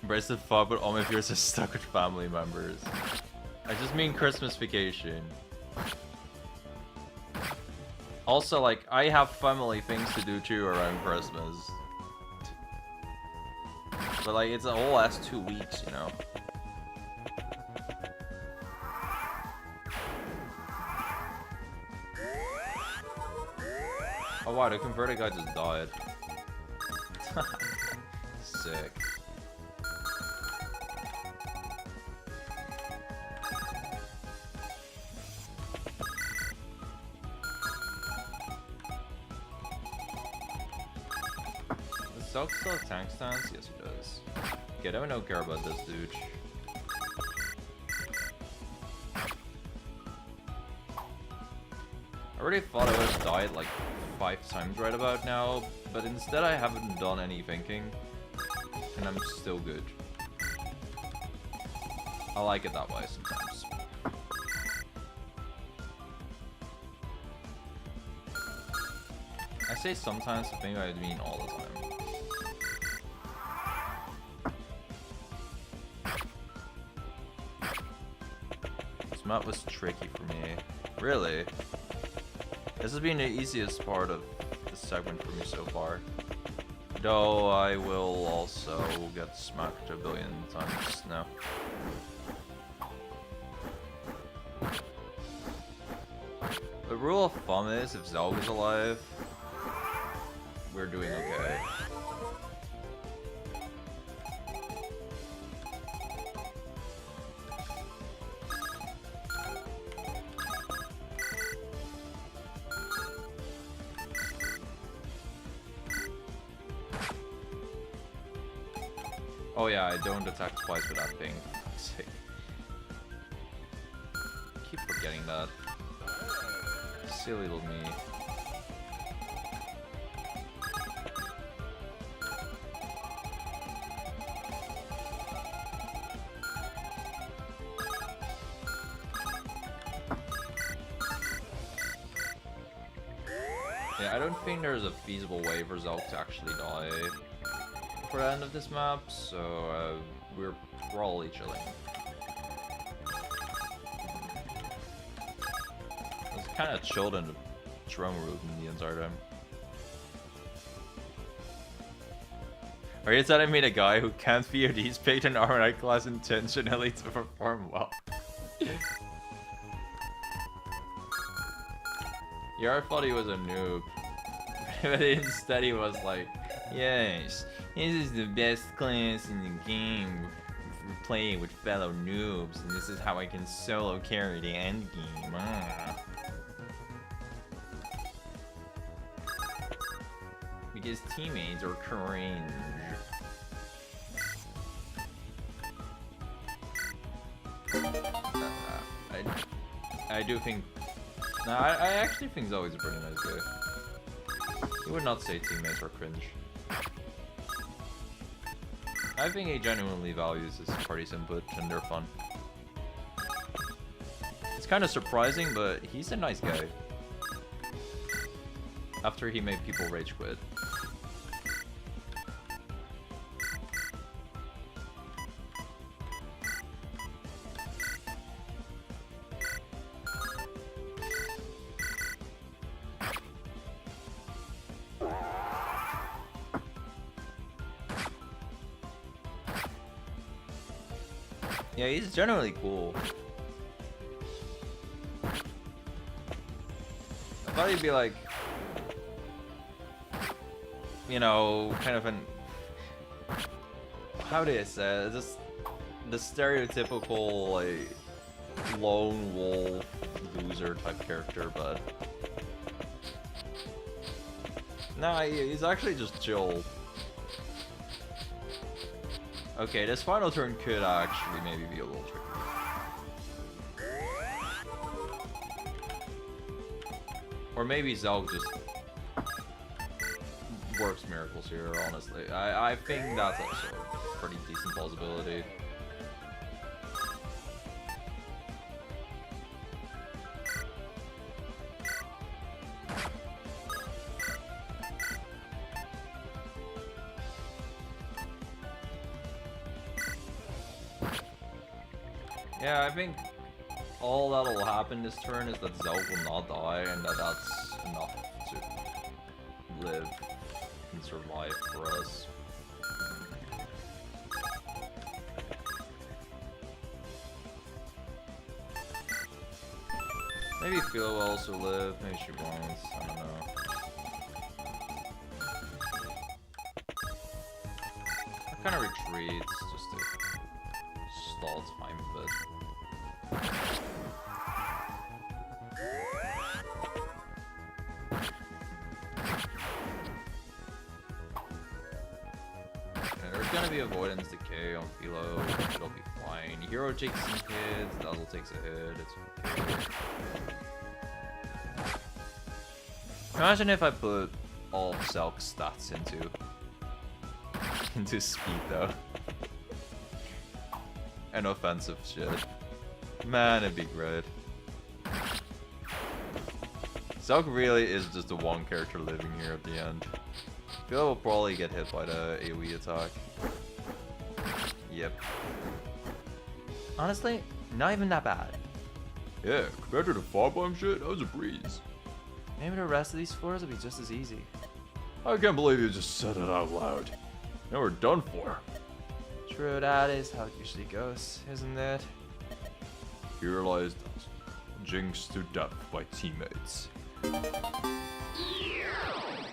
Embrace the fog, but all my viewers are stuck with family members. I just mean Christmas vacation. Also, like, I have family things to do too around Christmas. But like, it's a whole ass 2 weeks, you know? Oh wow, the converted guy just died. Sick. Zelg still have tank stance? Yes, he does. Okay, I don't care about this dude. I already thought I would have died like 5 times right about now, but instead I haven't done any thinking, and I'm still good. I like it that way sometimes. I say sometimes, but maybe I mean all the time. This map was tricky for me. Really? This has been the easiest part of this segment for me so far. Though I will also get smacked a billion times now. The rule of thumb is, if Zelg is alive, we're doing okay. Oh yeah, I don't attack twice with that thing. Keep forgetting that. Silly little me. Yeah, I don't think there's a feasible way for Zelg to actually die for the end of this map, so we're probably chilling. I was kind of chilled in the drum room the entire time. Are you telling me the guy who can't VODs picked an RNI class intentionally to perform well? Yeah, I thought he was a noob. But instead he was like, yes, this is the best class in the game for playing with fellow noobs, and this is how I can solo carry the end game. Because teammates are cringe. I do think... No, I actually think Zoe's a pretty nice guy. He would not say teammates are cringe. I think he genuinely values his party's input and they're fun. It's kind of surprising, but he's a nice guy. After he made people rage quit. Yeah, he's generally cool. I thought he'd be like, you know, kind of an, how do you say it? Just the stereotypical like lone wolf loser type character, but no, he's actually just chill. Okay, this final turn could actually maybe be a little tricky. Or maybe Zelg just works miracles here, honestly. I think that's also a pretty decent possibility. Yeah, I think all that'll happen this turn is that Zelg will not die, and that's enough to live and survive for us. Maybe Philo will also live, maybe she won't, I don't know. I kind of retreats just to stall time a bit. be avoidance decay on Philo. It'll be fine. Hero takes some hits. Dazzle takes a hit. It's okay. Imagine if I put all Zelg stats into speed though. And offensive shit. Man, it'd be great. Zelg really is just the one character living here at the end. Philo will probably get hit by the AoE attack. Yep. Honestly, not even that bad. Yeah, compared to the fog bomb shit, that was a breeze. Maybe the rest of these floors will be just as easy. I can't believe you just said it out loud. Now we're done for. True, that is how it usually goes, isn't it? Here lies dust, jinxed to death by teammates.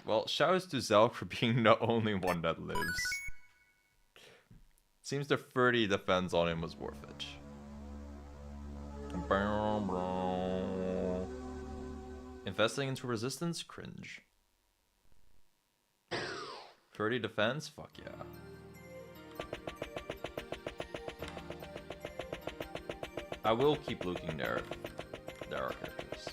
Well, shoutouts to Zelg for being the only one that lives. Seems the 30 defense on him was worth it. Investing into resistance? Cringe. 30 defense? Fuck yeah. I will keep looking there. There are characters.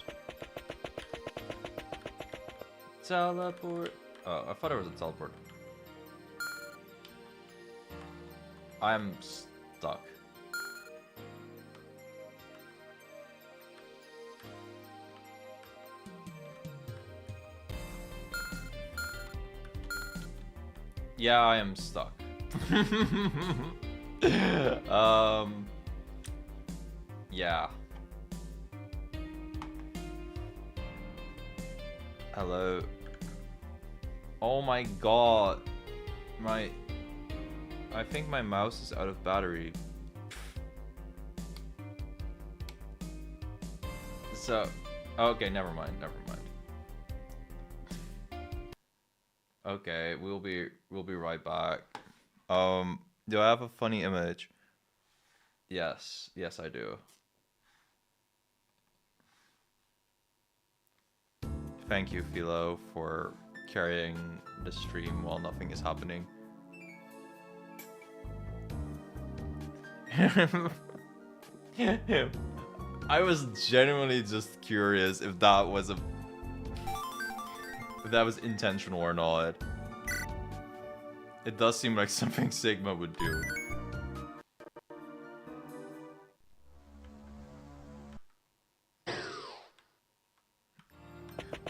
Teleport. Oh, I thought it was a teleport. I'm stuck. Yeah, I am stuck. Yeah. Hello. Oh my god. I think my mouse is out of battery. So, okay, never mind. Okay, we'll be right back. Do I have a funny image? Yes, I do. Thank you, Philo, for carrying the stream while nothing is happening. I was genuinely just curious if that was intentional or not. It does seem like something Sigma would do.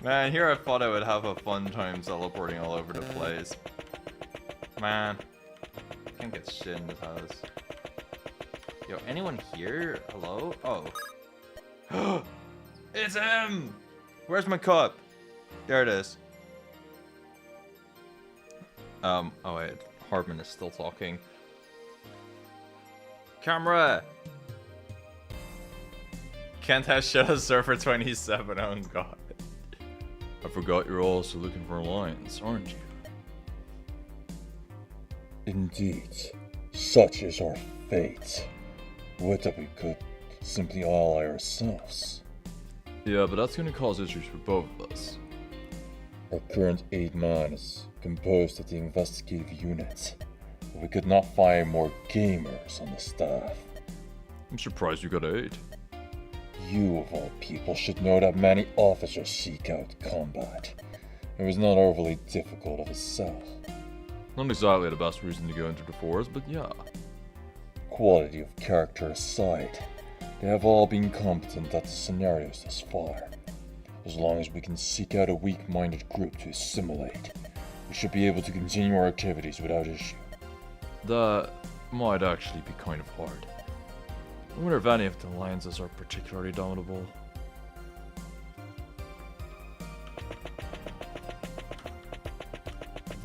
Man, here I thought I would have a fun time teleporting all over the place. Man, can't get shit in this house. Yo, anyone here? Hello? Oh. It's him! Where's my cup? There it is. Oh wait, Hardman is still talking. Camera! Can't have shut a server 27, oh god. I forgot you're also looking for alliance, aren't you? Indeed, such is our fate. Would that we could simply ally ourselves. Yeah, but that's gonna cause issues for both of us. Our current 8-man is composed of the investigative unit, but we could not find more gamers on the staff. I'm surprised you got 8. You, of all people, should know that many officers seek out combat. It was not overly difficult of a sell. Not exactly the best reason to go into the forest, but yeah. Quality of character aside, they have all been competent at the scenarios thus far. As long as we can seek out a weak-minded group to assimilate, we should be able to continue our activities without issue. That might actually be kind of hard. I wonder if any of the alliances are particularly dominable.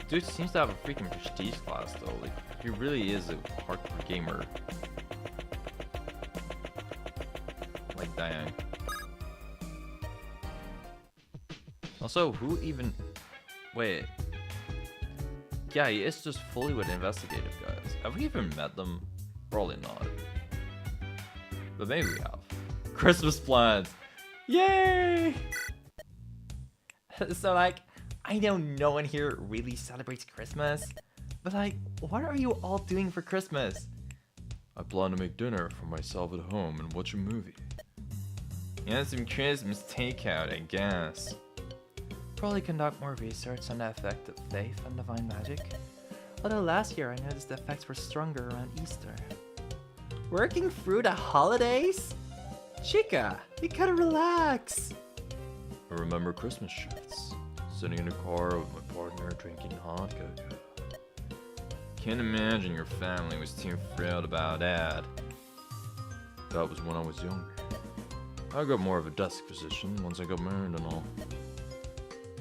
Dude seems to have a freaking prestige class though, like, he really is a hardcore gamer. Like, dang. Also, who even... Wait. Yeah, he is just fully with investigative guys. Have we even met them? Probably not. But maybe we have. Christmas plans! Yay! So like, I know no one here really celebrates Christmas, But like, what are you all doing for Christmas? I plan to make dinner for myself at home and watch a movie. Yeah, some Christmas takeout, I guess. Probably conduct more research on the effect of faith and divine magic. Although last year I noticed the effects were stronger around Easter. Working through the holidays? Chica, you gotta relax. I remember Christmas shifts, sitting in a car with my partner drinking hot cocoa. Can't imagine your family was too thrilled about that. That was when I was younger. I got more of a desk position once I got married and all.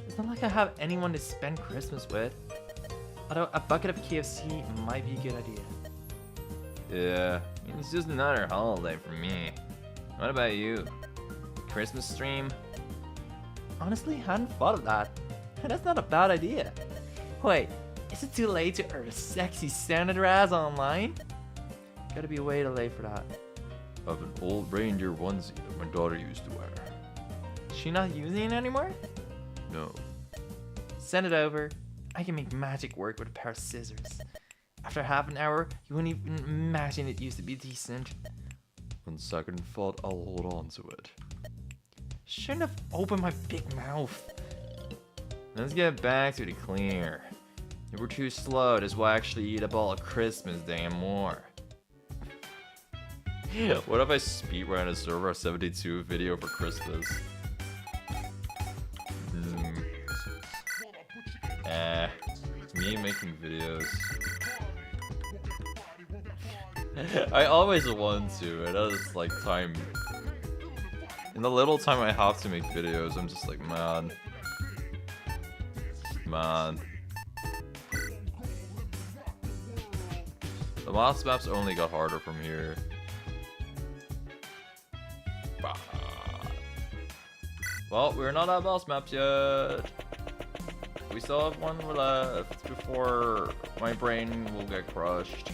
It's not like I have anyone to spend Christmas with. Although a bucket of KFC might be a good idea. Yeah, I mean, it's just another holiday for me. What about you? Christmas stream? Honestly, hadn't thought of that. That's not a bad idea. Wait, is it too late to earn a sexy Santa dress online? Gotta be way too late for that. I have an old reindeer onesie that my daughter used to wear. She not using it anymore? No. Send it over. I can make magic work with a pair of scissors. After half an hour, you wouldn't even imagine it used to be decent. On second thought, I'll hold on to it. Shouldn't have opened my big mouth. Let's get back to the clear. If we're too slow, this will actually eat up all of Christmas Day and more. What if I speedrun a server 72 video for Christmas? Me making videos. I always want to, it is like time. In the little time I have to make videos, I'm just like, man. The boss maps only got harder from here. Well, we're not at boss maps yet. We still have one left before my brain will get crushed.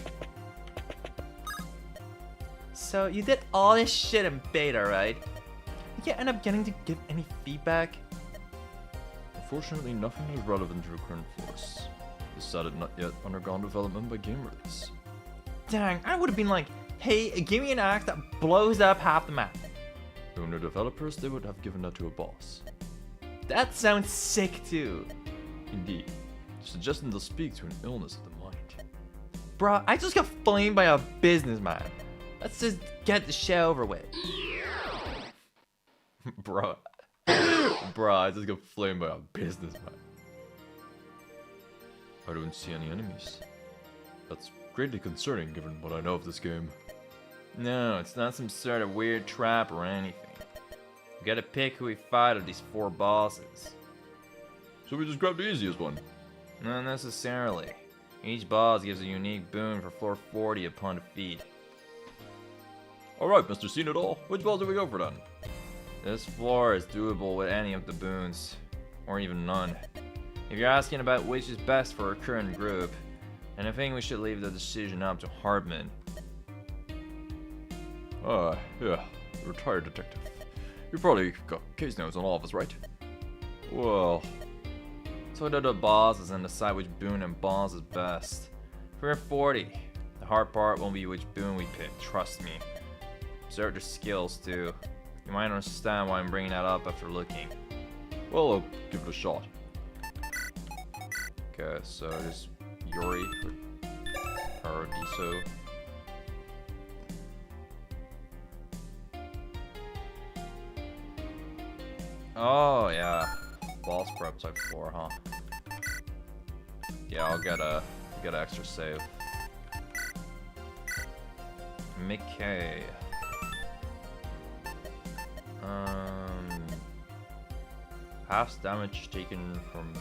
So you did all this shit in beta, right? Did you end up getting to give any feedback? Unfortunately, nothing is relevant to the current force. The set had not yet undergone development by game release. Dang, I would have been like, hey, give me an axe that blows up half the map. Knowing the developers, they would have given that to a boss. That sounds sick too. Indeed, suggesting they'll speak to an illness of the mind. Bruh, I just got flamed by a businessman. Let's just get the show over with. Bruh, I just got flamed by a businessman. I don't see any enemies. That's greatly concerning given what I know of this game. No, it's not some sort of weird trap or anything. We gotta pick who we fight of these 4 bosses. So we just grab the easiest one? Not necessarily. Each boss gives a unique boon for floor 40 upon defeat. Alright, Mr. Seen It All, which boss do we go for then? This floor is doable with any of the boons, or even none. If you're asking about which is best for our current group, then I think we should leave the decision up to Hardman. Yeah, retired detective. You probably got case notes on all of us, right? Well, So do the bosses and decide which boon and boss is best. We're 40. The hard part won't be which boon we pick, trust me. Observe their skills too. You might understand why I'm bringing that up after looking. well, I'll give it a shot. Okay, so just Yuri or Paradiso. Oh yeah, boss prep type 4, huh? Yeah, I'll get a extra save. Mickey. Half damage taken from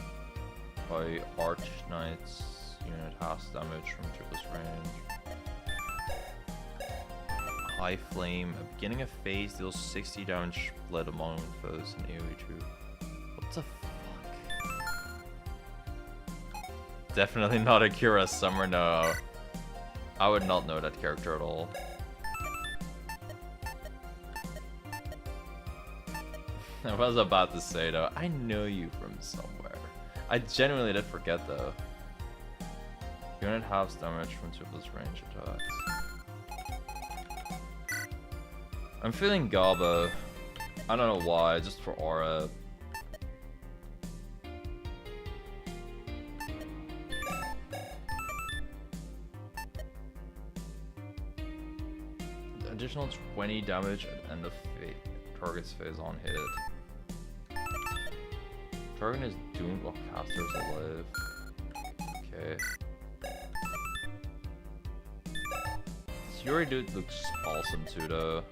by Arch Knight's unit, half damage from Triple range. High Flame, at beginning of phase deals 60 damage split among foes in AoE 2. What the fuck? Definitely not Akira Summer, no. I would not know that character at all. I was about to say though, I know you from somewhere. I genuinely did forget though. Unit halves damage from 2 plus range attacks. I'm feeling Garbo. I don't know why, just for aura. Additional 20 damage at end of target's phase on hit. Target is doomed while caster is alive. Okay. This Yuri dude looks awesome too though.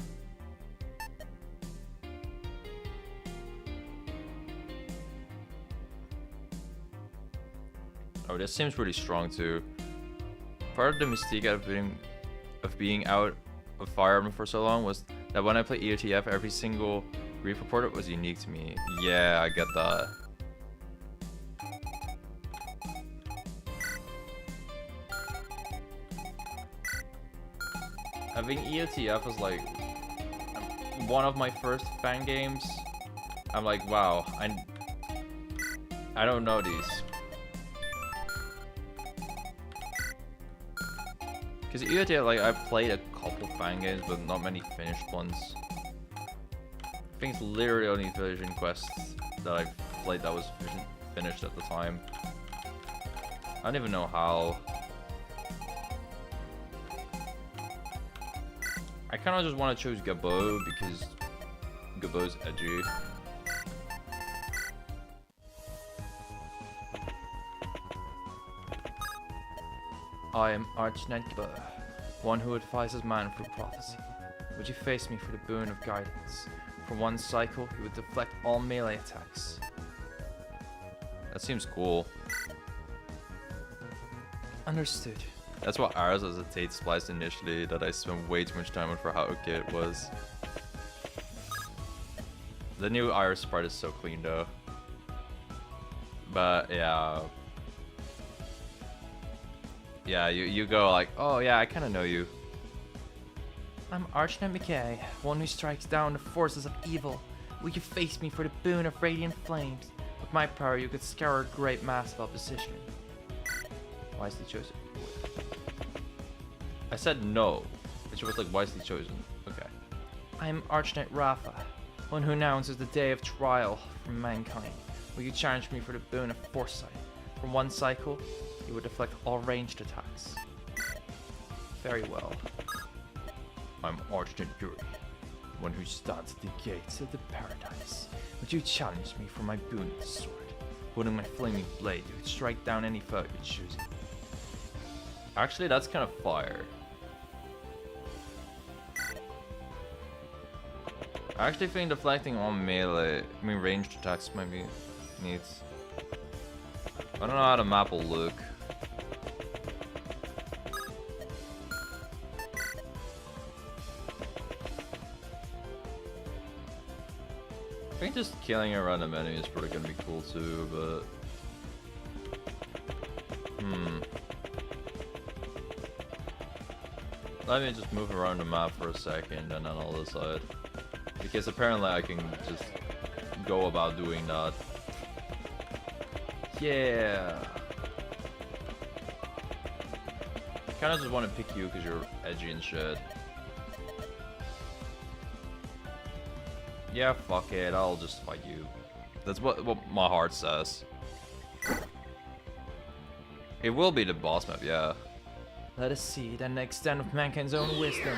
Oh, this seems pretty strong too. Part of the mystique of being out of Fire Emblem for so long was that when I play EOTF, every single grief reporter was unique to me. Yeah, I get that. Having EOTF was like one of my first fan games. I'm like, wow, I don't know these. Because EOTF, like, I played a couple fan games, but not many finished ones. I think it's literally only Vision Quest that I played that was finished at the time. I don't even know how. I kind of just want to choose Gabo because Gabo's edgy. I am Archknight Gabo, one who advises man through prophecy. Would you face me for the boon of guidance? For one cycle, he would deflect all melee attacks. That seems cool. Understood. That's what ours was a Tate Splice initially, that I spent way too much time on for how okay it was. The new Iris part is so clean though. But yeah. Yeah, you go like, oh yeah, I kind of know you. I'm Archknight McKay, one who strikes down the forces of evil. Will you face me for the boon of radiant flames? With my power, you could scour a great mass of opposition. Wisely chosen. I said no, which was like wisely chosen. Okay. I am Archknight Rafa, one who announces the day of trial for mankind. Will you challenge me for the boon of foresight? For one cycle, you would deflect all ranged attacks. Very well. I'm Archknight Yuri, one who stands at the gates of the paradise. Would you challenge me for my boon of the sword? Holding my flaming blade, you would strike down any foe you choose. Actually, that's kind of fire. I actually think deflecting on melee, I mean ranged attacks might be needs. I don't know how the map will look. I think just killing a random enemy is probably gonna be cool too, but let me just move around the map for a second and then I'll decide. Because apparently I can just go about doing that. Yeah. I kind of just want to pick you because you're edgy and shit. Yeah, fuck it. I'll just fight you. That's what my heart says. It will be the boss map, yeah. Let us see the extent of mankind's own wisdom.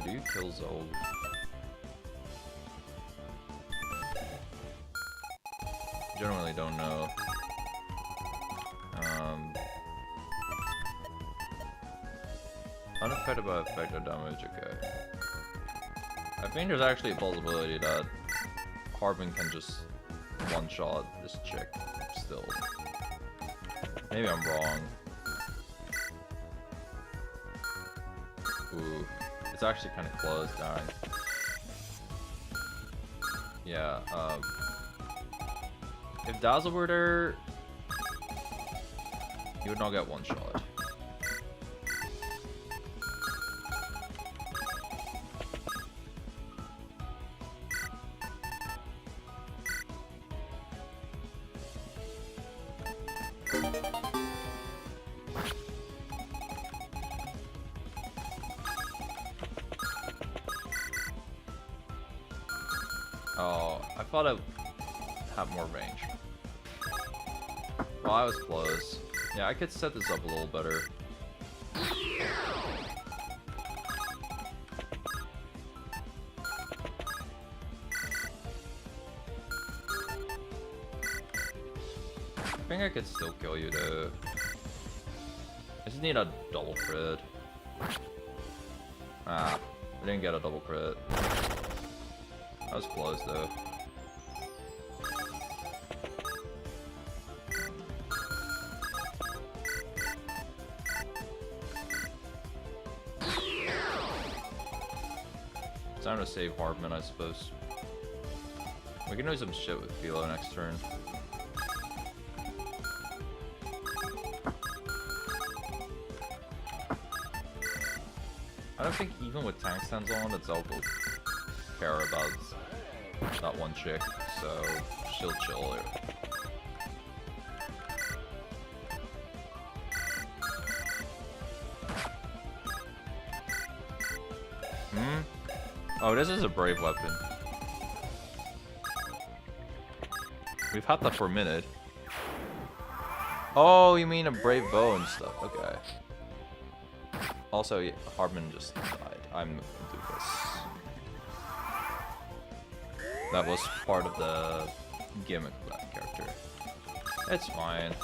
Do you kill Zelg? Generally don't know. Unaffected by effect or damage, okay. I think there's actually a possibility that Hardman can just one-shot this chick still. Maybe I'm wrong. Ooh, it's actually kind of close, darn. Yeah, if Dazzle were there, he would not get one shot. Oh, I thought I had more range. Well, I was close. Yeah, I could set this up a little better. I think I could still kill you though. I just need a double crit. Ah, I didn't get a double crit. I was close though. It's time to save Hardman, I suppose. We can do some shit with Philo next turn. I don't think even with tank stands on, that Zelg will care about that one chick, so she'll chill here. Oh, this is a brave weapon. We've had that for a minute. Oh, you mean a brave bow and stuff, okay. Also, yeah, Hardman just died. I'm gonna do this. That was part of the gimmick of that character. It's fine.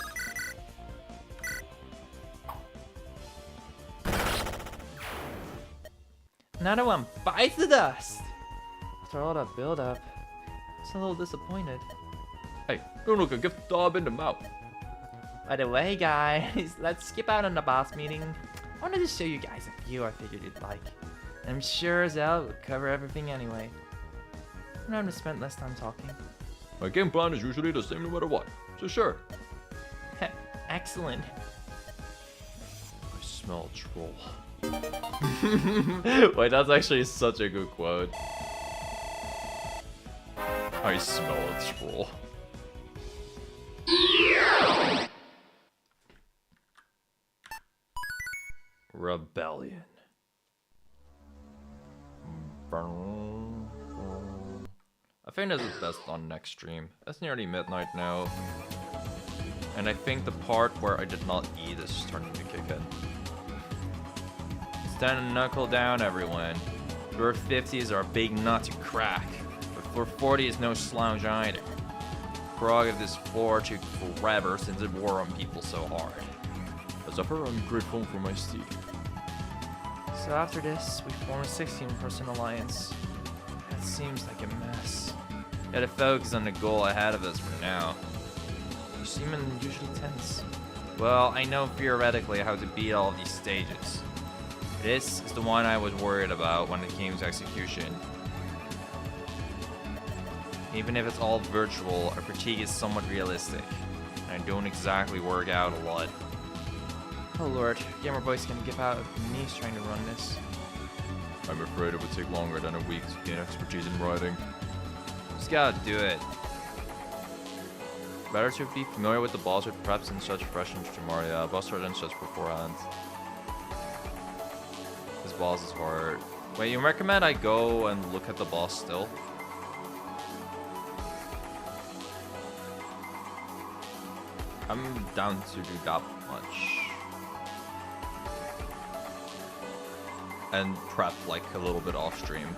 Another one bites the dust! After all that build-up, I was a little disappointed. Hey, don't look a gift dog in the mouth. By the way, guys, let's skip out on the boss meeting. I wanted to show you guys a view I figured you'd like. And I'm sure Zelg would cover everything anyway. I'm going to spend less time talking. My game plan is usually the same no matter what, so sure. Excellent. I smell a troll. Wait, that's actually such a good quote. I smell a troll. Rebellion. I think this is best on next stream. It's nearly midnight now. And I think the part where I did not eat is starting to kick in. It's time to knuckle down, everyone. Your 50s are a big nut to crack, but 440 is no slouch either. Frog of this floor took forever since it wore on people so hard. As ever, I'm grateful for my steed. So after this, we form a 16-person alliance. That seems like a mess. Gotta focus on the goal ahead of us for now. You seem unusually tense. Well, I know theoretically how to beat all of these stages. This is the one I was worried about when it came to execution. Even if it's all virtual, our fatigue is somewhat realistic, and I don't exactly work out a lot. Oh lord, Gamer Boy's gonna give out of knees trying to run this. I'm afraid it would take longer than a week to gain expertise in riding. Just gotta do it. Better to be familiar with the boss with preps and such fresh into tomorrow. Yeah, boss art and such beforehand. This boss is hard. Wait, you recommend I go and look at the boss still? I'm down to do that much. And prep like a little bit off stream.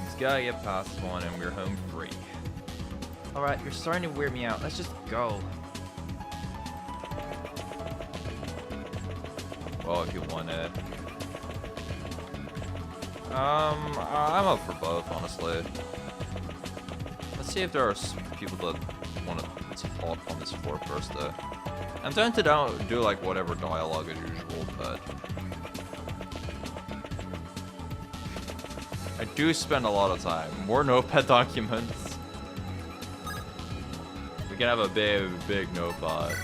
Just gotta get past one and we're home free. Alright, you're starting to wear me out. Let's just go. Well, if you want it. I'm up for both, honestly. Let's see if there are people that want to talk on this floor first, though. I'm trying to do like whatever dialogue as usual, but I do spend a lot of time. More notepad documents. We can have a big notepad.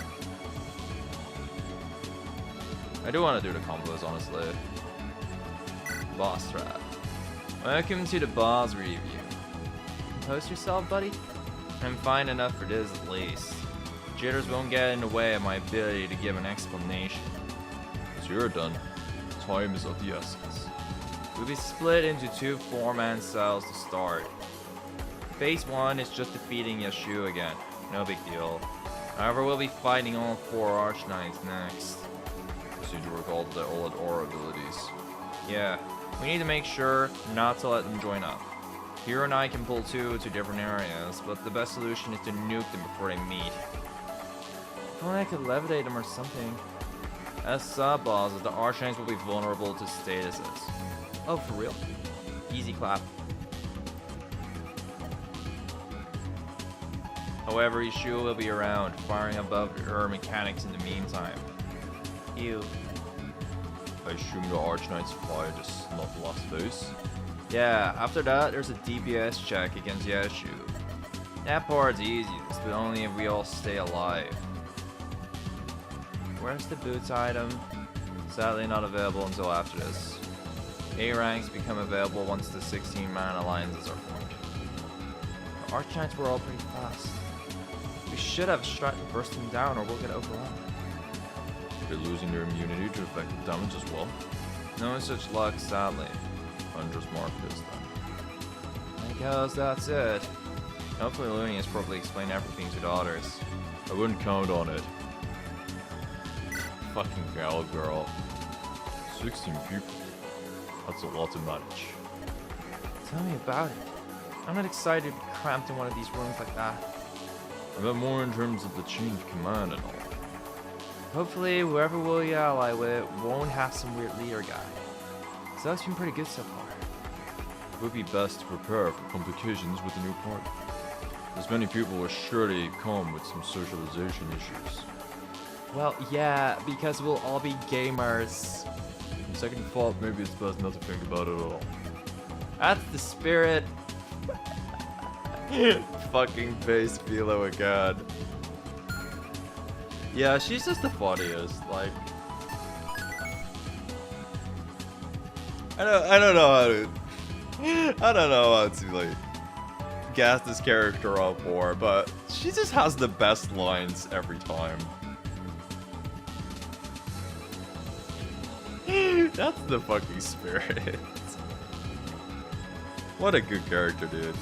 I do want to do the combos, honestly. Boss trap. Welcome to the boss review. Compose yourself, buddy? I'm fine enough for this at least. Jitters won't get in the way of my ability to give an explanation. As you're done, time is of the essence. We'll be split into 2 4-man cells to start. Phase 1 is just defeating Yashu again. No big deal. However, we'll be fighting all 4 Archknights next. Seem to recall the OLED aura abilities. Yeah, we need to make sure not to let them join up. Hero and I can pull 2 to different areas, but the best solution is to nuke them before they meet. If only I could levitate them or something. As sub-bosses, the Archknights will be vulnerable to statuses. Oh, for real? Easy clap. However, Yashu will be around, firing above her mechanics in the meantime. Ew. I assume the Archknights fire just not the last phase. Yeah, after that, there's a DPS check against Yashu. That part's easiest, but only if we all stay alive. Where's the boots item? Sadly not available until after this. A ranks become available once the 16-man alliances are formed. The Archknights were all pretty fast. We should have tried to burst them down or we'll get overrun. They're losing their immunity to effective damage as well. No such luck, sadly. Hunter's mark this then. I guess that's it. Hopefully Loonie has probably explained everything to the others. I wouldn't count on it. Fucking gal girl. 16 people. That's a lot to manage. Tell me about it. I'm not excited to be cramped in one of these rooms like that. I meant more in terms of the chain of command and all. Hopefully whoever we'll ally with won't have some weird leader guy. Zelg's been pretty good so far. It would be best to prepare for complications with the new party. As many people will surely come with some socialization issues. Well, yeah, because we'll all be gamers. On second thought, maybe it's best not to think about it at all. That's the spirit. Fucking face Philo again. Yeah, she's just the funniest. Like, I don't know how to like gas this character up more, but she just has the best lines every time. That's the fucking spirit. What a good character, dude.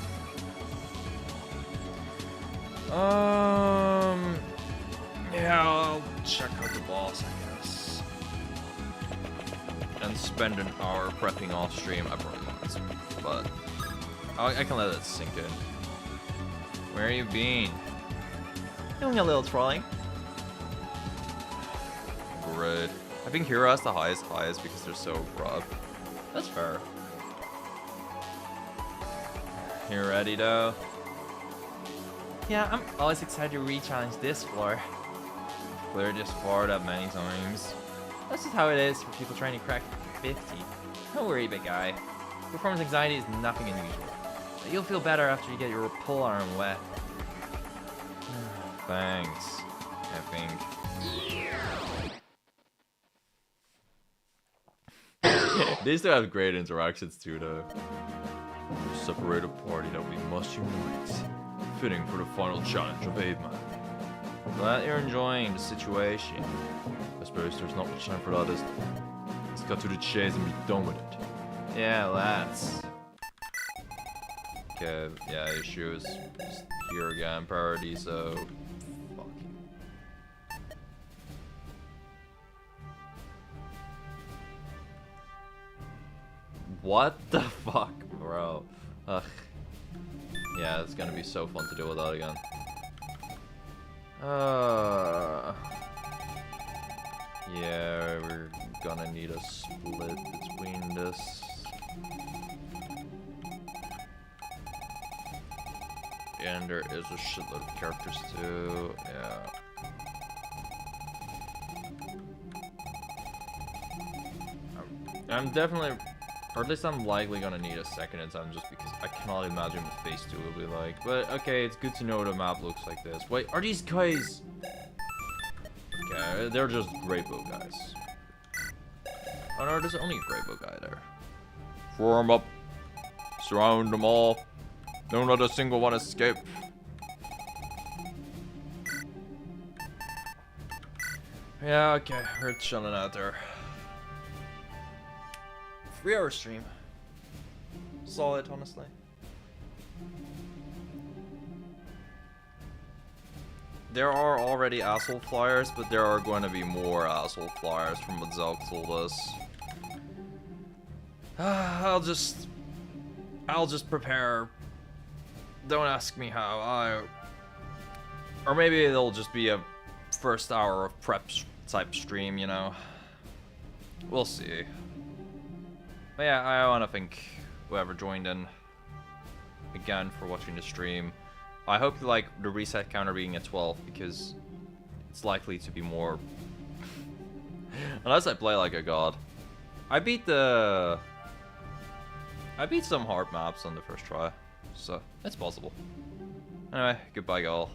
Yeah, I'll check out the boss, I guess. And spend an hour prepping off stream. I probably won't, but I can let it sink in. Where you been? Doing a little trolling. Great. I think Hero has the highest because they're so rough. That's fair. You ready though? Yeah, I'm always excited to re-challenge this floor. I've cleared this floor that many times. That's just how it is for people trying to crack 50. Don't worry, big guy. Performance anxiety is nothing unusual. But you'll feel better after you get your pull arm wet. Thanks, I think. These two have great interactions too, though. Separate a party that we must unite. Fitting for the final challenge of 8 man. Glad you're enjoying the situation. I suppose there's not much time for that, is there? Let's cut to the chase and be done with it. Yeah, let's. Okay, yeah, issue is just here again, priority, so fuck. What the fuck, bro? Ugh. Yeah, it's gonna be so fun to deal with that again. Yeah, we're gonna need a split between this. And there is a shitload of characters too, yeah. I'm definitely, or at least I'm likely gonna need a second attempt just because I cannot imagine what phase 2 will be like. But okay, it's good to know the map looks like this. Wait, are these guys? Okay, they're just Greybow guys. Oh no, there's only a Greybow guy there. Form up. Surround them all. Don't let a single one escape. Yeah, okay, we're chilling out there. 3-hour stream. solid, honestly. There are already asshole flyers, but there are going to be more asshole flyers from what Zelg told us. I'll just prepare. Don't ask me how. Or maybe it'll just be a first hour of prep type stream, you know. We'll see. But yeah, I want to thank whoever joined in again for watching the stream. I hope you like the reset counter being at 12 because it's likely to be more. Unless I play like a god. I beat some hard maps on the first try, so it's possible. Anyway, goodbye, y'all.